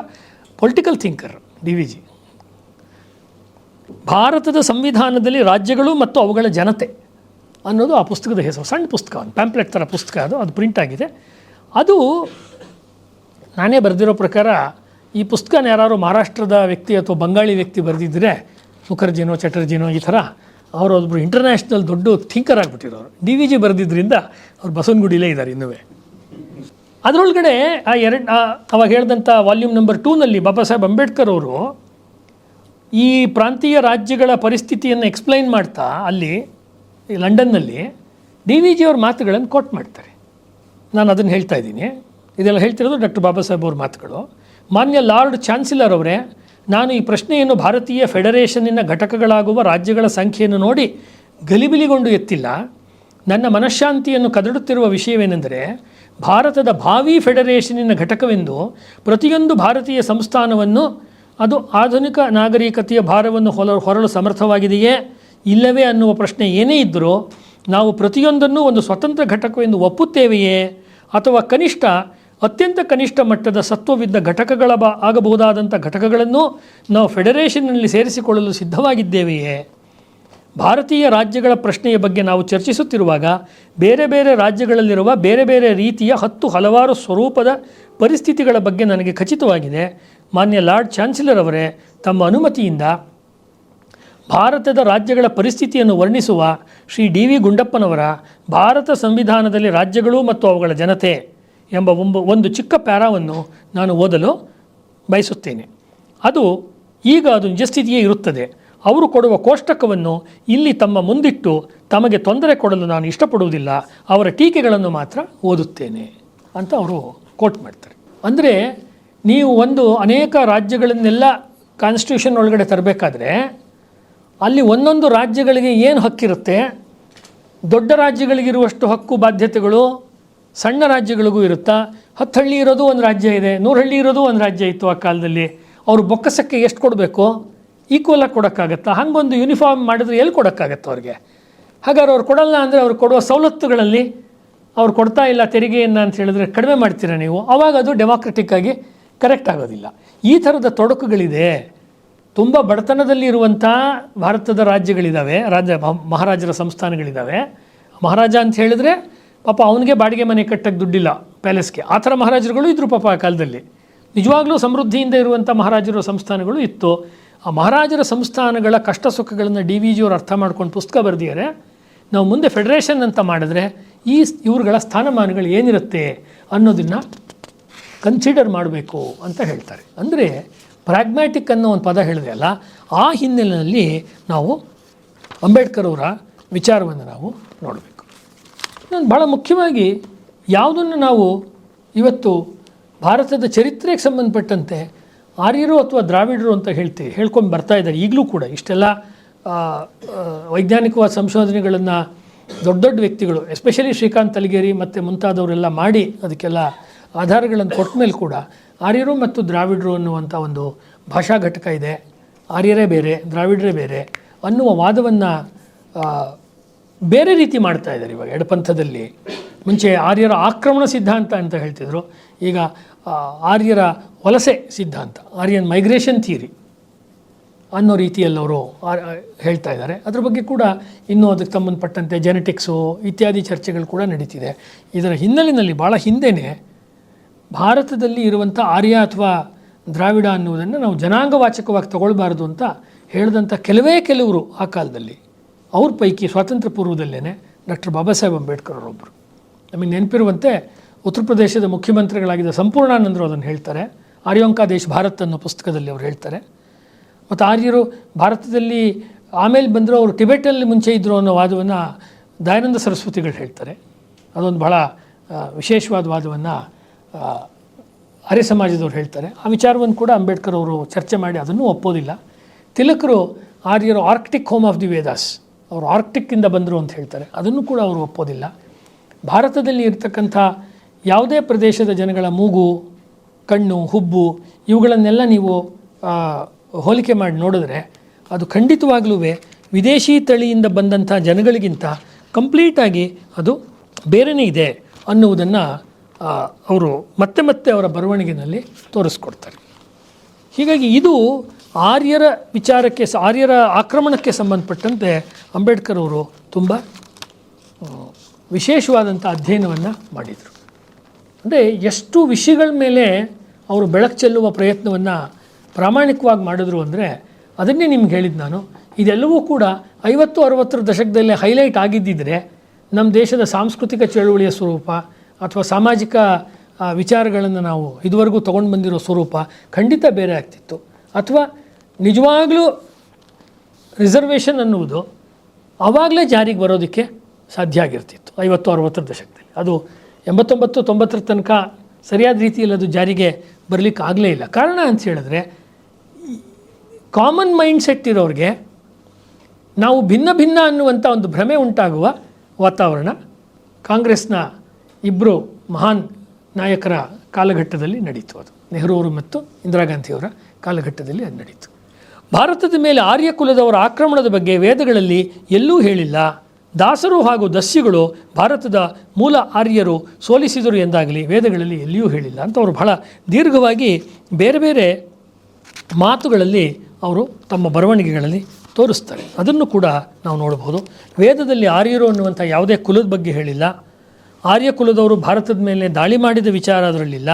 Speaker 1: political thinker. D V G ಭಾರತದ ಸಂವಿಧಾನದಲ್ಲಿ ರಾಜ್ಯಗಳು ಮತ್ತು ಅವುಗಳ ಜನತೆ ಅನ್ನೋದು ಆ ಪುಸ್ತಕದ ಹೆಸರು. ಸಣ್ಣ ಪುಸ್ತಕ, ಒಂದು ಪ್ಯಾಂಪ್ಲೆಟ್ ಥರ ಪುಸ್ತಕ. ಅದು ಪ್ರಿಂಟ್ ಆಗಿದೆ. ಅದು ನಾನೇ ಬರೆದಿರೋ ಪ್ರಕಾರ ಈ ಪುಸ್ತಕನ ಯಾರು ಮಹಾರಾಷ್ಟ್ರದ ವ್ಯಕ್ತಿ ಅಥವಾ ಬಂಗಾಳಿ ವ್ಯಕ್ತಿ ಬರೆದಿದ್ದರೆ, ಮುಖರ್ಜಿನೋ ಚಟರ್ಜಿನೋ ಈ ಥರ, ಅವರೊಬ್ಬರು ಇಂಟರ್ನ್ಯಾಷನಲ್ ದೊಡ್ಡ ಥಿಂಕರ್ ಆಗಿಬಿಟ್ಟಿರೋರು. ಡಿ ವಿ ಜಿ ಬರೆದಿದ್ದರಿಂದ ಅವ್ರು ಬಸವನಗುಡಿಲೇ ಇದ್ದಾರೆ ಇನ್ನೂ. ಅದರೊಳಗಡೆ ಅವಾಗ ಹೇಳಿದಂಥ ವಾಲ್ಯೂಮ್ ನಂಬರ್ 2ನಲ್ಲಿ ಬಾಬಾ ಸಾಹೇಬ್ ಅಂಬೇಡ್ಕರ್ ಅವರು ಈ ಪ್ರಾಂತೀಯ ರಾಜ್ಯಗಳ ಪರಿಸ್ಥಿತಿಯನ್ನು ಎಕ್ಸ್ಪ್ಲೈನ್ ಮಾಡ್ತಾ ಅಲ್ಲಿ ಲಂಡನ್ನಲ್ಲಿ ಡಿ ವಿ ಜಿಯವ್ರ ಮಾತುಗಳನ್ನು ಕೋಟ್ ಮಾಡ್ತಾರೆ. ನಾನು ಅದನ್ನು ಹೇಳ್ತಾ ಇದ್ದೀನಿ. ಇದೆಲ್ಲ ಹೇಳ್ತಿರೋದು ಡಾಕ್ಟರ್ ಬಾಬಾ ಸಾಹೇಬ್ ಅವ್ರ ಮಾತುಗಳು. ಮಾನ್ಯ ಲಾರ್ಡ್ ಚಾನ್ಸಲರ್ ಅವರೇ, ನಾನು ಈ ಪ್ರಶ್ನೆಯನ್ನು ಭಾರತೀಯ ಫೆಡರೇಷನ್ನಿನ ಘಟಕಗಳಾಗುವ ರಾಜ್ಯಗಳ ಸಂಖ್ಯೆಯನ್ನು ನೋಡಿ ಗಲಿಬಿಲಿಗೊಂಡು ಎತ್ತಿಲ್ಲ. ನನ್ನ ಮನಃಶಾಂತಿಯನ್ನು ಕದಡುತ್ತಿರುವ ವಿಷಯವೇನೆಂದರೆ, ಭಾರತದ ಭಾವಿ ಫೆಡರೇಷನ್ನಿನ ಘಟಕವೆಂದು ಪ್ರತಿಯೊಂದು ಭಾರತೀಯ ಸಂಸ್ಥಾನವನ್ನು ಅದು ಆಧುನಿಕ ನಾಗರಿಕತೆಯ ಭಾರವನ್ನು ಹೊರಲು ಸಮರ್ಥವಾಗಿದೆಯೇ ಇಲ್ಲವೇ ಅನ್ನುವ ಪ್ರಶ್ನೆ ಏನೇ ಇದ್ದರೂ ನಾವು ಪ್ರತಿಯೊಂದನ್ನು ಒಂದು ಸ್ವತಂತ್ರ ಘಟಕವೆಂದು ಒಪ್ಪುತ್ತೇವೆಯೇ, ಅಥವಾ ಕನಿಷ್ಠ ಅತ್ಯಂತ ಕನಿಷ್ಠ ಮಟ್ಟದ ಸತ್ವವಿದ್ದ ಘಟಕಗಳ ಆಗಬಹುದಾದಂಥ ಘಟಕಗಳನ್ನು ನಾವು ಫೆಡರೇಷನ್ನಲ್ಲಿ ಸೇರಿಸಿಕೊಳ್ಳಲು ಸಿದ್ಧವಾಗಿದ್ದೇವೆಯೇ? ಭಾರತೀಯ ರಾಜ್ಯಗಳ ಪ್ರಶ್ನೆಯ ಬಗ್ಗೆ ನಾವು ಚರ್ಚಿಸುತ್ತಿರುವಾಗ ಬೇರೆ ಬೇರೆ ರಾಜ್ಯಗಳಲ್ಲಿರುವ ಬೇರೆ ಬೇರೆ ರೀತಿಯ ಹಲವಾರು ಸ್ವರೂಪದ ಪರಿಸ್ಥಿತಿಗಳ ಬಗ್ಗೆ ನನಗೆ ಖಚಿತವಾಗಿದೆ. ಮಾನ್ಯ ಲಾರ್ಡ್ ಚಾನ್ಸಲರ್ ಅವರೇ, ತಮ್ಮ ಅನುಮತಿಯಿಂದ ಭಾರತದ ರಾಜ್ಯಗಳ ಪರಿಸ್ಥಿತಿಯನ್ನು ವರ್ಣಿಸುವ ಶ್ರೀ ಡಿ ವಿ ಗುಂಡಪ್ಪನವರ ಭಾರತ ಸಂವಿಧಾನದಲ್ಲಿ ರಾಜ್ಯಗಳು ಮತ್ತು ಅವುಗಳ ಜನತೆ ಎಂಬ ಒಂದು ಚಿಕ್ಕ ಪ್ಯಾರಾವನ್ನು ನಾನು ಓದಲು ಬಯಸುತ್ತೇನೆ. ಅದು ನಿಜಸ್ಥಿತಿಯೇ ಇರುತ್ತದೆ. ಅವರು ಕೊಡುವ ಕೋಷ್ಟಕವನ್ನು ಇಲ್ಲಿ ತಮ್ಮ ಮುಂದಿಟ್ಟು ತಮಗೆ ತೊಂದರೆ ಕೊಡಲು ನಾನು ಇಷ್ಟಪಡುವುದಿಲ್ಲ, ಅವರ ಟೀಕೆಗಳನ್ನು ಮಾತ್ರ ಓದುತ್ತೇನೆ ಅಂತ ಅವರು ಕೋಟ್ ಮಾಡ್ತಾರೆ. ಅಂದರೆ ನೀವು ಅನೇಕ ರಾಜ್ಯಗಳನ್ನೆಲ್ಲ ಕಾನ್ಸ್ಟಿಟ್ಯೂಷನ್ ಒಳಗಡೆ ತರಬೇಕಾದ್ರೆ ಅಲ್ಲಿ ಒಂದೊಂದು ರಾಜ್ಯಗಳಿಗೆ ಏನು ಹಕ್ಕಿರುತ್ತೆ, ದೊಡ್ಡ ರಾಜ್ಯಗಳಿಗಿರುವಷ್ಟು ಹಕ್ಕು ಬಾಧ್ಯತೆಗಳು ಸಣ್ಣ ರಾಜ್ಯಗಳಿಗೂ ಇರುತ್ತಾ. 10 ಹಳ್ಳಿ ಇರೋದು ಒಂದು ರಾಜ್ಯ ಇದೆ, 100 ಹಳ್ಳಿ ಇರೋದು ಒಂದು ರಾಜ್ಯ ಇತ್ತು ಆ ಕಾಲದಲ್ಲಿ. ಅವರು ಬೊಕ್ಕಸಕ್ಕೆ ಎಷ್ಟು ಕೊಡಬೇಕು, ಈಕ್ವಲಾಗಿ ಕೊಡೋಕ್ಕಾಗತ್ತಾ? ಹಾಗೊಂದು ಯೂನಿಫಾರ್ಮ್ ಮಾಡಿದ್ರೆ ಎಲ್ಲಿ ಕೊಡೋಕ್ಕಾಗತ್ತೆ ಅವ್ರಿಗೆ? ಹಾಗಾದ್ರೆ ಅವ್ರು ಕೊಡಲ್ಲ ಅಂದರೆ ಅವ್ರು ಕೊಡುವ ಸವಲತ್ತುಗಳಲ್ಲಿ ಅವ್ರು ಕೊಡ್ತಾ ಇಲ್ಲ ತೆರಿಗೆಯನ್ನು ಅಂತ ಹೇಳಿದ್ರೆ ಕಡಿಮೆ ಮಾಡ್ತೀರಾ ನೀವು, ಆವಾಗ ಅದು ಡೆಮಾಕ್ರೆಟಿಕ್ಕಾಗಿ ಕರೆಕ್ಟ್ ಆಗೋದಿಲ್ಲ. ಈ ಥರದ ತೊಡಕುಗಳಿದೆ. ತುಂಬ ಬಡತನದಲ್ಲಿ ಇರುವಂಥ ಭಾರತದ ರಾಜ್ಯಗಳಿದ್ದಾವೆ, ಮಹಾರಾಜರ ಸಂಸ್ಥಾನಗಳಿದ್ದಾವೆ. ಮಹಾರಾಜ ಅಂತ ಹೇಳಿದ್ರೆ ಪಾಪ ಅವನಿಗೆ ಬಾಡಿಗೆ ಮನೆ ಕಟ್ಟಕ್ಕೆ ದುಡ್ಡಿಲ್ಲ ಪ್ಯಾಲೇಸ್ಗೆ, ಆ ಥರ ಮಹಾರಾಜರುಗಳು ಇದ್ದರು ಪಾಪ ಆ ಕಾಲದಲ್ಲಿ. ನಿಜವಾಗ್ಲೂ ಸಮೃದ್ಧಿಯಿಂದ ಇರುವಂಥ ಮಹಾರಾಜರ ಸಂಸ್ಥಾನಗಳು ಇತ್ತು. ಆ ಮಹಾರಾಜರ ಸಂಸ್ಥಾನಗಳ ಕಷ್ಟ ಸುಖಗಳನ್ನು DVG ಅವರು ಅರ್ಥ ಮಾಡ್ಕೊಂಡು ಪುಸ್ತಕ ಬರೆದಿದ್ದಾರೆ. ನಾವು ಮುಂದೆ ಫೆಡರೇಷನ್ ಅಂತ ಮಾಡಿದ್ರೆ ಇವ್ರುಗಳ ಸ್ಥಾನಮಾನಗಳು ಏನಿರುತ್ತೆ ಅನ್ನೋದನ್ನು ಕನ್ಸಿಡರ್ ಮಾಡಬೇಕು ಅಂತ ಹೇಳ್ತಾರೆ. ಅಂದರೆ ಪ್ರಾಗ್ಮ್ಯಾಟಿಕ್ ಅನ್ನೋ ಒಂದು ಪದ ಹೇಳಿದೆ ಅಲ್ಲ, ಆ ಹಿನ್ನೆಲೆಯಲ್ಲಿ ನಾವು ಅಂಬೇಡ್ಕರ್ ಅವರ ವಿಚಾರವನ್ನು ನಾವು ನೋಡಬೇಕು. ಭಾಳ ಮುಖ್ಯವಾಗಿ ಯಾವುದನ್ನು ನಾವು ಇವತ್ತು ಭಾರತದ ಚರಿತ್ರೆಗೆ ಸಂಬಂಧಪಟ್ಟಂತೆ ಆರ್ಯರು ಅಥವಾ ದ್ರಾವಿಡರು ಅಂತ ಹೇಳ್ಕೊಂಡು ಬರ್ತಾ ಇದ್ದಾರೆ ಈಗಲೂ ಕೂಡ. ಇಷ್ಟೆಲ್ಲ ವೈಜ್ಞಾನಿಕವಾದ ಸಂಶೋಧನೆಗಳನ್ನು ದೊಡ್ಡ ವ್ಯಕ್ತಿಗಳು, ಎಸ್ಪೆಷಲಿ ಶ್ರೀಕಾಂತ್ ಅಲಿಗೇರಿ ಮತ್ತು ಮುಂತಾದವರೆಲ್ಲ ಮಾಡಿ ಅದಕ್ಕೆಲ್ಲ ಆಧಾರಗಳನ್ನು ಕೊಟ್ಟ ಮೇಲೆ ಕೂಡ ಆರ್ಯರು ಮತ್ತು ದ್ರಾವಿಡರು ಅನ್ನುವಂಥ ಒಂದು ಭಾಷಾ ಘಟಕ ಇದೆ. ಆರ್ಯರೇ ಬೇರೆ, ದ್ರಾವಿಡರೇ ಬೇರೆ ಅನ್ನುವ ವಾದವನ್ನು ಬೇರೆ ರೀತಿ ಮಾಡ್ತಾ ಇದ್ದಾರೆ ಇವಾಗ ಎಡಪಂಥದಲ್ಲಿ. ಮುಂಚೆ ಆರ್ಯರ ಆಕ್ರಮಣ ಸಿದ್ಧಾಂತ ಅಂತ ಹೇಳ್ತಿದ್ರು, ಈಗ ಆರ್ಯರ ವಲಸೆ ಸಿದ್ಧಾಂತ, ಆರ್ಯನ್ ಮೈಗ್ರೇಷನ್ ಥಿಯರಿ ಅನ್ನೋ ರೀತಿಯಲ್ಲಿ ಅವರು ಹೇಳ್ತಾ ಇದ್ದಾರೆ. ಅದ್ರ ಬಗ್ಗೆ ಕೂಡ ಇನ್ನೂ ಅದಕ್ಕೆ ಸಂಬಂಧಪಟ್ಟಂತೆ ಜೆನೆಟಿಕ್ಸು ಇತ್ಯಾದಿ ಚರ್ಚೆಗಳು ಕೂಡ ನಡೀತಿದೆ. ಇದರ ಹಿನ್ನೆಲೆಯಲ್ಲಿ ಭಾಳ ಹಿಂದೆಯೇ ಭಾರತದಲ್ಲಿ ಇರುವಂಥ ಆರ್ಯ ಅಥವಾ ದ್ರಾವಿಡ ಅನ್ನುವುದನ್ನು ನಾವು ಜನಾಂಗವಾಚಕವಾಗಿ ತಗೊಳ್ಬಾರ್ದು ಅಂತ ಹೇಳಿದಂಥ ಕೆಲವರು ಆ ಕಾಲದಲ್ಲಿ. ಅವ್ರ ಪೈಕಿ ಸ್ವಾತಂತ್ರ್ಯ ಪೂರ್ವದಲ್ಲೇ ಡಾಕ್ಟರ್ ಬಾಬಾ ಸಾಹೇಬ್ ಅಂಬೇಡ್ಕರ್ ಅವರೊಬ್ಬರು. ನಮಗೆ ನೆನಪಿರುವಂತೆ ಉತ್ತರ ಪ್ರದೇಶದ ಮುಖ್ಯಮಂತ್ರಿಗಳಾಗಿದ್ದ ಸಂಪೂರ್ಣಾನಂದರು ಅದನ್ನು ಹೇಳ್ತಾರೆ. ಆರ್ಯೋಂಕಾ ದೇಶ್ ಭಾರತ್ ಅನ್ನೋ ಪುಸ್ತಕದಲ್ಲಿ ಅವರು ಹೇಳ್ತಾರೆ. ಮತ್ತು ಆರ್ಯರು ಭಾರತದಲ್ಲಿ ಆಮೇಲೆ ಬಂದರು, ಅವರು ಟಿಬೆಟಲ್ಲಿ ಮುಂಚೆ ಇದ್ದರು ಅನ್ನೋ ವಾದವನ್ನು ದಯಾನಂದ ಸರಸ್ವತಿಗಳು ಹೇಳ್ತಾರೆ. ಅದೊಂದು ಭಾಳ ವಿಶೇಷವಾದ ವಾದವನ್ನು ಆರ್ಯ ಸಮಾಜದವ್ರು ಹೇಳ್ತಾರೆ. ಆ ವಿಚಾರವನ್ನು ಕೂಡ ಅಂಬೇಡ್ಕರ್ ಅವರು ಚರ್ಚೆ ಮಾಡಿ ಅದನ್ನು ಒಪ್ಪೋದಿಲ್ಲ. ತಿಲಕರು ಆರ್ಯರು Arctic home of the Vedas, ಅವರು ಆರ್ಕ್ಟಿಕ್ಕಿಂದ ಬಂದರು ಅಂತ ಹೇಳ್ತಾರೆ. ಅದನ್ನು ಕೂಡ ಅವರು ಒಪ್ಪೋದಿಲ್ಲ. ಭಾರತದಲ್ಲಿ ಇರತಕ್ಕಂಥ ಯಾವುದೇ ಪ್ರದೇಶದ ಜನಗಳ ಮೂಗು, ಕಣ್ಣು, ಹುಬ್ಬು ಇವುಗಳನ್ನೆಲ್ಲ ನೀವು ಹೋಲಿಕೆ ಮಾಡಿ ನೋಡಿದ್ರೆ ಅದು ಖಂಡಿತವಾಗ್ಲೂ ವಿದೇಶಿ ತಳಿಯಿಂದ ಬಂದಂಥ ಜನಗಳಿಗಿಂತ ಕಂಪ್ಲೀಟಾಗಿ ಅದು ಬೇರೆಯೇ ಇದೆ ಅನ್ನುವುದನ್ನು ಅವರು ಮತ್ತೆ ಮತ್ತೆ ಅವರ ಬರವಣಿಗೆಯಲ್ಲಿ ತೋರಿಸ್ಕೊಡ್ತಾರೆ. ಹೀಗಾಗಿ ಇದು ಆರ್ಯರ ವಿಚಾರಕ್ಕೆ, ಆರ್ಯರ ಆಕ್ರಮಣಕ್ಕೆ ಸಂಬಂಧಪಟ್ಟಂತೆ ಅಂಬೇಡ್ಕರ್ ಅವರು ತುಂಬ ವಿಶೇಷವಾದಂಥ ಅಧ್ಯಯನವನ್ನು ಮಾಡಿದರು. ಅಂದರೆ ಎಷ್ಟು ವಿಷಯಗಳ ಮೇಲೆ ಅವರು ಬೆಳಕು ಚೆಲ್ಲುವ ಪ್ರಯತ್ನವನ್ನು ಪ್ರಾಮಾಣಿಕವಾಗಿ ಮಾಡಿದ್ರು ಅಂದರೆ ಅದನ್ನೇ ನಿಮ್ಗೆ ಹೇಳಿದ್ದು ನಾನು. ಇದೆಲ್ಲವೂ ಕೂಡ 50-60 ದಶಕದಲ್ಲೇ ಹೈಲೈಟ್ ಆಗಿದ್ದಿದ್ರೆ ನಮ್ಮ ದೇಶದ ಸಾಂಸ್ಕೃತಿಕ ಚಳುವಳಿಯ ಸ್ವರೂಪ ಅಥವಾ ಸಾಮಾಜಿಕ ವಿಚಾರಗಳನ್ನು ನಾವು ಇದುವರೆಗೂ ತೊಗೊಂಡು ಬಂದಿರೋ ಸ್ವರೂಪ ಖಂಡಿತ ಬೇರೆ ಆಗ್ತಿತ್ತು. ಅಥವಾ ನಿಜವಾಗಲೂ ರಿಸರ್ವೇಷನ್ ಅನ್ನುವುದು ಆವಾಗಲೇ ಜಾರಿಗೆ ಬರೋದಕ್ಕೆ ಸಾಧ್ಯ ಆಗಿರ್ತಿತ್ತು 50-60 ದಶಕದಲ್ಲಿ. ಅದು 89-90 ತನಕ ಸರಿಯಾದ ರೀತಿಯಲ್ಲಿ ಅದು ಜಾರಿಗೆ ಬರಲಿಕ್ಕೆ ಆಗಲೇ ಇಲ್ಲ. ಕಾರಣ ಅಂತ ಹೇಳಿದ್ರೆ ಕಾಮನ್ ಮೈಂಡ್ ಸೆಟ್ ಇರೋರಿಗೆ ನಾವು ಭಿನ್ನ ಭಿನ್ನ ಅನ್ನುವಂಥ ಒಂದು ಭ್ರಮೆ ಉಂಟಾಗುವ ವಾತಾವರಣ ಕಾಂಗ್ರೆಸ್ನ ಇಬ್ಬರು ಮಹಾನ್ ನಾಯಕರ ಕಾಲಘಟ್ಟದಲ್ಲಿ ನಡೀತು. ಅದು ನೆಹರು ಅವರು ಮತ್ತು ಇಂದಿರಾ ಗಾಂಧಿಯವರ ಕಾಲಘಟ್ಟದಲ್ಲಿ ಅದು ನಡೀತು. ಭಾರತದ ಮೇಲೆ ಆರ್ಯ ಕುಲದವರ ಆಕ್ರಮಣದ ಬಗ್ಗೆ ವೇದಗಳಲ್ಲಿ ಎಲ್ಲೂ ಹೇಳಿಲ್ಲ. ದಾಸರು ಹಾಗೂ ದಸ್ಯುಗಳು ಭಾರತದ ಮೂಲ ಆರ್ಯರು ಸೋಲಿಸಿದರು ಎಂದಾಗಲಿ ವೇದಗಳಲ್ಲಿ ಎಲ್ಲಿಯೂ ಹೇಳಿಲ್ಲ ಅಂತ ಅವರು ಬಹಳ ದೀರ್ಘವಾಗಿ ಬೇರೆ ಬೇರೆ ಮಾತುಗಳಲ್ಲಿ ಅವರು ತಮ್ಮ ಬರವಣಿಗೆಗಳಲ್ಲಿ ತೋರಿಸ್ತಾರೆ. ಅದನ್ನು ಕೂಡ ನಾವು ನೋಡಬಹುದು. ವೇದದಲ್ಲಿ ಆರ್ಯರು ಅನ್ನುವಂಥ ಯಾವುದೇ ಕುಲದ ಬಗ್ಗೆ ಹೇಳಿಲ್ಲ. ಆರ್ಯ ಕುಲದವರು ಭಾರತದ ಮೇಲೆ ದಾಳಿ ಮಾಡಿದ ವಿಚಾರ ಅದರಲ್ಲಿಲ್ಲ.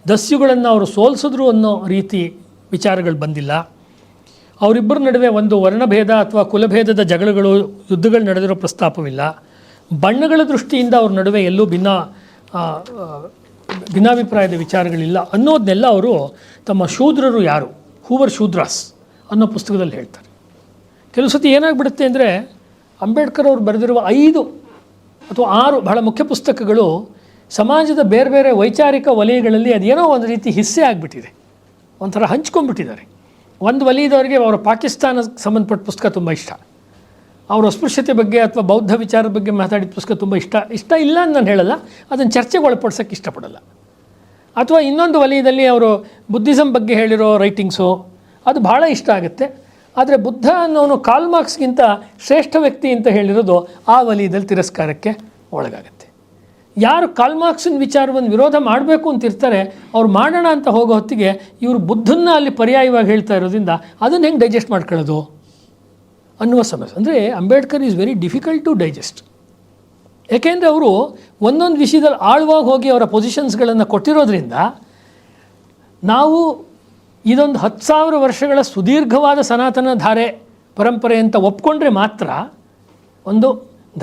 Speaker 1: ದಸ್ಯುಗಳನ್ನು ಅವರು ಸೋಲಿಸಿದ್ರು ಅನ್ನೋ ರೀತಿ ವಿಚಾರಗಳು ಬಂದಿಲ್ಲ. ಅವರಿಬ್ಬರ ನಡುವೆ ಒಂದು ವರ್ಣಭೇದ ಅಥವಾ ಕುಲಭೇದದ ಜಗಳಗಳು, ಯುದ್ಧಗಳು ನಡೆದಿರೋ ಪ್ರಸ್ತಾಪವಿಲ್ಲ. ಬಣ್ಣಗಳ ದೃಷ್ಟಿಯಿಂದ ಅವ್ರ ನಡುವೆ ಎಲ್ಲೂ ಭಿನ್ನಾಭಿಪ್ರಾಯದ ವಿಚಾರಗಳಿಲ್ಲ ಅನ್ನೋದನ್ನೆಲ್ಲ ಅವರು ತಮ್ಮ ಶೂದ್ರರು ಯಾರು, ಹೂವರ್ ಶೂದ್ರಾಸ್ ಅನ್ನೋ ಪುಸ್ತಕದಲ್ಲಿ ಹೇಳ್ತಾರೆ. ಕೆಲವು ಸತಿ ಏನಾಗ್ಬಿಡುತ್ತೆ ಅಂದರೆ ಅಂಬೇಡ್ಕರ್ ಅವರು ಬರೆದಿರುವ 5 ಅಥವಾ 6 ಬಹಳ ಮುಖ್ಯ ಪುಸ್ತಕಗಳು ಸಮಾಜದ ಬೇರೆ ಬೇರೆ ವೈಚಾರಿಕ ವಲಯಗಳಲ್ಲಿ ಅದೇನೋ ಒಂದು ರೀತಿ ಹಿಸ್ಸೆ ಆಗಿಬಿಟ್ಟಿದೆ, ಒಂಥರ ಹಂಚ್ಕೊಂಡ್ಬಿಟ್ಟಿದ್ದಾರೆ. ಒಂದು ವಲಯದವರಿಗೆ ಅವರ ಪಾಕಿಸ್ತಾನಕ್ಕೆ ಸಂಬಂಧಪಟ್ಟ ಪುಸ್ತಕ ತುಂಬ ಇಷ್ಟ, ಅವರ ಅಸ್ಪೃಶ್ಯತೆ ಬಗ್ಗೆ ಅಥವಾ ಬೌದ್ಧ ವಿಚಾರದ ಬಗ್ಗೆ ಮಾತಾಡಿದ ಪುಸ್ತಕ ತುಂಬ ಇಷ್ಟ ಇಲ್ಲ ಅಂತ ನಾನು ಹೇಳಲ್ಲ, ಅದನ್ನು ಚರ್ಚೆಗೆ ಒಳಪಡಿಸೋಕ್ಕೆ ಇಷ್ಟಪಡಲ್ಲ. ಅಥವಾ ಇನ್ನೊಂದು ವಲಯದಲ್ಲಿ ಅವರು ಬುದ್ಧಿಸಮ್ ಬಗ್ಗೆ ಹೇಳಿರೋ ರೈಟಿಂಗ್ಸು ಅದು ಭಾಳ ಇಷ್ಟ ಆಗುತ್ತೆ. ಆದರೆ ಬುದ್ಧ ಅನ್ನೋನು ಕಾರ್ಲ್ ಮಾರ್ಕ್ಸ್ಗಿಂತ ಶ್ರೇಷ್ಠ ವ್ಯಕ್ತಿ ಅಂತ ಹೇಳಿರೋದು ಆ ವಲಯದಲ್ಲಿ ತಿರಸ್ಕಾರಕ್ಕೆ ಒಳಗಾಗುತ್ತೆ. ಯಾರು ಕಾರ್ಲ್ ಮಾರ್ಕ್ಸಿನ ವಿಚಾರವನ್ನು ವಿರೋಧ ಮಾಡಬೇಕು ಅಂತ ಇರ್ತಾರೆ, ಅವ್ರು ಮಾಡೋಣ ಅಂತ ಹೋಗೋ ಹೊತ್ತಿಗೆ ಇವರು ಬುದ್ಧನ್ನ ಅಲ್ಲಿ ಪರ್ಯಾಯವಾಗಿ ಹೇಳ್ತಾ ಇರೋದ್ರಿಂದ ಅದನ್ನು ಹೆಂಗೆ ಡೈಜೆಸ್ಟ್ ಮಾಡ್ಕೊಳ್ಳೋದು ಅನ್ನುವ ಸಮಸ್ಯೆ. ಅಂದರೆ Ambedkar is very difficult to digest. ಯಾಕೆಂದರೆ ಅವರು ಒಂದೊಂದು ವಿಷಯದಲ್ಲಿ ಆಳವಾಗಿ ಹೋಗಿ ಅವರ ಪೊಸಿಷನ್ಸ್ಗಳನ್ನು ಕೊಟ್ಟಿರೋದ್ರಿಂದ ನಾವು ಇದೊಂದು 10,000 ವರ್ಷಗಳ ಸುದೀರ್ಘವಾದ ಸನಾತನ ಧಾರೆ ಪರಂಪರೆ ಅಂತ ಒಪ್ಕೊಂಡ್ರೆ ಮಾತ್ರ, ಒಂದು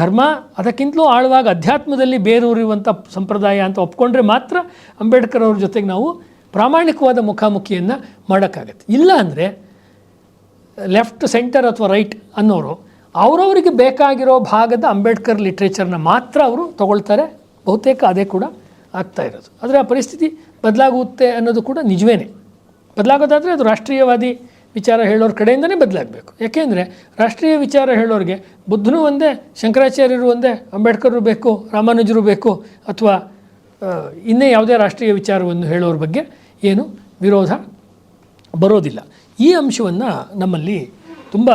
Speaker 1: ಧರ್ಮ ಅದಕ್ಕಿಂತಲೂ ಆಳವಾಗಿ ಅಧ್ಯಾತ್ಮದಲ್ಲಿ ಬೇರೂರಿರುವಂಥ ಸಂಪ್ರದಾಯ ಅಂತ ಒಪ್ಕೊಂಡ್ರೆ ಮಾತ್ರ ಅಂಬೇಡ್ಕರ್ ಅವ್ರ ಜೊತೆಗೆ ನಾವು ಪ್ರಾಮಾಣಿಕವಾದ ಮುಖಾಮುಖಿಯನ್ನು ಮಾಡೋಕ್ಕಾಗತ್ತೆ. ಇಲ್ಲ ಅಂದರೆ ಲೆಫ್ಟ್, ಸೆಂಟರ್ ಅಥವಾ ರೈಟ್ ಅನ್ನೋರು ಅವರವರಿಗೆ ಬೇಕಾಗಿರೋ ಭಾಗದ ಅಂಬೇಡ್ಕರ್ ಲಿಟ್ರೇಚರ್ನ ಮಾತ್ರ ಅವರು ತಗೊಳ್ತಾರೆ. ಬಹುತೇಕ ಅದೇ ಕೂಡ ಆಗ್ತಾ ಇರೋದು. ಆದರೆ ಆ ಪರಿಸ್ಥಿತಿ ಬದಲಾಗುತ್ತೆ ಅನ್ನೋದು ಕೂಡ ನಿಜವೇ. ಬದಲಾಗೋದಾದರೆ ಅದು ರಾಷ್ಟ್ರೀಯವಾದಿ ವಿಚಾರ ಹೇಳೋರ ಕಡೆಯಿಂದನೇ ಬದಲಾಗಬೇಕು. ಯಾಕೆಂದರೆ ರಾಷ್ಟ್ರೀಯ ವಿಚಾರ ಹೇಳೋರಿಗೆ ಬುದ್ಧನೂ ಒಂದೇ, ಶಂಕರಾಚಾರ್ಯರು ಒಂದೇ, ಅಂಬೇಡ್ಕರು ಬೇಕು, ರಾಮಾನುಜರು ಬೇಕು, ಅಥವಾ ಇನ್ನೇ ಯಾವುದೇ ರಾಷ್ಟ್ರೀಯ ವಿಚಾರವನ್ನು ಹೇಳೋರ ಬಗ್ಗೆ ಏನು ವಿರೋಧ ಬರೋದಿಲ್ಲ. ಈ ಅಂಶವನ್ನು ನಮ್ಮಲ್ಲಿ ತುಂಬ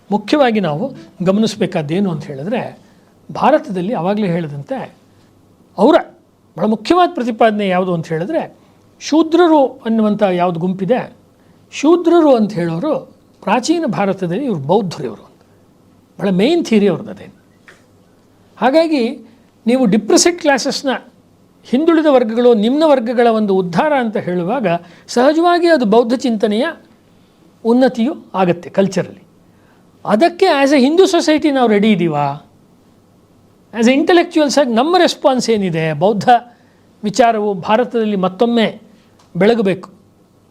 Speaker 1: ಮುಖ್ಯವಾಗಿ ನಾವು ಗಮನಿಸಬೇಕಾದ್ದೇನು ಅಂತ ಹೇಳಿದ್ರೆ, ಭಾರತದಲ್ಲಿ ಆವಾಗಲೇ ಹೇಳಿದಂತೆ ಅವರ ಬಹಳ ಮುಖ್ಯವಾದ ಪ್ರತಿಪಾದನೆ ಯಾವುದು ಅಂತ ಹೇಳಿದ್ರೆ, ಶೂದ್ರರು ಅನ್ನುವಂಥ ಯಾವುದು ಗುಂಪಿದೆ, ಶೂದ್ರರು ಅಂತ ಹೇಳೋರು ಪ್ರಾಚೀನ ಭಾರತದಲ್ಲಿ ಇವರು ಬೌದ್ಧರು. ಇವರು ಬಹಳ ಮೇಯ್ನ್ ಥಿಯರಿ ಅವ್ರದ್ದು ಅದೇನು. ಹಾಗಾಗಿ ನೀವು ಡಿಪ್ರೆಸ್ಡ್ ಕ್ಲಾಸಸ್ನ, ಹಿಂದುಳಿದ ವರ್ಗಗಳು, ನಿಮ್ನ ವರ್ಗಗಳ ಒಂದು ಉದ್ಧಾರ ಅಂತ ಹೇಳುವಾಗ ಸಹಜವಾಗಿ ಅದು ಬೌದ್ಧ ಚಿಂತನೆಯ ಉನ್ನತಿಯು ಆಗುತ್ತೆ ಕಲ್ಚರಲ್ಲಿ. ಅದಕ್ಕೆ ಆ್ಯಸ್ ಎ ಹಿಂದೂ ಸೊಸೈಟಿ ನಾವು ರೆಡಿ ಇದ್ದೀವಾ? ಆ್ಯಸ್ ಎ ಇಂಟೆಲೆಕ್ಚುಯಲ್ಸ್ ಆಗಿ ನಮ್ಮ ರೆಸ್ಪಾನ್ಸ್ ಏನಿದೆ? ಬೌದ್ಧ ವಿಚಾರವು ಭಾರತದಲ್ಲಿ ಮತ್ತೊಮ್ಮೆ ಬೆಳಗಬೇಕು.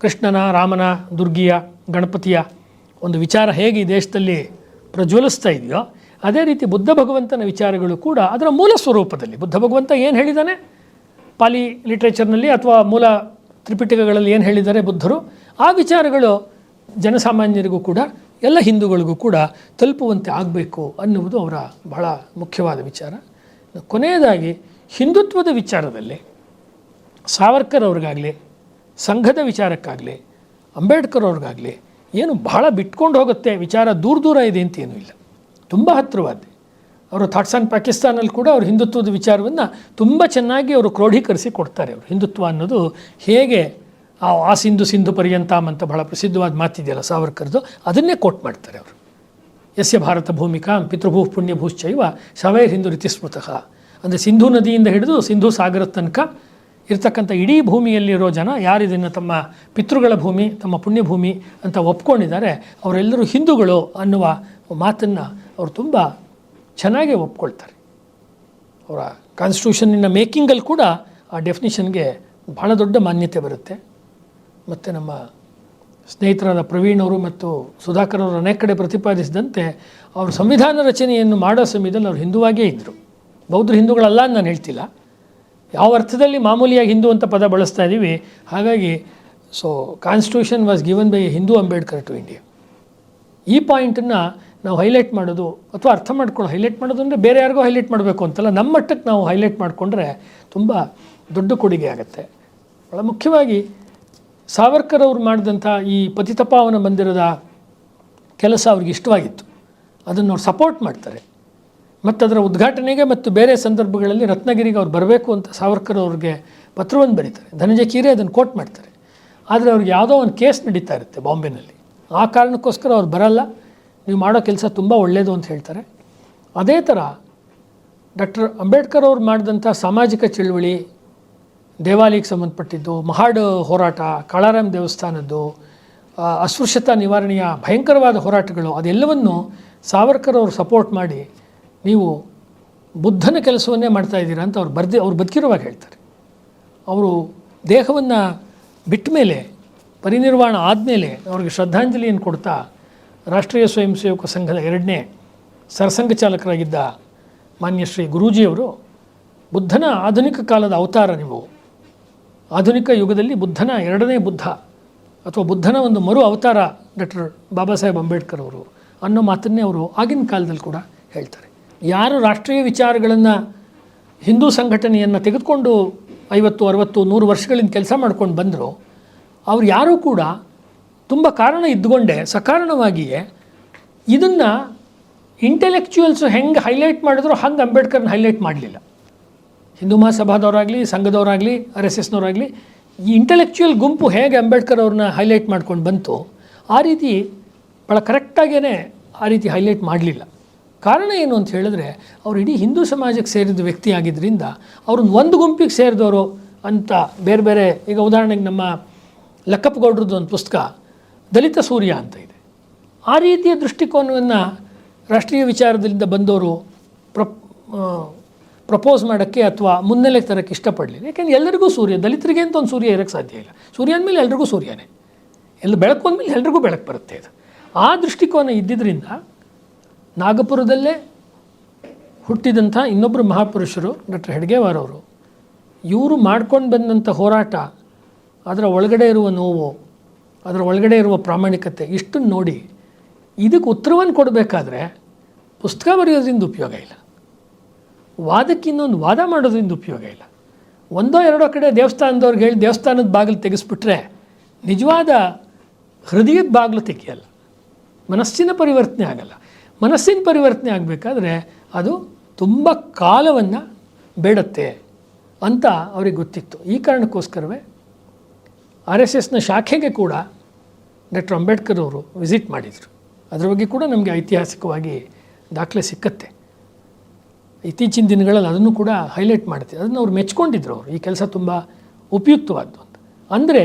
Speaker 1: ಕೃಷ್ಣನ, ರಾಮನ, ದುರ್ಗಿಯ, ಗಣಪತಿಯ ಒಂದು ವಿಚಾರ ಹೇಗೆ ಈ ದೇಶದಲ್ಲಿ ಪ್ರಜ್ವಲಿಸ್ತಾ ಇದೆಯೋ, ಅದೇ ರೀತಿ ಬುದ್ಧ ಭಗವಂತನ ವಿಚಾರಗಳು ಕೂಡ ಅದರ ಮೂಲ ಸ್ವರೂಪದಲ್ಲಿ, ಬುದ್ಧ ಭಗವಂತ ಏನು ಹೇಳಿದ್ದಾನೆ ಪಾಲಿ ಲಿಟ್ರೇಚರ್ನಲ್ಲಿ ಅಥವಾ ಮೂಲ ತ್ರಿಪಿಟಕಗಳಲ್ಲಿ ಏನು ಹೇಳಿದ್ದಾರೆ ಬುದ್ಧರು, ಆ ವಿಚಾರಗಳು ಜನಸಾಮಾನ್ಯರಿಗೂ ಕೂಡ, ಎಲ್ಲ ಹಿಂದೂಗಳಿಗೂ ಕೂಡ ತಲುಪುವಂತೆ ಆಗಬೇಕು ಅನ್ನುವುದು ಅವರ ಬಹಳ ಮುಖ್ಯವಾದ ವಿಚಾರ. ಕೊನೆಯದಾಗಿ ಹಿಂದುತ್ವದ ವಿಚಾರದಲ್ಲಿ ಸಾವರ್ಕರ್ ಅವ್ರಿಗಾಗಲಿ, ಸಂಘದ ವಿಚಾರಕ್ಕಾಗಲಿ, ಅಂಬೇಡ್ಕರ್ ಅವ್ರಿಗಾಗಲಿ ಏನು ಬಹಳ ಬಿಟ್ಕೊಂಡು ಹೋಗುತ್ತೆ ವಿಚಾರ, ದೂರ ಇದೆ ಅಂತ ಏನೂ ಇಲ್ಲ, ತುಂಬ ಹತ್ತಿರವಾದ. ಅವರು ಥಾಟ್ಸ್ ಆನ್ ಪಾಕಿಸ್ತಾನಲ್ಲಿ ಕೂಡ ಅವರು ಹಿಂದುತ್ವದ ವಿಚಾರವನ್ನು ತುಂಬ ಚೆನ್ನಾಗಿ ಅವರು ಕ್ರೋಢೀಕರಿಸಿ ಕೊಡ್ತಾರೆ. ಅವರು ಹಿಂದುತ್ವ ಅನ್ನೋದು ಹೇಗೆ ಆ ಸಿಂಧು ಪರ್ಯಂತಾಮ್ ಅಂತ ಬಹಳ ಪ್ರಸಿದ್ಧವಾದ ಮಾತಿದೆಯಲ್ಲ ಸಾವರ್ಕರ್ದು, ಅದನ್ನೇ ಕೋಟ್ ಮಾಡ್ತಾರೆ ಅವರು. ಯಸ್ಯ ಭಾರತ ಭೂಮಿಕಾ ಪಿತೃಭೂ ಪುಣ್ಯಭೂಶ್ಚೈವ ಶವೈರ್ ಹಿಂದೂ ರೀತಿ ಸ್ಮೃತಃ. ಅಂದರೆ ಸಿಂಧೂ ನದಿಯಿಂದ ಹಿಡಿದು ಸಿಂಧೂ ಸಾಗರದ ತನಕ ಇರ್ತಕ್ಕಂಥ ಇಡೀ ಭೂಮಿಯಲ್ಲಿರೋ ಜನ ಯಾರಿದನ್ನು ತಮ್ಮ ಪಿತೃಗಳ ಭೂಮಿ, ತಮ್ಮ ಪುಣ್ಯಭೂಮಿ ಅಂತ ಒಪ್ಕೊಂಡಿದ್ದಾರೆ, ಅವರೆಲ್ಲರೂ ಹಿಂದೂಗಳು ಅನ್ನುವ ಮಾತನ್ನು ಅವರು ತುಂಬ ಚೆನ್ನಾಗಿ ಒಪ್ಕೊಳ್ತಾರೆ. ಅವರ ಕಾನ್ಸ್ಟಿಟ್ಯೂಷನ್ನಿನ ಮೇಕಿಂಗಲ್ಲಿ ಕೂಡ ಆ ಡೆಫಿನಿಷನ್ಗೆ ಭಾಳ ದೊಡ್ಡ ಮಾನ್ಯತೆ ಬರುತ್ತೆ. ಮತ್ತು ನಮ್ಮ ಸ್ನೇಹಿತರಾದ ಪ್ರವೀಣ್ ಅವರು ಮತ್ತು ಸುಧಾಕರ್ ಅವರು ಅನೇಕ ಕಡೆ ಪ್ರತಿಪಾದಿಸಿದಂತೆ ಅವರು ಸಂವಿಧಾನ ರಚನೆಯನ್ನು ಮಾಡೋ ಸಮಯದಲ್ಲಿ ಅವರು ಹಿಂದುವಾಗೇ ಇದ್ದರು. ಬೌದ್ಧರು ಹಿಂದೂಗಳಲ್ಲ ಅಂತ ನಾನು ಹೇಳ್ತಿಲ್ಲ, ಯಾವ ಅರ್ಥದಲ್ಲಿ ಮಾಮೂಲಿಯಾಗಿ ಹಿಂದೂ ಅಂತ ಪದ ಬಳಸ್ತಾ ಇದ್ದೀವಿ. ಹಾಗಾಗಿ constitution was given by Hindu Ambedkar to India. ಈ ಪಾಯಿಂಟನ್ನು ನಾವು ಹೈಲೈಟ್ ಮಾಡೋದು ಅಥವಾ ಅರ್ಥ ಮಾಡ್ಕೊಂಡು ಹೈಲೈಟ್ ಮಾಡೋದು ಅಂದರೆ ಬೇರೆ ಯಾರಿಗೂ ಹೈಲೈಟ್ ಮಾಡಬೇಕು ಅಂತಲ್ಲ, ನಮ್ಮ ಮಟ್ಟಕ್ಕೆ ನಾವು ಹೈಲೈಟ್ ಮಾಡಿಕೊಂಡ್ರೆ ತುಂಬ ದೊಡ್ಡ ಕೊಡುಗೆ ಆಗುತ್ತೆ. ಭಾಳ ಮುಖ್ಯವಾಗಿ ಸಾವರ್ಕರ್ ಅವರು ಮಾಡಿದಂಥ ಈ ಪತಿತಪಾವನ ಮಂದಿರದ ಕೆಲಸ ಅವ್ರಿಗೆ ಇಷ್ಟವಾಗಿತ್ತು, ಅದನ್ನು ಅವ್ರು ಸಪೋರ್ಟ್ ಮಾಡ್ತಾರೆ. ಮತ್ತು ಅದರ ಉದ್ಘಾಟನೆಗೆ ಮತ್ತು ಬೇರೆ ಸಂದರ್ಭಗಳಲ್ಲಿ ರತ್ನಗಿರಿಗೆ ಅವ್ರು ಬರಬೇಕು ಅಂತ ಸಾವರ್ಕರ್ ಅವ್ರಿಗೆ ಪತ್ರವನ್ನು ಬರೀತಾರೆ. ಧನಂಜಯ ಕೀರೆ ಅದನ್ನು ಕೋಟ್ ಮಾಡ್ತಾರೆ. ಆದರೆ ಅವ್ರಿಗೆ ಯಾವುದೋ ಒಂದು ಕೇಸ್ ನಡೀತಾ ಇರುತ್ತೆ ಬಾಂಬೆನಲ್ಲಿ, ಆ ಕಾರಣಕ್ಕೋಸ್ಕರ ಅವ್ರು ಬರಲ್ಲ, ನೀವು ಮಾಡೋ ಕೆಲಸ ತುಂಬ ಒಳ್ಳೆಯದು ಅಂತ ಹೇಳ್ತಾರೆ. ಅದೇ ಥರ ಡಾಕ್ಟರ್ ಅಂಬೇಡ್ಕರ್ ಅವ್ರು ಮಾಡಿದಂಥ ಸಾಮಾಜಿಕ ಚಳುವಳಿ, ದೇವಾಲಯಕ್ಕೆ ಸಂಬಂಧಪಟ್ಟಿದ್ದು, ಮಹಾಡ್ ಹೋರಾಟ, ಕಾಳಾರಾಮ್ ದೇವಸ್ಥಾನದ್ದು, ಅಸ್ಪೃಶ್ಯತಾ ನಿವಾರಣೆಯ ಭಯಂಕರವಾದ ಹೋರಾಟಗಳು, ಅದೆಲ್ಲವನ್ನು ಸಾವರ್ಕರ್ ಅವರು ಸಪೋರ್ಟ್ ಮಾಡಿ ನೀವು ಬುದ್ಧನ ಕೆಲಸವನ್ನೇ ಮಾಡ್ತಾ ಇದ್ದೀರಾ ಅಂತ ಅವ್ರು ಬದುಕಿರುವಾಗ ಹೇಳ್ತಾರೆ. ಅವರು ದೇಹವನ್ನು ಬಿಟ್ಟ ಮೇಲೆ, ಪರಿನಿರ್ವಾಣ ಆದಮೇಲೆ ಅವ್ರಿಗೆ ಶ್ರದ್ಧಾಂಜಲಿಯನ್ನು ಕೊಡ್ತಾ ರಾಷ್ಟ್ರೀಯ ಸ್ವಯಂ ಸೇವಕ ಸಂಘದ 2ನೇ ಸರ್ಸಂಘ ಚಾಲಕರಾಗಿದ್ದ ಮಾನ್ಯ ಶ್ರೀ ಗುರೂಜಿಯವರು ಬುದ್ಧನ ಆಧುನಿಕ ಕಾಲದ ಅವತಾರ ನೀವು, ಆಧುನಿಕ ಯುಗದಲ್ಲಿ ಬುದ್ಧನ 2ನೇ ಬುದ್ಧ ಅಥವಾ ಬುದ್ಧನ ಒಂದು ಮರು ಅವತಾರ ಡಾಕ್ಟರ್ ಬಾಬಾ ಸಾಹೇಬ್ ಅಂಬೇಡ್ಕರ್ ಅವರು ಅನ್ನೋ ಮಾತನ್ನೇ ಅವರು ಆಗಿನ ಕಾಲದಲ್ಲಿ ಕೂಡ ಹೇಳ್ತಾರೆ. ಯಾರು ರಾಷ್ಟ್ರೀಯ ವಿಚಾರಗಳನ್ನು ಹಿಂದೂ ಸಂಘಟನೆಯನ್ನು ತೆಗೆದುಕೊಂಡು 50, 60, 100 ವರ್ಷಗಳಿಂದ ಕೆಲಸ ಮಾಡ್ಕೊಂಡು ಬಂದರು, ಅವ್ರು ಯಾರೂ ಕೂಡ ತುಂಬ ಕಾರಣ ಇದ್ದುಕೊಂಡೇ ಸಕಾರಣವಾಗಿಯೇ ಇದನ್ನು ಇಂಟೆಲೆಕ್ಚುಯಲ್ಸು ಹೆಂಗೆ ಹೈಲೈಟ್ ಮಾಡಿದ್ರು ಹಂಗೆ ಅಂಬೇಡ್ಕರ್ನ ಹೈಲೈಟ್ ಮಾಡಲಿಲ್ಲ. ಹಿಂದೂ ಮಹಾಸಭಾದವರಾಗಲಿ, ಸಂಘದವರಾಗಲಿ, RSSನವರಾಗಲಿ, ಈ ಇಂಟೆಲೆಕ್ಚುಯಲ್ ಗುಂಪು ಹೇಗೆ ಅಂಬೇಡ್ಕರ್ ಅವ್ರನ್ನ ಹೈಲೈಟ್ ಮಾಡ್ಕೊಂಡು ಬಂತು ಆ ರೀತಿ ಭಾಳ ಕರೆಕ್ಟಾಗೇ ಆ ರೀತಿ ಹೈಲೈಟ್ ಮಾಡಲಿಲ್ಲ. ಕಾರಣ ಏನು ಅಂತ ಹೇಳಿದ್ರೆ, ಅವ್ರು ಇಡೀ ಹಿಂದೂ ಸಮಾಜಕ್ಕೆ ಸೇರಿದ ವ್ಯಕ್ತಿ ಆಗಿದ್ದರಿಂದ ಅವ್ರನ್ನ ಒಂದು ಗುಂಪಿಗೆ ಸೇರಿದವರು ಅಂತ ಬೇರೆ ಬೇರೆ, ಈಗ ಉದಾಹರಣೆಗೆ ನಮ್ಮ ಲಕ್ಕಪ್ಪಗೌಡ್ರದ್ದು ಒಂದು ಪುಸ್ತಕ ದಲಿತ ಸೂರ್ಯ ಅಂತ ಇದೆ. ಆ ರೀತಿಯ ದೃಷ್ಟಿಕೋನವನ್ನು ರಾಷ್ಟ್ರೀಯ ವಿಚಾರದಿಂದ ಬಂದವರು ಪ್ರಪೋಸ್ ಮಾಡೋಕ್ಕೆ ಅಥವಾ ಮುನ್ನೆಲೆಗೆ ತರೋಕ್ಕೆ ಇಷ್ಟಪಡಲಿಲ್ಲ. ಯಾಕೆಂದರೆ ಎಲ್ಲರಿಗೂ ಸೂರ್ಯ, ದಲಿತರಿಗೆ ಅಂತ ಒಂದು ಸೂರ್ಯ ಇರೋಕ್ಕೆ ಸಾಧ್ಯ ಇಲ್ಲ. ಸೂರ್ಯ ಅಂದಮೇಲೆ ಎಲ್ರಿಗೂ ಸೂರ್ಯನೇ, ಎಲ್ಲ ಬೆಳಕು ಅಂದಮೇಲೆ ಎಲ್ರಿಗೂ ಬೆಳಕು ಬರುತ್ತೆ. ಇದು ಆ ದೃಷ್ಟಿಕೋನ ಇದ್ದಿದ್ದರಿಂದ ನಾಗಪುರದಲ್ಲೇ ಹುಟ್ಟಿದಂಥ ಇನ್ನೊಬ್ಬರು ಮಹಾಪುರುಷರು ಡಾಕ್ಟರ್ ಹೆಡ್ಗೇವಾರ್ ಅವರು, ಇವರು ಮಾಡ್ಕೊಂಡು ಬಂದಂಥ ಹೋರಾಟ, ಅದರ ಒಳಗಡೆ ಇರುವ ನೋವು, ಅದರ ಒಳಗಡೆ ಇರುವ ಪ್ರಾಮಾಣಿಕತೆ, ಇಷ್ಟನ್ನು ನೋಡಿ ಇದಕ್ಕೆ ಉತ್ತರವನ್ನು ಕೊಡಬೇಕಾದ್ರೆ ಪುಸ್ತಕ ಬರೆಯೋದ್ರಿಂದ ಉಪಯೋಗ ಇಲ್ಲ, ವಾದಕ್ಕೆ ಇನ್ನೊಂದು ವಾದ ಮಾಡೋದ್ರಿಂದ ಉಪಯೋಗ ಇಲ್ಲ. ಒಂದೋ ಎರಡೋ ಕಡೆ ದೇವಸ್ಥಾನದವ್ರಿಗೆ ಹೇಳಿ ದೇವಸ್ಥಾನದ ಬಾಗಿಲು ತೆಗೆಸ್ಬಿಟ್ರೆ ನಿಜವಾದ ಹೃದಯದ ಬಾಗಿಲು ತೆಗೆಯಲ್ಲ, ಮನಸ್ಸಿನ ಪರಿವರ್ತನೆ ಆಗಲ್ಲ. ಮನಸ್ಸಿನ ಪರಿವರ್ತನೆ ಆಗಬೇಕಾದ್ರೆ ಅದು ತುಂಬ ಕಾಲವನ್ನು ಬೇಡತ್ತೆ ಅಂತ ಅವ್ರಿಗೆ ಗೊತ್ತಿತ್ತು. ಈ ಕಾರಣಕ್ಕೋಸ್ಕರವೇ RSSನ ಶಾಖೆಗೆ ಕೂಡ ಡಾಕ್ಟರ್ ಅಂಬೇಡ್ಕರ್ ಅವರು ವಿಸಿಟ್ ಮಾಡಿದರು. ಅದರ ಬಗ್ಗೆ ಕೂಡ ನಮಗೆ ಐತಿಹಾಸಿಕವಾಗಿ ದಾಖಲೆ ಸಿಕ್ಕತ್ತೆ. ಇತ್ತೀಚಿನ ದಿನಗಳಲ್ಲಿ ಅದನ್ನು ಕೂಡ ಹೈಲೈಟ್ ಮಾಡ್ತೀವಿ. ಅದನ್ನು ಅವ್ರು ಮೆಚ್ಕೊಂಡಿದ್ರು. ಅವರು ಈ ಕೆಲಸ ತುಂಬ ಉಪಯುಕ್ತವಾದ್ದು ಅಂತ. ಅಂದರೆ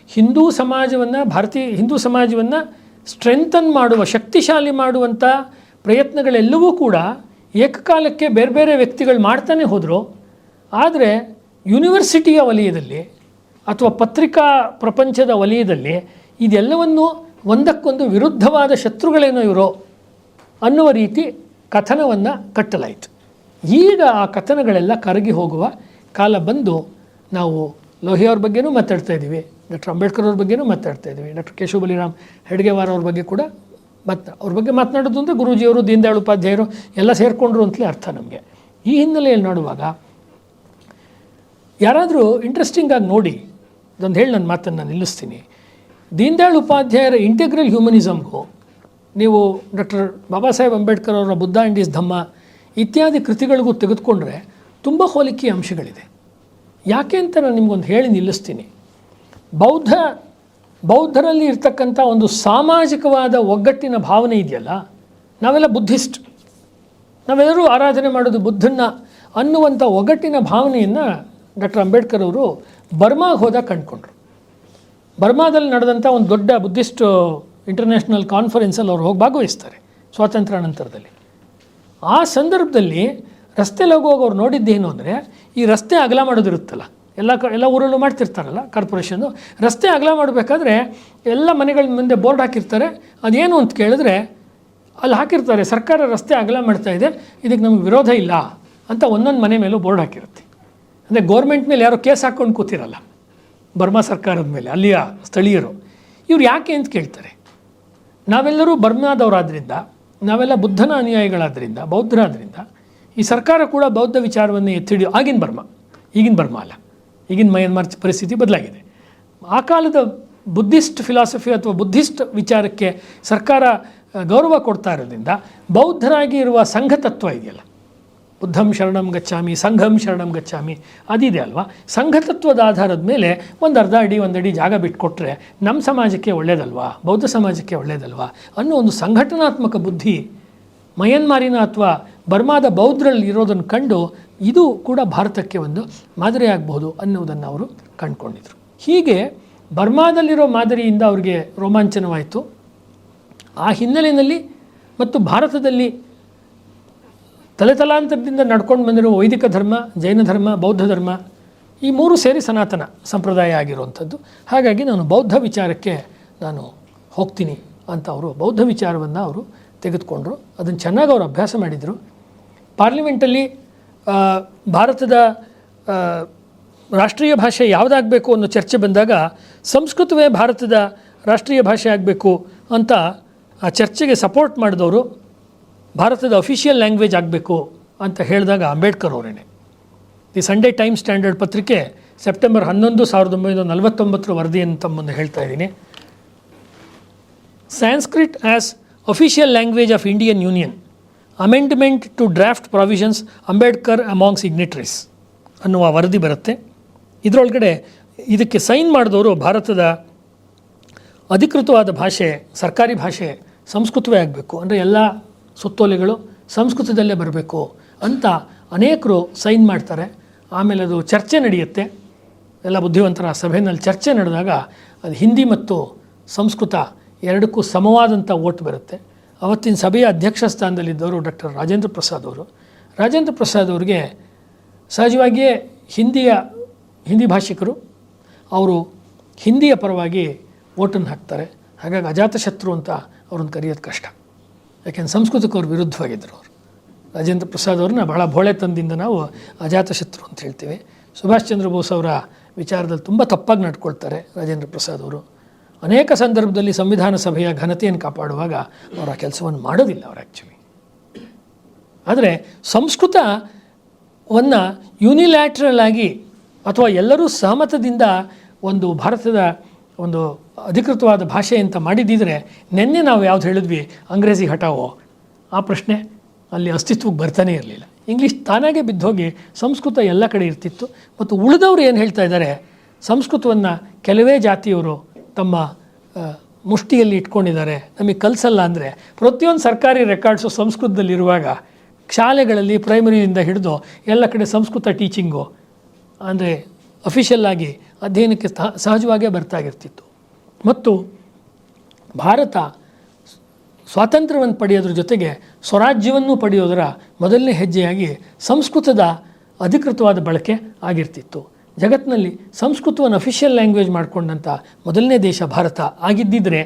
Speaker 1: ಹಿಂದೂ ಸಮಾಜವನ್ನು, ಭಾರತೀಯ ಹಿಂದೂ ಸಮಾಜವನ್ನು ಸ್ಟ್ರೆಂಥನ್ ಮಾಡುವ, ಶಕ್ತಿಶಾಲಿ ಮಾಡುವಂಥ ಪ್ರಯತ್ನಗಳೆಲ್ಲವೂ ಕೂಡ ಏಕಕಾಲಕ್ಕೆ ಬೇರೆ ಬೇರೆ ವ್ಯಕ್ತಿಗಳು ಮಾಡ್ತಾನೆ ಹೋದರು. ಆದರೆ ಯೂನಿವರ್ಸಿಟಿಯ ವಲಯದಲ್ಲಿ ಅಥವಾ ಪತ್ರಿಕಾ ಪ್ರಪಂಚದ ವಲಯದಲ್ಲಿ ಇದೆಲ್ಲವನ್ನು ಒಂದಕ್ಕೊಂದು ವಿರುದ್ಧವಾದ ಶತ್ರುಗಳೇನೋ ಇರೋ ಅನ್ನುವ ರೀತಿ ಕಥನವನ್ನು ಕಟ್ಟಲಾಯಿತು. ಈಗ ಆ ಕಥನಗಳೆಲ್ಲ ಕರಗಿ ಹೋಗುವ ಕಾಲ ಬಂದು ನಾವು ಲೋಹಿಯವ್ರ ಬಗ್ಗೆನೂ ಮಾತಾಡ್ತಾ ಇದ್ದೀವಿ, ಡಾಕ್ಟರ್ ಅಂಬೇಡ್ಕರ್ ಅವ್ರ ಬಗ್ಗೆನೂ ಮಾತಾಡ್ತಾ ಇದ್ದೀವಿ, ಡಾಕ್ಟರ್ ಕೇಶವ ಬಲಿರಾಮ್ ಹೆಡ್ಗೇವಾರ್ ಅವ್ರ ಬಗ್ಗೆ ಕೂಡ ಅವ್ರ ಬಗ್ಗೆ ಮಾತನಾಡೋದು ಅಂದರೆ ಗುರೂಜಿಯವರು, ದೀನದಯಾಳ್ ಉಪಾಧ್ಯಾಯರು ಎಲ್ಲ ಸೇರಿಕೊಂಡ್ರು ಅಂತಲೇ ಅರ್ಥ ನಮಗೆ. ಈ ಹಿನ್ನೆಲೆಯಲ್ಲಿ ನೋಡುವಾಗ ಯಾರಾದರೂ ಇಂಟ್ರೆಸ್ಟಿಂಗಾಗಿ ನೋಡಿ, ಇದೊಂದು ಹೇಳಿ ನನ್ನ ಮಾತನ್ನು ನಿಲ್ಲಿಸ್ತೀನಿ. ದೀನದಯಾಳ್ ಉಪಾಧ್ಯಾಯರ ಇಂಟೆಗ್ರಲ್ ಹ್ಯೂಮನಿಸಮ್ಗೂ ನೀವು ಡಾಕ್ಟರ್ ಬಾಬಾ ಸಾಹೇಬ್ ಅಂಬೇಡ್ಕರ್ ಅವರ ಬುದ್ಧ ಆ್ಯಂಡ್ ಈಸ್ ಧಮ್ಮ ಇತ್ಯಾದಿ ಕೃತಿಗಳಿಗೂ ತೆಗೆದುಕೊಂಡ್ರೆ ತುಂಬ ಹೋಲಿಕೆಯ ಅಂಶಗಳಿದೆ. ಯಾಕೆ ಅಂತ ನಾನು ನಿಮಗೊಂದು ಹೇಳಿ ನಿಲ್ಲಿಸ್ತೀನಿ. ಬೌದ್ಧರಲ್ಲಿ ಇರ್ತಕ್ಕಂಥ ಒಂದು ಸಾಮಾಜಿಕವಾದ ಒಗ್ಗಟ್ಟಿನ ಭಾವನೆ ಇದೆಯಲ್ಲ, ನಾವೆಲ್ಲ ಬುದ್ಧಿಸ್ಟ್, ನಾವೆಲ್ಲರೂ ಆರಾಧನೆ ಮಾಡೋದು ಬುದ್ಧನ್ನ ಅನ್ನುವಂಥ ಒಗ್ಗಟ್ಟಿನ ಭಾವನೆಯನ್ನು ಡಾಕ್ಟರ್ ಅಂಬೇಡ್ಕರ್ ಅವರು ಬರ್ಮಾಗೆ ಹೋದಾಗ ಕಂಡುಕೊಂಡ್ರು. ಬರ್ಮಾದಲ್ಲಿ ನಡೆದಂಥ ಒಂದು ದೊಡ್ಡ ಬುದ್ಧಿಸ್ಟ್ ಇಂಟರ್ನ್ಯಾಷನಲ್ ಕಾನ್ಫರೆನ್ಸಲ್ಲಿ ಅವ್ರು ಹೋಗಿ ಭಾಗವಹಿಸ್ತಾರೆ ಸ್ವಾತಂತ್ರ್ಯ ನಂತರದಲ್ಲಿ. ಆ ಸಂದರ್ಭದಲ್ಲಿ ರಸ್ತೆಯಲ್ಲಿ ಹೋಗುವಾಗ ಅವ್ರು ನೋಡಿದ್ದೇನು ಅಂದರೆ, ಈ ರಸ್ತೆ ಅಗಲ ಮಾಡೋದಿರುತ್ತಲ್ಲ, ಎಲ್ಲ ಊರಲ್ಲೂ ಮಾಡ್ತಿರ್ತಾರಲ್ಲ ಕಾರ್ಪೊರೇಷನ್ನು, ರಸ್ತೆ ಅಗಲ ಮಾಡಬೇಕಾದ್ರೆ ಎಲ್ಲ ಮನೆಗಳ ಮುಂದೆ ಬೋರ್ಡ್ ಹಾಕಿರ್ತಾರೆ. ಅದೇನು ಅಂತ ಕೇಳಿದ್ರೆ ಅಲ್ಲಿ ಹಾಕಿರ್ತಾರೆ, ಸರ್ಕಾರ ರಸ್ತೆ ಅಗಲ ಮಾಡ್ತಾ ಇದೆ, ಇದಕ್ಕೆ ನಮಗೆ ವಿರೋಧ ಇಲ್ಲ ಅಂತ ಒಂದೊಂದು ಮನೆ ಮೇಲೂ ಬೋರ್ಡ್ ಹಾಕಿರುತ್ತೆ. ಅಂದರೆ ಗೌರ್ಮೆಂಟ್ ಮೇಲೆ ಯಾರೋ ಕೇಸ್ ಹಾಕ್ಕೊಂಡು ಕೂತಿರಲ್ಲ, ಬರ್ಮಾ ಸರ್ಕಾರದ ಮೇಲೆ ಅಲ್ಲಿಯ ಸ್ಥಳೀಯರು. ಇವ್ರು ಯಾಕೆ ಅಂತ ಕೇಳ್ತಾರೆ. ನಾವೆಲ್ಲರೂ ಬರ್ಮಾದವರಾದ್ರಿಂದ, ನಾವೆಲ್ಲ ಬುದ್ಧನ ಅನುಯಾಯಿಗಳಾದ್ದರಿಂದ, ಬೌದ್ಧರಾದ್ರಿಂದ ಈ ಸರ್ಕಾರ ಕೂಡ ಬೌದ್ಧ ವಿಚಾರವನ್ನು ಎತ್ತಿಡಿ. ಈಗಿನ ಬರ್ಮಾ ಅಲ್ಲ, ಈಗಿನ ಮಯನ್ಮಾರ್ ಪರಿಸ್ಥಿತಿ ಬದಲಾಗಿದೆ. ಆ ಕಾಲದ ಬುದ್ಧಿಸ್ಟ್ ಫಿಲಾಸಫಿ ಅಥವಾ ಬುದ್ಧಿಸ್ಟ್ ವಿಚಾರಕ್ಕೆ ಸರ್ಕಾರ ಗೌರವ ಕೊಡ್ತಾ ಇರೋದ್ರಿಂದ ಬೌದ್ಧರಾಗಿ ಇರುವ ಸಂಘ ತತ್ವ ಇದೆಯಲ್ಲ, ಬುದ್ಧಂ ಶರಣಂ ಗಚ್ಚಾಮಿ, ಸಂಘಂ ಶರಣಂ ಗಚ್ಚಾಮಿ, ಅದಿದೆ ಅಲ್ವಾ. ಸಂಘತತ್ವದ ಆಧಾರದ ಮೇಲೆ ಒಂದು ಅರ್ಧ ಅಡಿ ಜಾಗ ಬಿಟ್ಕೊಟ್ರೆ ನಮ್ಮ ಸಮಾಜಕ್ಕೆ ಒಳ್ಳೆಯದಲ್ವಾ, ಬೌದ್ಧ ಸಮಾಜಕ್ಕೆ ಒಳ್ಳೆಯದಲ್ವಾ ಅನ್ನೋ ಒಂದು ಸಂಘಟನಾತ್ಮಕ ಬುದ್ಧಿ ಮಯನ್ಮಾರಿನ ಅಥವಾ ಬರ್ಮಾದ ಬೌದ್ಧರಲ್ಲಿ ಇರೋದನ್ನು ಕಂಡು ಇದು ಕೂಡ ಭಾರತಕ್ಕೆ ಒಂದು ಮಾದರಿಯಾಗಬಹುದು ಅನ್ನುವುದನ್ನು ಅವರು ಕಂಡುಕೊಂಡಿದ್ರು. ಹೀಗೆ ಬರ್ಮಾದಲ್ಲಿರೋ ಮಾದರಿಯಿಂದ ಅವ್ರಿಗೆ ರೋಮಾಂಚನವಾಯಿತು. ಆ ಹಿನ್ನೆಲೆಯಲ್ಲಿ ಮತ್ತು ಭಾರತದಲ್ಲಿ ತಲೆತಲಾಂತರದಿಂದ ನಡ್ಕೊಂಡು ಬಂದಿರುವ ವೈದಿಕ ಧರ್ಮ, ಜೈನ ಧರ್ಮ, ಬೌದ್ಧ ಧರ್ಮ ಈ ಮೂರು ಸೇರಿ ಸನಾತನ ಸಂಪ್ರದಾಯ ಆಗಿರುವಂಥದ್ದು. ಹಾಗಾಗಿ ನಾನು ಬೌದ್ಧ ವಿಚಾರಕ್ಕೆ ನಾನು ಹೋಗ್ತೀನಿ ಅಂತ ಅವರು ಬೌದ್ಧ ವಿಚಾರವನ್ನು ಅವರು ತೆಗೆದುಕೊಂಡ್ರು. ಅದನ್ನು ಚೆನ್ನಾಗಿ ಅವರು ಅಭ್ಯಾಸ ಮಾಡಿದರು. ಪಾರ್ಲಿಮೆಂಟಲ್ಲಿ ಭಾರತದ ರಾಷ್ಟ್ರೀಯ ಭಾಷೆ ಯಾವುದಾಗಬೇಕು ಅನ್ನೋ ಚರ್ಚೆ ಬಂದಾಗ ಸಂಸ್ಕೃತವೇ ಭಾರತದ ರಾಷ್ಟ್ರೀಯ ಭಾಷೆ ಆಗಬೇಕು ಅಂತ ಆ ಚರ್ಚೆಗೆ ಸಪೋರ್ಟ್ ಮಾಡಿದವರು ಭಾರತದ ಅಫಿಷಿಯಲ್ ಲ್ಯಾಂಗ್ವೇಜ್ ಆಗಬೇಕು ಅಂತ ಹೇಳಿದಾಗ ಅಂಬೇಡ್ಕರ್ ಅವರೇನೆ. ದಿ ಸಂಡೇ ಟೈಮ್ ಸ್ಟ್ಯಾಂಡರ್ಡ್ ಪತ್ರಿಕೆ ಸೆಪ್ಟೆಂಬರ್ 11, 1949 ವರದಿಯನ್ನು ತಮ್ಮ ಮುಂದೆ ಹೇಳ್ತಾ ಇದ್ದೀನಿ. Sanskrit as official language of Indian Union, amendment to draft provisions, Ambedkar among signatories ಅನ್ನುವ ವರದಿ ಬರುತ್ತೆ. ಇದರೊಳಗಡೆ ಇದಕ್ಕೆ ಸೈನ್ ಮಾಡಿದವರು ಭಾರತದ ಅಧಿಕೃತವಾದ ಭಾಷೆ, ಸರ್ಕಾರಿ ಭಾಷೆ ಸಂಸ್ಕೃತವೇ ಆಗಬೇಕು, ಅಂದರೆ ಎಲ್ಲ ಸುತ್ತೋಲೆಗಳು ಸಂಸ್ಕೃತದಲ್ಲೇ ಬರಬೇಕು ಅಂತ ಅನೇಕರು ಸೈನ್ ಮಾಡ್ತಾರೆ. ಆಮೇಲೆ ಅದು ಚರ್ಚೆ ನಡೆಯುತ್ತೆ. ಎಲ್ಲ ಬುದ್ಧಿವಂತರ ಸಭೆಯಲ್ಲಿ ಚರ್ಚೆ ನಡೆದಾಗ ಅದು ಹಿಂದಿ ಮತ್ತು ಸಂಸ್ಕೃತ ಎರಡಕ್ಕೂ ಸಮವಾದಂಥ ಓಟ್ ಬರುತ್ತೆ. ಅವತ್ತಿನ ಸಭೆಯ ಅಧ್ಯಕ್ಷ ಸ್ಥಾನದಲ್ಲಿದ್ದವರು ಡಾಕ್ಟರ್ ರಾಜೇಂದ್ರ ಪ್ರಸಾದ್ ಅವರು. ರಾಜೇಂದ್ರ ಪ್ರಸಾದ್ ಅವರಿಗೆ ಸಹಜವಾಗಿಯೇ ಹಿಂದಿ ಭಾಷಿಕರು, ಅವರು ಹಿಂದಿಯ ಪರವಾಗಿ ಓಟನ್ನು ಹಾಕ್ತಾರೆ. ಹಾಗಾಗಿ ಅಜಾತಶತ್ರು ಅಂತ ಅವ್ರನ್ನ ಕರೆಯೋದು ಕಷ್ಟ, ಯಾಕೆಂದ್ರೆ ಸಂಸ್ಕೃತಕ್ಕೆ ಅವ್ರು ವಿರುದ್ಧವಾಗಿದ್ದರು. ಅವರು ರಾಜೇಂದ್ರ ಪ್ರಸಾದ್ ಅವ್ರನ್ನ ಬಹಳ ಭೋಳೆತನದಿಂದ ನಾವು ಅಜಾತಶತ್ರು ಅಂತ ಹೇಳ್ತೀವಿ. ಸುಭಾಷ್ ಚಂದ್ರ ಬೋಸ್ ಅವರ ವಿಚಾರದಲ್ಲಿ ತುಂಬ ತಪ್ಪಾಗಿ ನಡ್ಕೊಳ್ತಾರೆ ರಾಜೇಂದ್ರ ಪ್ರಸಾದ್ ಅವರು. ಅನೇಕ ಸಂದರ್ಭದಲ್ಲಿ ಸಂವಿಧಾನ ಸಭೆಯ ಘನತೆಯನ್ನು ಕಾಪಾಡುವಾಗ ಅವರು ಆ ಕೆಲಸವನ್ನು ಮಾಡೋದಿಲ್ಲ ಅವರು ಆ್ಯಕ್ಚುಲಿ. ಆದರೆ ಸಂಸ್ಕೃತವನ್ನು ಯೂನಿಲ್ಯಾಟ್ರಲ್ ಆಗಿ ಅಥವಾ ಎಲ್ಲರೂ ಸಹಮತದಿಂದ ಒಂದು ಭಾರತದ ಒಂದು ಅಧಿಕೃತವಾದ ಭಾಷೆ ಅಂತ ಮಾಡಿದ್ದಿದ್ರೆ ನಿನ್ನೆ ನಾವು ಯಾವ್ದು ಹೇಳಿದ್ವಿ, ಅಂಗ್ರೇಜಿ ಹಠಾವೋ, ಆ ಪ್ರಶ್ನೆ ಅಲ್ಲಿ ಅಸ್ತಿತ್ವಕ್ಕೆ ಬರ್ತಾನೆ ಇರಲಿಲ್ಲ. ಇಂಗ್ಲೀಷ್ ತಾನಾಗೆ ಬಿದ್ದೋಗಿ ಸಂಸ್ಕೃತ ಎಲ್ಲ ಕಡೆ ಇರ್ತಿತ್ತು. ಮತ್ತು ಉಳಿದವರು ಏನು ಹೇಳ್ತಾ ಇದ್ದಾರೆ, ಸಂಸ್ಕೃತವನ್ನು ಕೆಲವೇ ಜಾತಿಯವರು ತಮ್ಮ ಮುಷ್ಟಿಯಲ್ಲಿ ಇಟ್ಕೊಂಡಿದ್ದಾರೆ, ನಮಗೆ ಕಲಿಸಲ್ಲ ಅಂದರೆ ಪ್ರತಿಯೊಂದು ಸರ್ಕಾರಿ ರೆಕಾರ್ಡ್ಸು ಸಂಸ್ಕೃತದಲ್ಲಿರುವಾಗ ಶಾಲೆಗಳಲ್ಲಿ ಪ್ರೈಮರಿಯಿಂದ ಹಿಡಿದು ಎಲ್ಲ ಕಡೆ ಸಂಸ್ಕೃತ ಟೀಚಿಂಗು ಅಂದರೆ ಅಫಿಷಿಯಲ್ ಆಗಿ ಅಧ್ಯಯನಕ್ಕೆ ಸಹಜವಾಗೇ ಬರ್ತಾಗಿರ್ತಿತ್ತು. ಮತ್ತು ಭಾರತ ಸ್ವಾತಂತ್ರ್ಯವನ್ನು ಪಡೆಯೋದ್ರ ಜೊತೆಗೆ ಸ್ವರಾಜ್ಯವನ್ನು ಪಡೆಯೋದರ ಮೊದಲನೇ ಹೆಜ್ಜೆಯಾಗಿ ಸಂಸ್ಕೃತದ ಅಧಿಕೃತವಾದ ಬಳಕೆ ಆಗಿರ್ತಿತ್ತು. ಜಗತ್ತಿನಲ್ಲಿ ಸಂಸ್ಕೃತವನ್ನು ಅಫಿಷಿಯಲ್ ಲ್ಯಾಂಗ್ವೇಜ್ ಮಾಡಿಕೊಂಡಂಥ ಮೊದಲನೇ ದೇಶ ಭಾರತ ಆಗಿದ್ದಿದ್ರೆ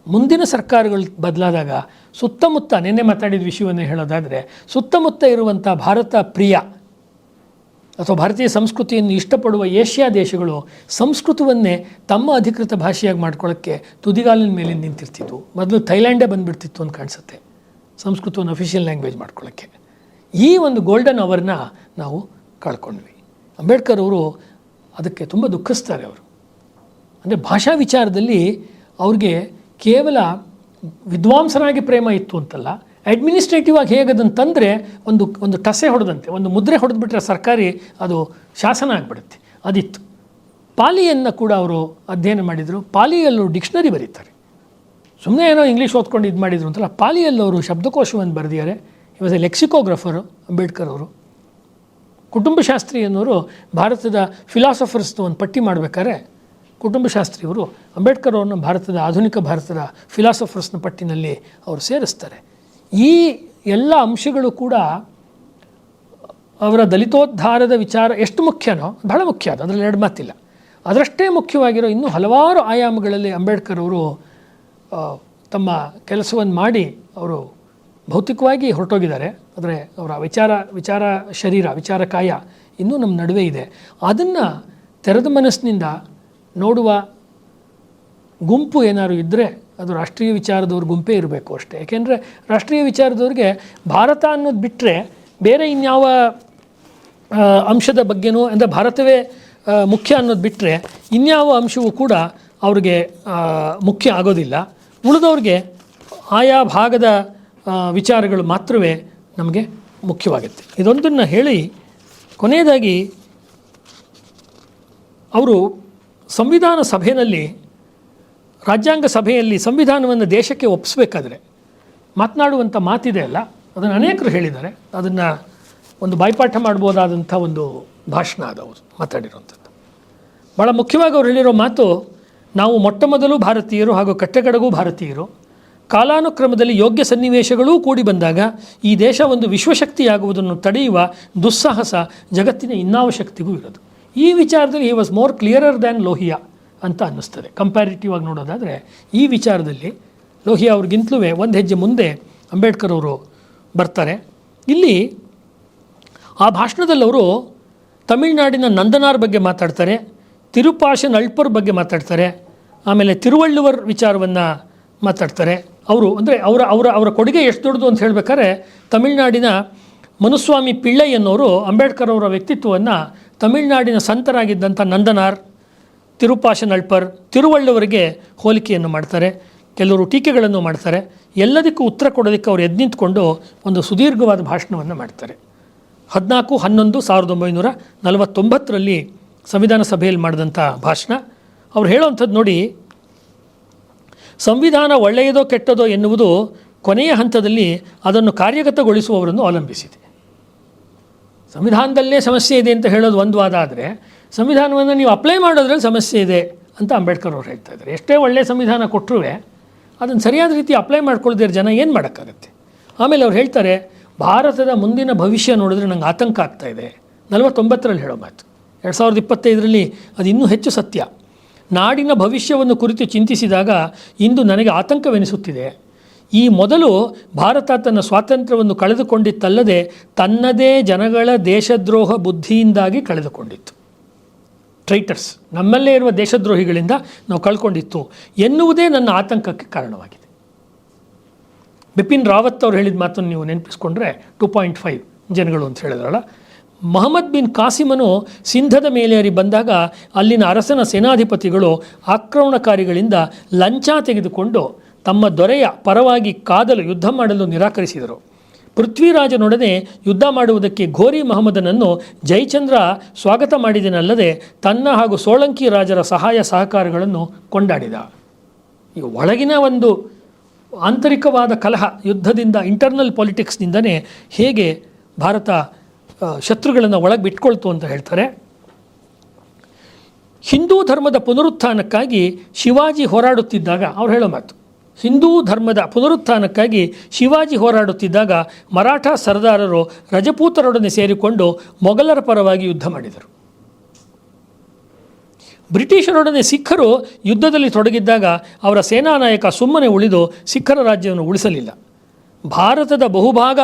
Speaker 1: ಮುಂದಿನ ಸರ್ಕಾರಗಳು ಬದಲಾದಾಗ ಸುತ್ತಮುತ್ತ, ನಿನ್ನೆ ಮಾತಾಡಿದ ವಿಷಯವನ್ನು ಹೇಳೋದಾದರೆ, ಸುತ್ತಮುತ್ತ ಇರುವಂಥ ಭಾರತ ಪ್ರಿಯ ಅಥವಾ ಭಾರತೀಯ ಸಂಸ್ಕೃತಿಯನ್ನು ಇಷ್ಟಪಡುವ ಏಷ್ಯಾ ದೇಶಗಳು ಸಂಸ್ಕೃತವನ್ನೇ ತಮ್ಮ ಅಧಿಕೃತ ಭಾಷೆಯಾಗಿ ಮಾಡ್ಕೊಳ್ಳೋಕ್ಕೆ ತುದಿಗಾಲಿನ ಮೇಲೆ ನಿಂತಿರ್ತಿತ್ತು. ಮೊದಲು ಥೈಲ್ಯಾಂಡೇ ಬಂದುಬಿಡ್ತಿತ್ತು ಅಂತ ಕಾಣಿಸುತ್ತೆ ಸಂಸ್ಕೃತವನ್ನು ಅಫಿಷಿಯಲ್ ಲ್ಯಾಂಗ್ವೇಜ್ ಮಾಡ್ಕೊಳ್ಳೋಕ್ಕೆ. ಈ ಒಂದು ಗೋಲ್ಡನ್ ಅವರ್ನ ನಾವು ಕಳ್ಕೊಂಡ್ವಿ. ಅಂಬೇಡ್ಕರ್ ಅವರು ಅದಕ್ಕೆ ತುಂಬ ದುಃಖಿಸ್ತಾರೆ. ಅವರು ಅಂದರೆ ಭಾಷಾ ವಿಚಾರದಲ್ಲಿ ಅವ್ರಿಗೆ ಕೇವಲ ವಿದ್ವಾಂಸನಾಗಿ ಪ್ರೇಮ ಇತ್ತು ಅಂತಲ್ಲ, ಅಡ್ಮಿನಿಸ್ಟ್ರೇಟಿವ್ ಆಗಿ ಹೇಗೆ ಅದನ್ನು ತಂದರೆ ಒಂದು ಟಸೆ ಹೊಡೆದಂತೆ, ಒಂದು ಮುದ್ರೆ ಹೊಡೆದ್ಬಿಟ್ರೆ ಸರ್ಕಾರಿ ಅದು ಶಾಸನ ಆಗಿಬಿಡುತ್ತೆ, ಅದಿತ್ತು. ಪಾಲಿಯನ್ನು ಕೂಡ ಅವರು ಅಧ್ಯಯನ ಮಾಡಿದರು. ಪಾಲಿಯಲ್ಲೂ ಡಿಕ್ಷನರಿ ಬರೀತಾರೆ, ಸುಮ್ಮನೆ ಏನೋ ಇಂಗ್ಲೀಷ್ ಓದ್ಕೊಂಡು ಇದು ಮಾಡಿದರು ಅಂತಲ್ಲ. ಪಾಲಿಯಲ್ಲವರು ಶಬ್ದಕೋಶವನ್ನು ಬರೆದಿದ್ದಾರೆ. ಹಿ ವಾಸ್ ಎ ಲೆಕ್ಸಿಕೋಗ್ರಫರು ಅಂಬೇಡ್ಕರ್ ಅವರು. ಕುಟುಂಬಶಾಸ್ತ್ರಿ ಅನ್ನೋರು ಭಾರತದ ಫಿಲಾಸಫರ್ಸ್ದು ಒಂದು ಪಟ್ಟಿ ಮಾಡಬೇಕಾದ್ರೆ ಕುಟುಂಬಶಾಸ್ತ್ರಿಯವರು ಅಂಬೇಡ್ಕರ್ ಅವ್ರನ್ನ ಆಧುನಿಕ ಭಾರತದ ಫಿಲಾಸಫರ್ಸ್ನ ಪಟ್ಟಿನಲ್ಲಿ ಅವರು ಸೇರಿಸ್ತಾರೆ. ಈ ಎಲ್ಲ ಅಂಶಗಳು ಕೂಡ ಅವರ ದಲಿತೋದ್ಧಾರದ ವಿಚಾರ ಎಷ್ಟು ಮುಖ್ಯನೋ, ಬಹಳ ಮುಖ್ಯ ಅದು, ಅದರಲ್ಲಿ ಎರಡು ಮಾತಿಲ್ಲ. ಅದರಷ್ಟೇ ಮುಖ್ಯವಾಗಿರೋ ಇನ್ನೂ ಹಲವಾರು ಆಯಾಮಗಳಲ್ಲಿ ಅಂಬೇಡ್ಕರ್ ಅವರು ತಮ್ಮ ಕೆಲಸವನ್ನು ಮಾಡಿ ಅವರು ಭೌತಿಕವಾಗಿ ಹೊರಟೋಗಿದ್ದಾರೆ. ಆದರೆ ಅವರ ವಿಚಾರ ಶರೀರ, ವಿಚಾರ ಕಾಯ ಇನ್ನೂ ನಮ್ಮ ನಡುವೆ ಇದೆ. ಅದನ್ನು ತೆರೆದ ಮನಸ್ಸಿನಿಂದ ನೋಡುವ ಗುಂಪು ಏನಾದ್ರು ಇದ್ದರೆ ಅದು ರಾಷ್ಟ್ರೀಯ ವಿಚಾರದವ್ರ ಗುಂಪೇ ಇರಬೇಕು ಅಷ್ಟೇ. ಏಕೆಂದರೆ ರಾಷ್ಟ್ರೀಯ ವಿಚಾರದವ್ರಿಗೆ ಭಾರತ ಅನ್ನೋದು ಬಿಟ್ಟರೆ ಬೇರೆ ಇನ್ಯಾವ ಅಂಶದ ಬಗ್ಗೆನೂ, ಅಂದರೆ ಭಾರತವೇ ಮುಖ್ಯ ಅನ್ನೋದು ಬಿಟ್ಟರೆ ಇನ್ಯಾವ ಅಂಶವೂ ಕೂಡ ಅವ್ರಿಗೆ ಮುಖ್ಯ ಆಗೋದಿಲ್ಲ. ಉಳಿದವ್ರಿಗೆ ಆಯಾ ಭಾಗದ ವಿಚಾರಗಳು ಮಾತ್ರವೇ ನಮಗೆ ಮುಖ್ಯವಾಗುತ್ತೆ. ಇದೊಂದನ್ನು ಹೇಳಿ ಕೊನೆಯದಾಗಿ ಅವರು ಸಂವಿಧಾನ ಸಭೆಯಲ್ಲಿ, ರಾಜ್ಯಾಂಗ ಸಭೆಯಲ್ಲಿ ಸಂವಿಧಾನವನ್ನು ದೇಶಕ್ಕೆ ಒಪ್ಪಿಸಬೇಕಾದ್ರೆ ಮಾತನಾಡುವಂಥ ಮಾತಿದೆ ಅಲ್ಲ, ಅದನ್ನು ಅನೇಕರು ಹೇಳಿದ್ದಾರೆ. ಅದನ್ನು ಒಂದು ಬಾಯ್ಪಾಠ ಮಾಡ್ಬೋದಾದಂಥ ಒಂದು ಭಾಷಣ ಅದು ಅವರು ಮಾತಾಡಿರುವಂಥದ್ದು. ಭಾಳ ಮುಖ್ಯವಾಗಿ ಅವ್ರು ಹೇಳಿರೋ ಮಾತು, ನಾವು ಮೊಟ್ಟ ಮೊದಲು ಭಾರತೀಯರು ಹಾಗೂ ಕಟ್ಟೆಗಡೆಗೂ ಭಾರತೀಯರು, ಕಾಲಾನುಕ್ರಮದಲ್ಲಿ ಯೋಗ್ಯ ಸನ್ನಿವೇಶಗಳೂ ಕೂಡಿ ಬಂದಾಗ ಈ ದೇಶ ಒಂದು ವಿಶ್ವಶಕ್ತಿಯಾಗುವುದನ್ನು ತಡೆಯುವ ದುಸ್ಸಾಹಸ ಜಗತ್ತಿನ ಇನ್ನಾವ ಶಕ್ತಿಗೂ ಇರೋದು. ಈ ವಿಚಾರದಲ್ಲಿ he was more clearer than Lohia ಅಂತ ಅನ್ನಿಸ್ತದೆ. ಕಂಪ್ಯಾರಿಟಿವ್ ಆಗಿ ನೋಡೋದಾದರೆ ಈ ವಿಚಾರದಲ್ಲಿ ಲೋಹಿಯಾ ಅವ್ರಿಗಿಂತಲೂ ಒಂದು ಹೆಜ್ಜೆ ಮುಂದೆ ಅಂಬೇಡ್ಕರ್ ಅವರು ಬರ್ತಾರೆ. ಇಲ್ಲಿ ಆ ಭಾಷಣದಲ್ಲಿ ಅವರು ತಮಿಳುನಾಡಿನ ನಂದನಾರ್ ಬಗ್ಗೆ ಮಾತಾಡ್ತಾರೆ, ತಿರುಪಾಷನ್ ಅಳ್ಪರ್ ಬಗ್ಗೆ ಮಾತಾಡ್ತಾರೆ, ಆಮೇಲೆ ತಿರುವಳ್ಳುವರ್ ವಿಚಾರವನ್ನು ಮಾತಾಡ್ತಾರೆ. ಅವರು ಅಂದರೆ ಅವರ ಕೊಡುಗೆ ಎಷ್ಟು ದೊಡ್ಡದು ಅಂತ ಹೇಳಬೇಕಾದ್ರೆ, ತಮಿಳುನಾಡಿನ ಮನುಸ್ವಾಮಿ ಪಿಳ್ಳೈ ಅನ್ನೋರು ಅಂಬೇಡ್ಕರ್ ಅವರ ವ್ಯಕ್ತಿತ್ವವನ್ನು ತಮಿಳುನಾಡಿನ ಸಂತರಾಗಿದ್ದಂಥ ನಂದನಾರ್, ತಿರುಪಾಷನ್ ಅಳ್ಪರ್, ತಿರುವಳ್ಳುವರಿಗೆ ಹೋಲಿಕೆಯನ್ನು ಮಾಡ್ತಾರೆ, ಕೆಲವರು ಟೀಕೆಗಳನ್ನು ಮಾಡ್ತಾರೆ. ಎಲ್ಲದಕ್ಕೂ ಉತ್ತರ ಕೊಡೋದಕ್ಕೆ ಅವರು ಎದ್ದು ನಿಂತ್ಕೊಂಡು ಒಂದು ಸುದೀರ್ಘವಾದ ಭಾಷಣವನ್ನು ಮಾಡ್ತಾರೆ. 14/11/1949 ಸಂವಿಧಾನ ಸಭೆಯಲ್ಲಿ ಮಾಡಿದಂಥ ಭಾಷಣ. ಅವ್ರು ಹೇಳೋವಂಥದ್ದು ನೋಡಿ, ಸಂವಿಧಾನ ಒಳ್ಳೆಯದೋ ಕೆಟ್ಟದೋ ಎನ್ನುವುದು ಕೊನೆಯ ಹಂತದಲ್ಲಿ ಅದನ್ನು ಕಾರ್ಯಗತಗೊಳಿಸುವವರನ್ನು ಅವಲಂಬಿಸಿದೆ. ಸಂವಿಧಾನದಲ್ಲೇ ಸಮಸ್ಯೆ ಇದೆ ಅಂತ ಹೇಳೋದು ಒಂದು ವಾದ ಆದರೆ, ಸಂವಿಧಾನವನ್ನು ನೀವು ಅಪ್ಲೈ ಮಾಡೋದ್ರಲ್ಲಿ ಸಮಸ್ಯೆ ಇದೆ ಅಂತ ಅಂಬೇಡ್ಕರ್ ಅವರು ಹೇಳ್ತಾ ಇದ್ದಾರೆ. ಎಷ್ಟೇ ಒಳ್ಳೆಯ ಸಂವಿಧಾನ ಕೊಟ್ಟರೂ ಅದನ್ನು ಸರಿಯಾದ ರೀತಿ ಅಪ್ಲೈ ಮಾಡ್ಕೊಳ್ದಿರೋ ಜನ ಏನು ಮಾಡೋಕ್ಕಾಗತ್ತೆ. ಆಮೇಲೆ ಅವ್ರು ಹೇಳ್ತಾರೆ, ಭಾರತದ ಮುಂದಿನ ಭವಿಷ್ಯ ನೋಡಿದ್ರೆ ನಂಗೆ ಆತಂಕ ಆಗ್ತಾಯಿದೆ. 49ರಲ್ಲಿ ಹೇಳೋ ಮಾತು, 2025ರಲ್ಲಿ ಅದು ಇನ್ನೂ ಹೆಚ್ಚು ಸತ್ಯ. ನಾಡಿನ ಭವಿಷ್ಯವನ್ನು ಕುರಿತು ಚಿಂತಿಸಿದಾಗ ಇಂದು ನನಗೆ ಆತಂಕವೆನಿಸುತ್ತಿದೆ. ಈ ಮೊದಲು ಭಾರತ ತನ್ನ ಸ್ವಾತಂತ್ರ್ಯವನ್ನು ಕಳೆದುಕೊಂಡಿತ್ತಲ್ಲದೆ ತನ್ನದೇ ಜನಗಳ ದೇಶದ್ರೋಹ ಬುದ್ಧಿಯಿಂದಾಗಿ ಕಳೆದುಕೊಂಡಿತ್ತು. ಟ್ರೈಟರ್ಸ್, ನಮ್ಮಲ್ಲೇ ಇರುವ ದೇಶದ್ರೋಹಿಗಳಿಂದ ನಾವು ಕಳ್ಕೊಂಡಿತ್ತು ಎನ್ನುವುದೇ ನನ್ನ ಆತಂಕಕ್ಕೆ ಕಾರಣವಾಗಿದೆ. ಬಿಪಿನ್ ರಾವತ್ ಅವರು ಹೇಳಿದ ಮಾತನ್ನು ನೀವು ನೆನಪಿಸ್ಕೊಂಡ್ರೆ 2.5 ಜನಗಳು ಅಂತ ಹೇಳಿದ್ರಲ್ಲ. ಮೊಹಮ್ಮದ್ ಬಿನ್ ಕಾಸಿಮನು ಸಿಂಧದ ಮೇಲೇರಿ ಬಂದಾಗ ಅಲ್ಲಿನ ಅರಸನ ಸೇನಾಧಿಪತಿಗಳು ಆಕ್ರಮಣಕಾರಿಗಳಿಂದ ಲಂಚ ತೆಗೆದುಕೊಂಡು ತಮ್ಮ ದೊರೆಯ ಪರವಾಗಿ ಕಾದಲು ಯುದ್ಧ ಮಾಡಲು ನಿರಾಕರಿಸಿದರು. ಪೃಥ್ವಿರಾಜನೊಡನೆ ಯುದ್ಧ ಮಾಡುವುದಕ್ಕೆ ಘೋರಿ ಮಹಮ್ಮದನನ್ನು ಜಯಚಂದ್ರ ಸ್ವಾಗತ ಮಾಡಿದನಲ್ಲದೆ ತನ್ನ ಹಾಗೂ ಸೋಳಂಕಿ ರಾಜರ ಸಹಾಯ ಸಹಕಾರಗಳನ್ನು ಕೊಂಡಾಡಿದ. ಈ ಒಳಗಿನ ಒಂದು ಆಂತರಿಕವಾದ ಕಲಹ, ಯುದ್ಧದಿಂದ, ಇಂಟರ್ನಲ್ ಪಾಲಿಟಿಕ್ಸ್ನಿಂದನೇ ಹೇಗೆ ಭಾರತ ಶತ್ರುಗಳನ್ನು ಒಳಗೆ ಬಿಟ್ಕೊಳ್ತು ಅಂತ ಹೇಳ್ತಾರೆ. ಹಿಂದೂ ಧರ್ಮದ ಪುನರುತ್ಥಾನಕ್ಕಾಗಿ ಶಿವಾಜಿ ಹೋರಾಡುತ್ತಿದ್ದಾಗ, ಅವ್ರು ಹೇಳೋ ಮಾತು, ಹಿಂದೂ ಧರ್ಮದ ಪುನರುತ್ಥಾನಕ್ಕಾಗಿ ಶಿವಾಜಿ ಹೋರಾಡುತ್ತಿದ್ದಾಗ ಮರಾಠ ಸರ್ದಾರರು ರಜಪೂತರೊಡನೆ ಸೇರಿಕೊಂಡು ಮೊಘಲರ ಪರವಾಗಿ ಯುದ್ಧ ಮಾಡಿದರು. ಬ್ರಿಟಿಷರೊಡನೆ ಸಿಖ್ಖರು ಯುದ್ಧದಲ್ಲಿ ತೊಡಗಿದ್ದಾಗ ಅವರ ಸೇನಾ ನಾಯಕ ಸುಮ್ಮನೆ ಉಳಿದು ಸಿಖ್ಖರ ರಾಜ್ಯವನ್ನು ಉಳಿಸಲಿಲ್ಲ. ಭಾರತದ ಬಹುಭಾಗ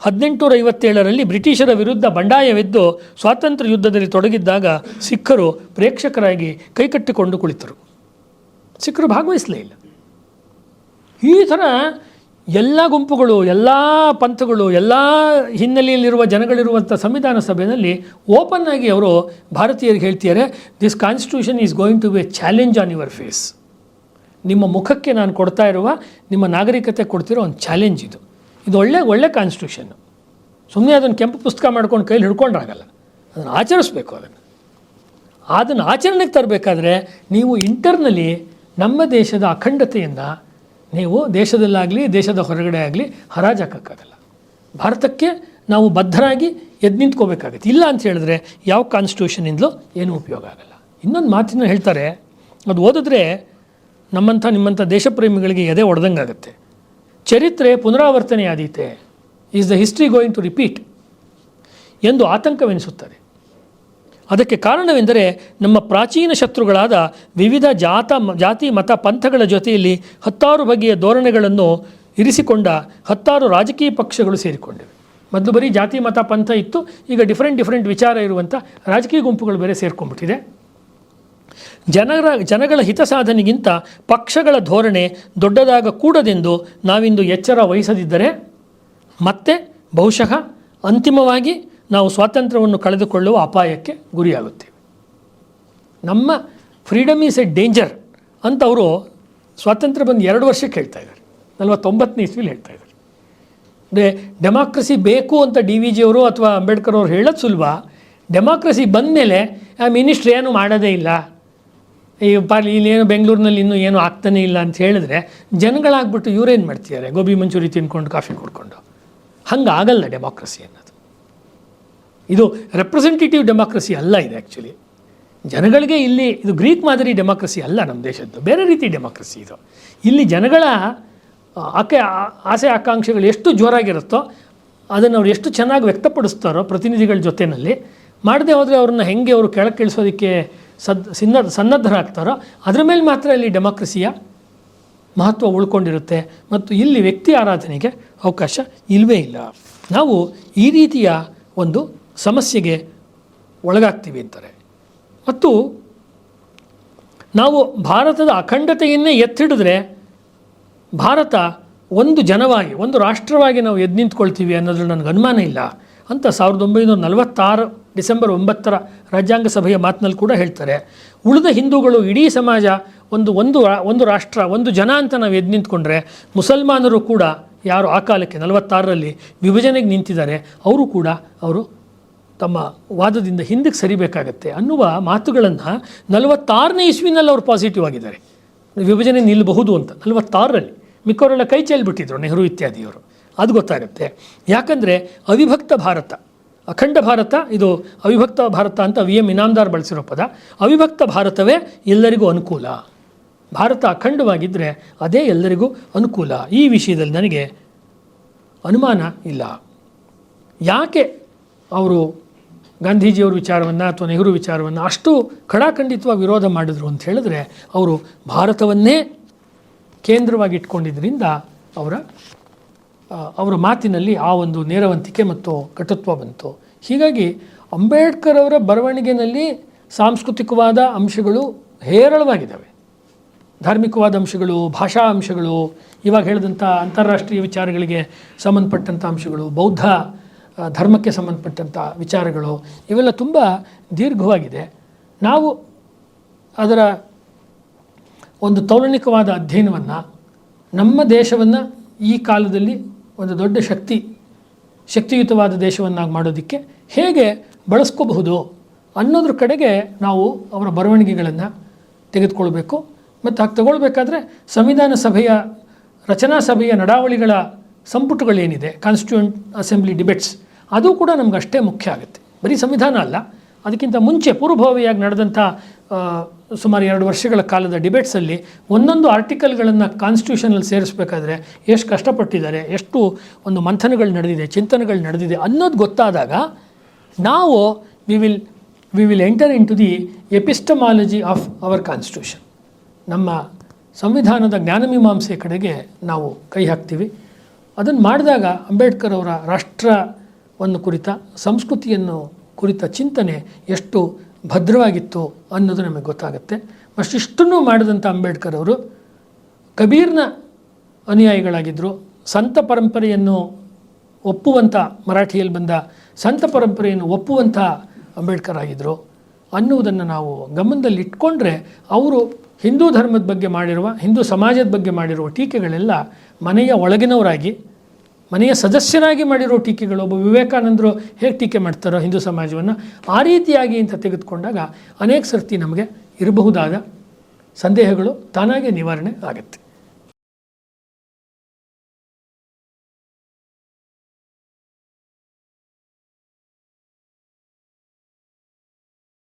Speaker 1: 1857ರಲ್ಲಿ ಬ್ರಿಟಿಷರ ವಿರುದ್ಧ ಬಂಡಾಯವೆದ್ದು ಸ್ವಾತಂತ್ರ್ಯ ಯುದ್ಧದಲ್ಲಿ ತೊಡಗಿದ್ದಾಗ ಸಿಖ್ಖರು ಪ್ರೇಕ್ಷಕರಾಗಿ ಕೈಕಟ್ಟಿಕೊಂಡು ಕುಳಿತರು. ಸಿಖ್ಖರು ಭಾಗವಹಿಸಲೇ ಇಲ್ಲ. ಈ ಥರ ಎಲ್ಲ ಗುಂಪುಗಳು, ಎಲ್ಲ ಪಂಥಗಳು, ಎಲ್ಲ ಹಿನ್ನೆಲೆಯಲ್ಲಿರುವ ಜನಗಳಿರುವಂಥ ಸಂವಿಧಾನ ಸಭೆಯಲ್ಲಿ ಓಪನ್ ಆಗಿ ಅವರು ಭಾರತೀಯರಿಗೆ ಹೇಳ್ತಿದ್ದಾರೆ, this constitution is going to be a challenge on your face. ನಿಮ್ಮ ಮುಖಕ್ಕೆ ನಾನು ಕೊಡ್ತಾ ಇರುವ, ನಿಮ್ಮ ನಾಗರಿಕತೆ ಕೊಡ್ತಿರೋ ಒಂದು ಚಾಲೆಂಜ್ ಇದು. ಇದು ಒಳ್ಳೆ ಕಾನ್ಸ್ಟಿಟ್ಯೂಷನ್ನು. ಸುಮ್ಮನೆ ಅದನ್ನು ಕೆಂಪು ಪುಸ್ತಕ ಮಾಡ್ಕೊಂಡು ಕೈಲಿ ಹಿಡ್ಕೊಂಡ್ರಾಗಲ್ಲ, ಅದನ್ನು ಆಚರಿಸ್ಬೇಕು. ಅದನ್ನು ಆಚರಣೆಗೆ ತರಬೇಕಾದ್ರೆ ನೀವು ಇಂಟರ್ನಲಿ ನಮ್ಮ ದೇಶದ ಅಖಂಡತೆಯನ್ನು ನೀವು ದೇಶದಲ್ಲಾಗಲಿ ದೇಶದ ಹೊರಗಡೆ ಆಗಲಿ ಹರಾಜು ಹಾಕೋಕ್ಕಾಗಲ್ಲ. ಭಾರತಕ್ಕೆ ನಾವು ಬದ್ಧರಾಗಿ ಎದ್ದು ನಿಂತ್ಕೋಬೇಕಾಗತ್ತೆ. ಇಲ್ಲ ಅಂತ ಹೇಳಿದ್ರೆ ಯಾವ ಕಾನ್ಸ್ಟಿಟ್ಯೂಷನಿಂದಲೂ ಏನೂ ಉಪಯೋಗ ಆಗಲ್ಲ. ಇನ್ನೊಂದು ಮಾತಿನ ಹೇಳ್ತಾರೆ, ಅದು ಓದಿದ್ರೆ ನಿಮ್ಮಂಥ ದೇಶಪ್ರೇಮಿಗಳಿಗೆ ಎದೆ ಒಡೆದಂಗಾಗತ್ತೆ. ಚರಿತ್ರೆ ಪುನರಾವರ್ತನೆಯಾದೀತೆ, is the history going to repeat ಎಂದು ಆತಂಕವೆನಿಸುತ್ತದೆ. ಅದಕ್ಕೆ ಕಾರಣವೆಂದರೆ ನಮ್ಮ ಪ್ರಾಚೀನ ಶತ್ರುಗಳಾದ ವಿವಿಧ ಜಾತಿ ಮತ ಪಂಥಗಳ ಜೊತೆಯಲ್ಲಿ 10 ಬಗೆಯ ಧೋರಣೆಗಳನ್ನು ಇರಿಸಿಕೊಂಡ 10 ರಾಜಕೀಯ ಪಕ್ಷಗಳು ಸೇರಿಕೊಂಡಿವೆ. ಮೊದಲು ಬರೀ ಜಾತಿ ಮತ ಪಂಥ ಇತ್ತು, ಈಗ ಡಿಫ್ರೆಂಟ್ ವಿಚಾರ ಇರುವಂಥ ರಾಜಕೀಯ ಗುಂಪುಗಳು ಬೇರೆ ಸೇರ್ಕೊಂಡ್ಬಿಟ್ಟಿದೆ. ಜನಗಳ ಹಿತ ಸಾಧನೆಗಿಂತ ಪಕ್ಷಗಳ ಧೋರಣೆ ದೊಡ್ಡದಾಗ ಕೂಡದೆಂದು ನಾವಿಂದು ಎಚ್ಚರ ವಹಿಸದಿದ್ದರೆ ಮತ್ತೆ ಬಹುಶಃ ಅಂತಿಮವಾಗಿ ನಾವು ಸ್ವಾತಂತ್ರ್ಯವನ್ನು ಕಳೆದುಕೊಳ್ಳುವ ಅಪಾಯಕ್ಕೆ ಗುರಿಯಾಗುತ್ತೇವೆ. ನಮ್ಮ ಫ್ರೀಡಮ್ ಈಸ್ ಎ ಡೇಂಜರ್ ಅಂತ ಅವರು ಸ್ವಾತಂತ್ರ್ಯ ಬಂದು 2 ವರ್ಷಕ್ಕೆ ಹೇಳ್ತಾ ಇದ್ದಾರೆ. 49ನೇ ಇಸ್ವಿಲಿ ಹೇಳ್ತಾ ಇದ್ದಾರೆ. ಅಂದರೆ ಡೆಮಾಕ್ರಸಿ ಬೇಕು ಅಂತ DVG ಅವರು ಅಥವಾ ಅಂಬೇಡ್ಕರ್ ಅವರು ಹೇಳೋದು ಸುಲಭ. ಡೆಮಾಕ್ರಸಿ ಬಂದ ಮೇಲೆ ಆ ಮಿನಿಸ್ಟ್ರ್ ಏನೂ ಮಾಡೋದೇ ಇಲ್ಲ, ಈ ಇಲ್ಲೇನು ಬೆಂಗಳೂರಿನಲ್ಲಿ ಇನ್ನೂ ಏನೂ ಆಗ್ತಾನೇ ಇಲ್ಲ ಅಂತ ಹೇಳಿದ್ರೆ ಜನಗಳಾಗ್ಬಿಟ್ಟು ಇವರೇನು ಮಾಡ್ತಿದ್ದಾರೆ, ಗೋಬಿ ಮಂಚೂರಿ ತಿನ್ಕೊಂಡು ಕಾಫಿ ಕುಡ್ಕೊಂಡು. ಹಂಗಾಗಲ್ಲ ಡೆಮಾಕ್ರಸಿ ಅನ್ನೋದು. ಇದು ರೆಪ್ರೆಸೆಂಟೇಟಿವ್ ಡೆಮಾಕ್ರಸಿ ಅಲ್ಲ. ಇದು ಆ್ಯಕ್ಚುಲಿ ಜನಗಳಿಗೆ ಇಲ್ಲಿ ಇದು ಗ್ರೀಕ್ ಮಾದರಿ ಡೆಮಾಕ್ರಸಿ ಅಲ್ಲ, ನಮ್ಮ ದೇಶದ್ದು ಬೇರೆ ರೀತಿ ಡೆಮಾಕ್ರಸಿ ಇದು. ಇಲ್ಲಿ ಜನಗಳ ಆಸೆ ಆಕಾಂಕ್ಷೆಗಳು ಎಷ್ಟು ಜೋರಾಗಿರುತ್ತೋ ಅದನ್ನು ಅವ್ರು ಎಷ್ಟು ಚೆನ್ನಾಗಿ ವ್ಯಕ್ತಪಡಿಸ್ತಾರೋ ಪ್ರತಿನಿಧಿಗಳ ಜೊತೆಯಲ್ಲಿ, ಮಾಡದೆ ಹೋದರೆ ಅವ್ರನ್ನ ಹೆಂಗೆ ಅವರು ಕೆಳಕ್ಕೆ ಇಳಿಸೋದಕ್ಕೆ ಸನ್ನದ್ಧರಾಗ್ತಾರೋ ಅದ್ರ ಮೇಲೆ ಮಾತ್ರ ಇಲ್ಲಿ ಡೆಮಾಕ್ರಸಿಯ ಮಹತ್ವ ಉಳ್ಕೊಂಡಿರುತ್ತೆ ಮತ್ತು ಇಲ್ಲಿ ವ್ಯಕ್ತಿ ಆರಾಧನೆಗೆ ಅವಕಾಶ ಇಲ್ಲವೇ ಇಲ್ಲ. ನಾವು ಈ ರೀತಿಯ ಒಂದು ಸಮಸ್ಯೆಗೆ ಒಳಗಾಗ್ತೀವಿ ಅಂತಾರೆ. ಮತ್ತು ನಾವು ಭಾರತದ ಅಖಂಡತೆಯನ್ನೇ ಎತ್ತಿಡಿದ್ರೆ ಭಾರತ ಒಂದು ಜನವಾಗಿ, ಒಂದು ರಾಷ್ಟ್ರವಾಗಿ ನಾವು ಎದ್ದು ನಿಂತ್ಕೊಳ್ತೀವಿ ಅನ್ನೋದ್ರಲ್ಲಿ ನನಗೆ ಅನುಮಾನ ಇಲ್ಲ ಅಂತ 1946 ಡಿಸೆಂಬರ್ 9 ರಾಜ್ಯಾಂಗ ಸಭೆಯ ಮಾತಿನಲ್ಲಿ ಕೂಡ ಹೇಳ್ತಾರೆ. ಉಳಿದ ಹಿಂದೂಗಳು, ಇಡೀ ಸಮಾಜ ಒಂದು ರಾಷ್ಟ್ರ, ಒಂದು ಜನ ಅಂತ ನಾವು ಎದ್ದು ನಿಂತ್ಕೊಂಡ್ರೆ, ಮುಸಲ್ಮಾನರು ಕೂಡ ಯಾರು ಆ ಕಾಲಕ್ಕೆ 46ರಲ್ಲಿ ವಿಭಜನೆಗೆ ನಿಂತಿದ್ದಾರೆ ಅವರು ತಮ್ಮ ವಾದದಿಂದ ಹಿಂದಕ್ಕೆ ಸರಿಬೇಕಾಗತ್ತೆ ಅನ್ನುವ ಮಾತುಗಳನ್ನು 46ನೇ ಇಸ್ವಿನಲ್ಲಿ ಅವರು ಪಾಸಿಟಿವ್ ಆಗಿದ್ದಾರೆ. ವಿಭಜನೆ ನಿಲ್ಲಬಹುದು ಅಂತ 46ರಲ್ಲಿ. ಮಿಕ್ಕವರೆಲ್ಲ ಕೈ ಚೆಲ್ಬಿಟ್ಟಿದ್ರು, ನೆಹರು ಇತ್ಯಾದಿಯವರು. ಅದು ಗೊತ್ತಾಗುತ್ತೆ. ಯಾಕಂದರೆ ಅವಿಭಕ್ತ ಭಾರತ, ಅಖಂಡ ಭಾರತ, ಇದು ಅವಿಭಕ್ತ ಭಾರತ ಅಂತ VM ಇನಾಮ್ದಾರ್ ಬಳಸಿರೋ ಪದ. ಅವಿಭಕ್ತ ಭಾರತವೇ ಎಲ್ಲರಿಗೂ ಅನುಕೂಲ. ಭಾರತ ಅಖಂಡವಾಗಿದ್ದರೆ ಅದೇ ಎಲ್ಲರಿಗೂ ಅನುಕೂಲ. ಈ ವಿಷಯದಲ್ಲಿ ನನಗೆ ಅನುಮಾನ ಇಲ್ಲ. ಯಾಕೆ ಅವರು ಗಾಂಧೀಜಿಯವ್ರ ವಿಚಾರವನ್ನು ಅಥವಾ ನೆಹರು ವಿಚಾರವನ್ನು ಅಷ್ಟು ಖಡಾಖಂಡಿತವಾಗಿ ವಿರೋಧ ಮಾಡಿದ್ರು ಅಂತ ಹೇಳಿದ್ರೆ, ಅವರು ಭಾರತವನ್ನೇ ಕೇಂದ್ರವಾಗಿ ಇಟ್ಕೊಂಡಿದ್ದರಿಂದ ಅವರ ಮಾತಿನಲ್ಲಿ ಆ ಒಂದು ನೇರವಂತಿಕೆ ಮತ್ತು ಕಟುತ್ವ ಬಂತು. ಹೀಗಾಗಿ ಅಂಬೇಡ್ಕರ್ ಅವರ ಬರವಣಿಗೆಯಲ್ಲಿ ಸಾಂಸ್ಕೃತಿಕವಾದ ಅಂಶಗಳು ಹೇರಳವಾಗಿದ್ದಾವೆ. ಧಾರ್ಮಿಕವಾದ ಅಂಶಗಳು, ಭಾಷಾ ಅಂಶಗಳು, ಇವಾಗ ಹೇಳಿದಂಥ ಅಂತಾರಾಷ್ಟ್ರೀಯ ವಿಚಾರಗಳಿಗೆ ಸಂಬಂಧಪಟ್ಟಂಥ ಅಂಶಗಳು, ಬೌದ್ಧ ಧರ್ಮಕ್ಕೆ ಸಂಬಂಧಪಟ್ಟಂಥ ವಿಚಾರಗಳು, ಇವೆಲ್ಲ ತುಂಬ ದೀರ್ಘವಾಗಿದೆ. ನಾವು ಅದರ ಒಂದು ತೌಲನಿಕವಾದ ಅಧ್ಯಯನವನ್ನು, ನಮ್ಮ ದೇಶವನ್ನು ಈ ಕಾಲದಲ್ಲಿ ಒಂದು ದೊಡ್ಡ ಶಕ್ತಿಯುತವಾದ ದೇಶವನ್ನಾಗಿ ಮಾಡೋದಕ್ಕೆ ಹೇಗೆ ಬಳಸ್ಕೋಬಹುದು ಅನ್ನೋದ್ರ ಕಡೆಗೆ ನಾವು ಅವರ ಬರವಣಿಗೆಗಳನ್ನು ತೆಗೆದುಕೊಳ್ಬೇಕು. ಮತ್ತು ಹಾಗೆ ತಗೊಳ್ಬೇಕಾದ್ರೆ ಸಂವಿಧಾನ ಸಭೆಯ, ರಚನಾ ಸಭೆಯ ನಡಾವಳಿಗಳ ಸಂಪುಟಗಳೇನಿದೆ, ಕಾನ್ಸ್ಟಿಟ್ಯೂಯೆಂಟ್ ಅಸೆಂಬ್ಲಿ ಡಿಬೇಟ್ಸ್, ಅದು ಕೂಡ ನಮ್ಗೆ ಅಷ್ಟೇ ಮುಖ್ಯ ಆಗುತ್ತೆ. ಬರೀ ಸಂವಿಧಾನ ಅಲ್ಲ, ಅದಕ್ಕಿಂತ ಮುಂಚೆ ಪೂರ್ವಭಾವಿಯಾಗಿ ನಡೆದಂಥ ಸುಮಾರು 2 ವರ್ಷಗಳ ಕಾಲದ ಡಿಬೇಟ್ಸಲ್ಲಿ ಒಂದೊಂದು ಆರ್ಟಿಕಲ್ಗಳನ್ನು ಕಾನ್ಸ್ಟಿಟ್ಯೂಷನಲ್ಲಿ ಸೇರಿಸಬೇಕಾದ್ರೆ ಎಷ್ಟು ಕಷ್ಟಪಟ್ಟಿದ್ದಾರೆ, ಎಷ್ಟು ಒಂದು ಮಂಥನಗಳು ನಡೆದಿದೆ, ಚಿಂತನೆಗಳು ನಡೆದಿದೆ ಅನ್ನೋದು ಗೊತ್ತಾದಾಗ ನಾವು we will enter into the epistemology of our constitution. ನಮ್ಮ ಸಂವಿಧಾನದ ಜ್ಞಾನಮೀಮಾಂಸೆ ಕಡೆಗೆ ನಾವು ಕೈ ಹಾಕ್ತೀವಿ. ಅದನ್ನು ಮಾಡಿದಾಗ ಅಂಬೇಡ್ಕರ್ ಅವರ ರಾಷ್ಟ್ರವನ್ನು ಕುರಿತ, ಸಂಸ್ಕೃತಿಯನ್ನು ಕುರಿತ ಚಿಂತನೆ ಎಷ್ಟು ಭದ್ರವಾಗಿತ್ತು ಅನ್ನೋದು ನಮಗೆ ಗೊತ್ತಾಗುತ್ತೆ. ಅಷ್ಟಿಷ್ಟನ್ನು ಮಾಡಿದಂಥ ಅಂಬೇಡ್ಕರ್ ಅವರು ಕಬೀರ್ನ ಅನುಯಾಯಿಗಳಾಗಿದ್ದರು. ಸಂತ ಪರಂಪರೆಯನ್ನು ಒಪ್ಪುವಂಥ, ಮರಾಠಿಯಲ್ಲಿ ಬಂದ ಸಂತ ಪರಂಪರೆಯನ್ನು ಒಪ್ಪುವಂಥ ಅಂಬೇಡ್ಕರ್ ಆಗಿದ್ದರು ಅನ್ನುವುದನ್ನು ನಾವು ಗಮನದಲ್ಲಿ ಇಟ್ಕೊಂಡ್ರೆ, ಅವರು ಹಿಂದೂ ಧರ್ಮದ ಬಗ್ಗೆ ಮಾಡಿರುವ, ಹಿಂದೂ ಸಮಾಜದ ಬಗ್ಗೆ ಮಾಡಿರುವ ಟೀಕೆಗಳೆಲ್ಲ ಮನೆಯ ಒಳಗಿನವರಾಗಿ, ಮನೆಯ ಸದಸ್ಯರಾಗಿ ಮಾಡಿರೋ ಟೀಕೆಗಳು. ಒಬ್ಬ ವಿವೇಕಾನಂದರು ಹೇಗೆ ಟೀಕೆ ಮಾಡ್ತಾರೋ ಹಿಂದೂ ಸಮಾಜವನ್ನು, ಆ ರೀತಿಯಾಗಿ ಅಂತ ತೆಗೆದುಕೊಂಡಾಗ ಅನೇಕ ಸರ್ತಿ ನಮಗೆ ಇರಬಹುದಾದ ಸಂದೇಹಗಳು ತಾನಾಗೇ ನಿವಾರಣೆ ಆಗುತ್ತೆ.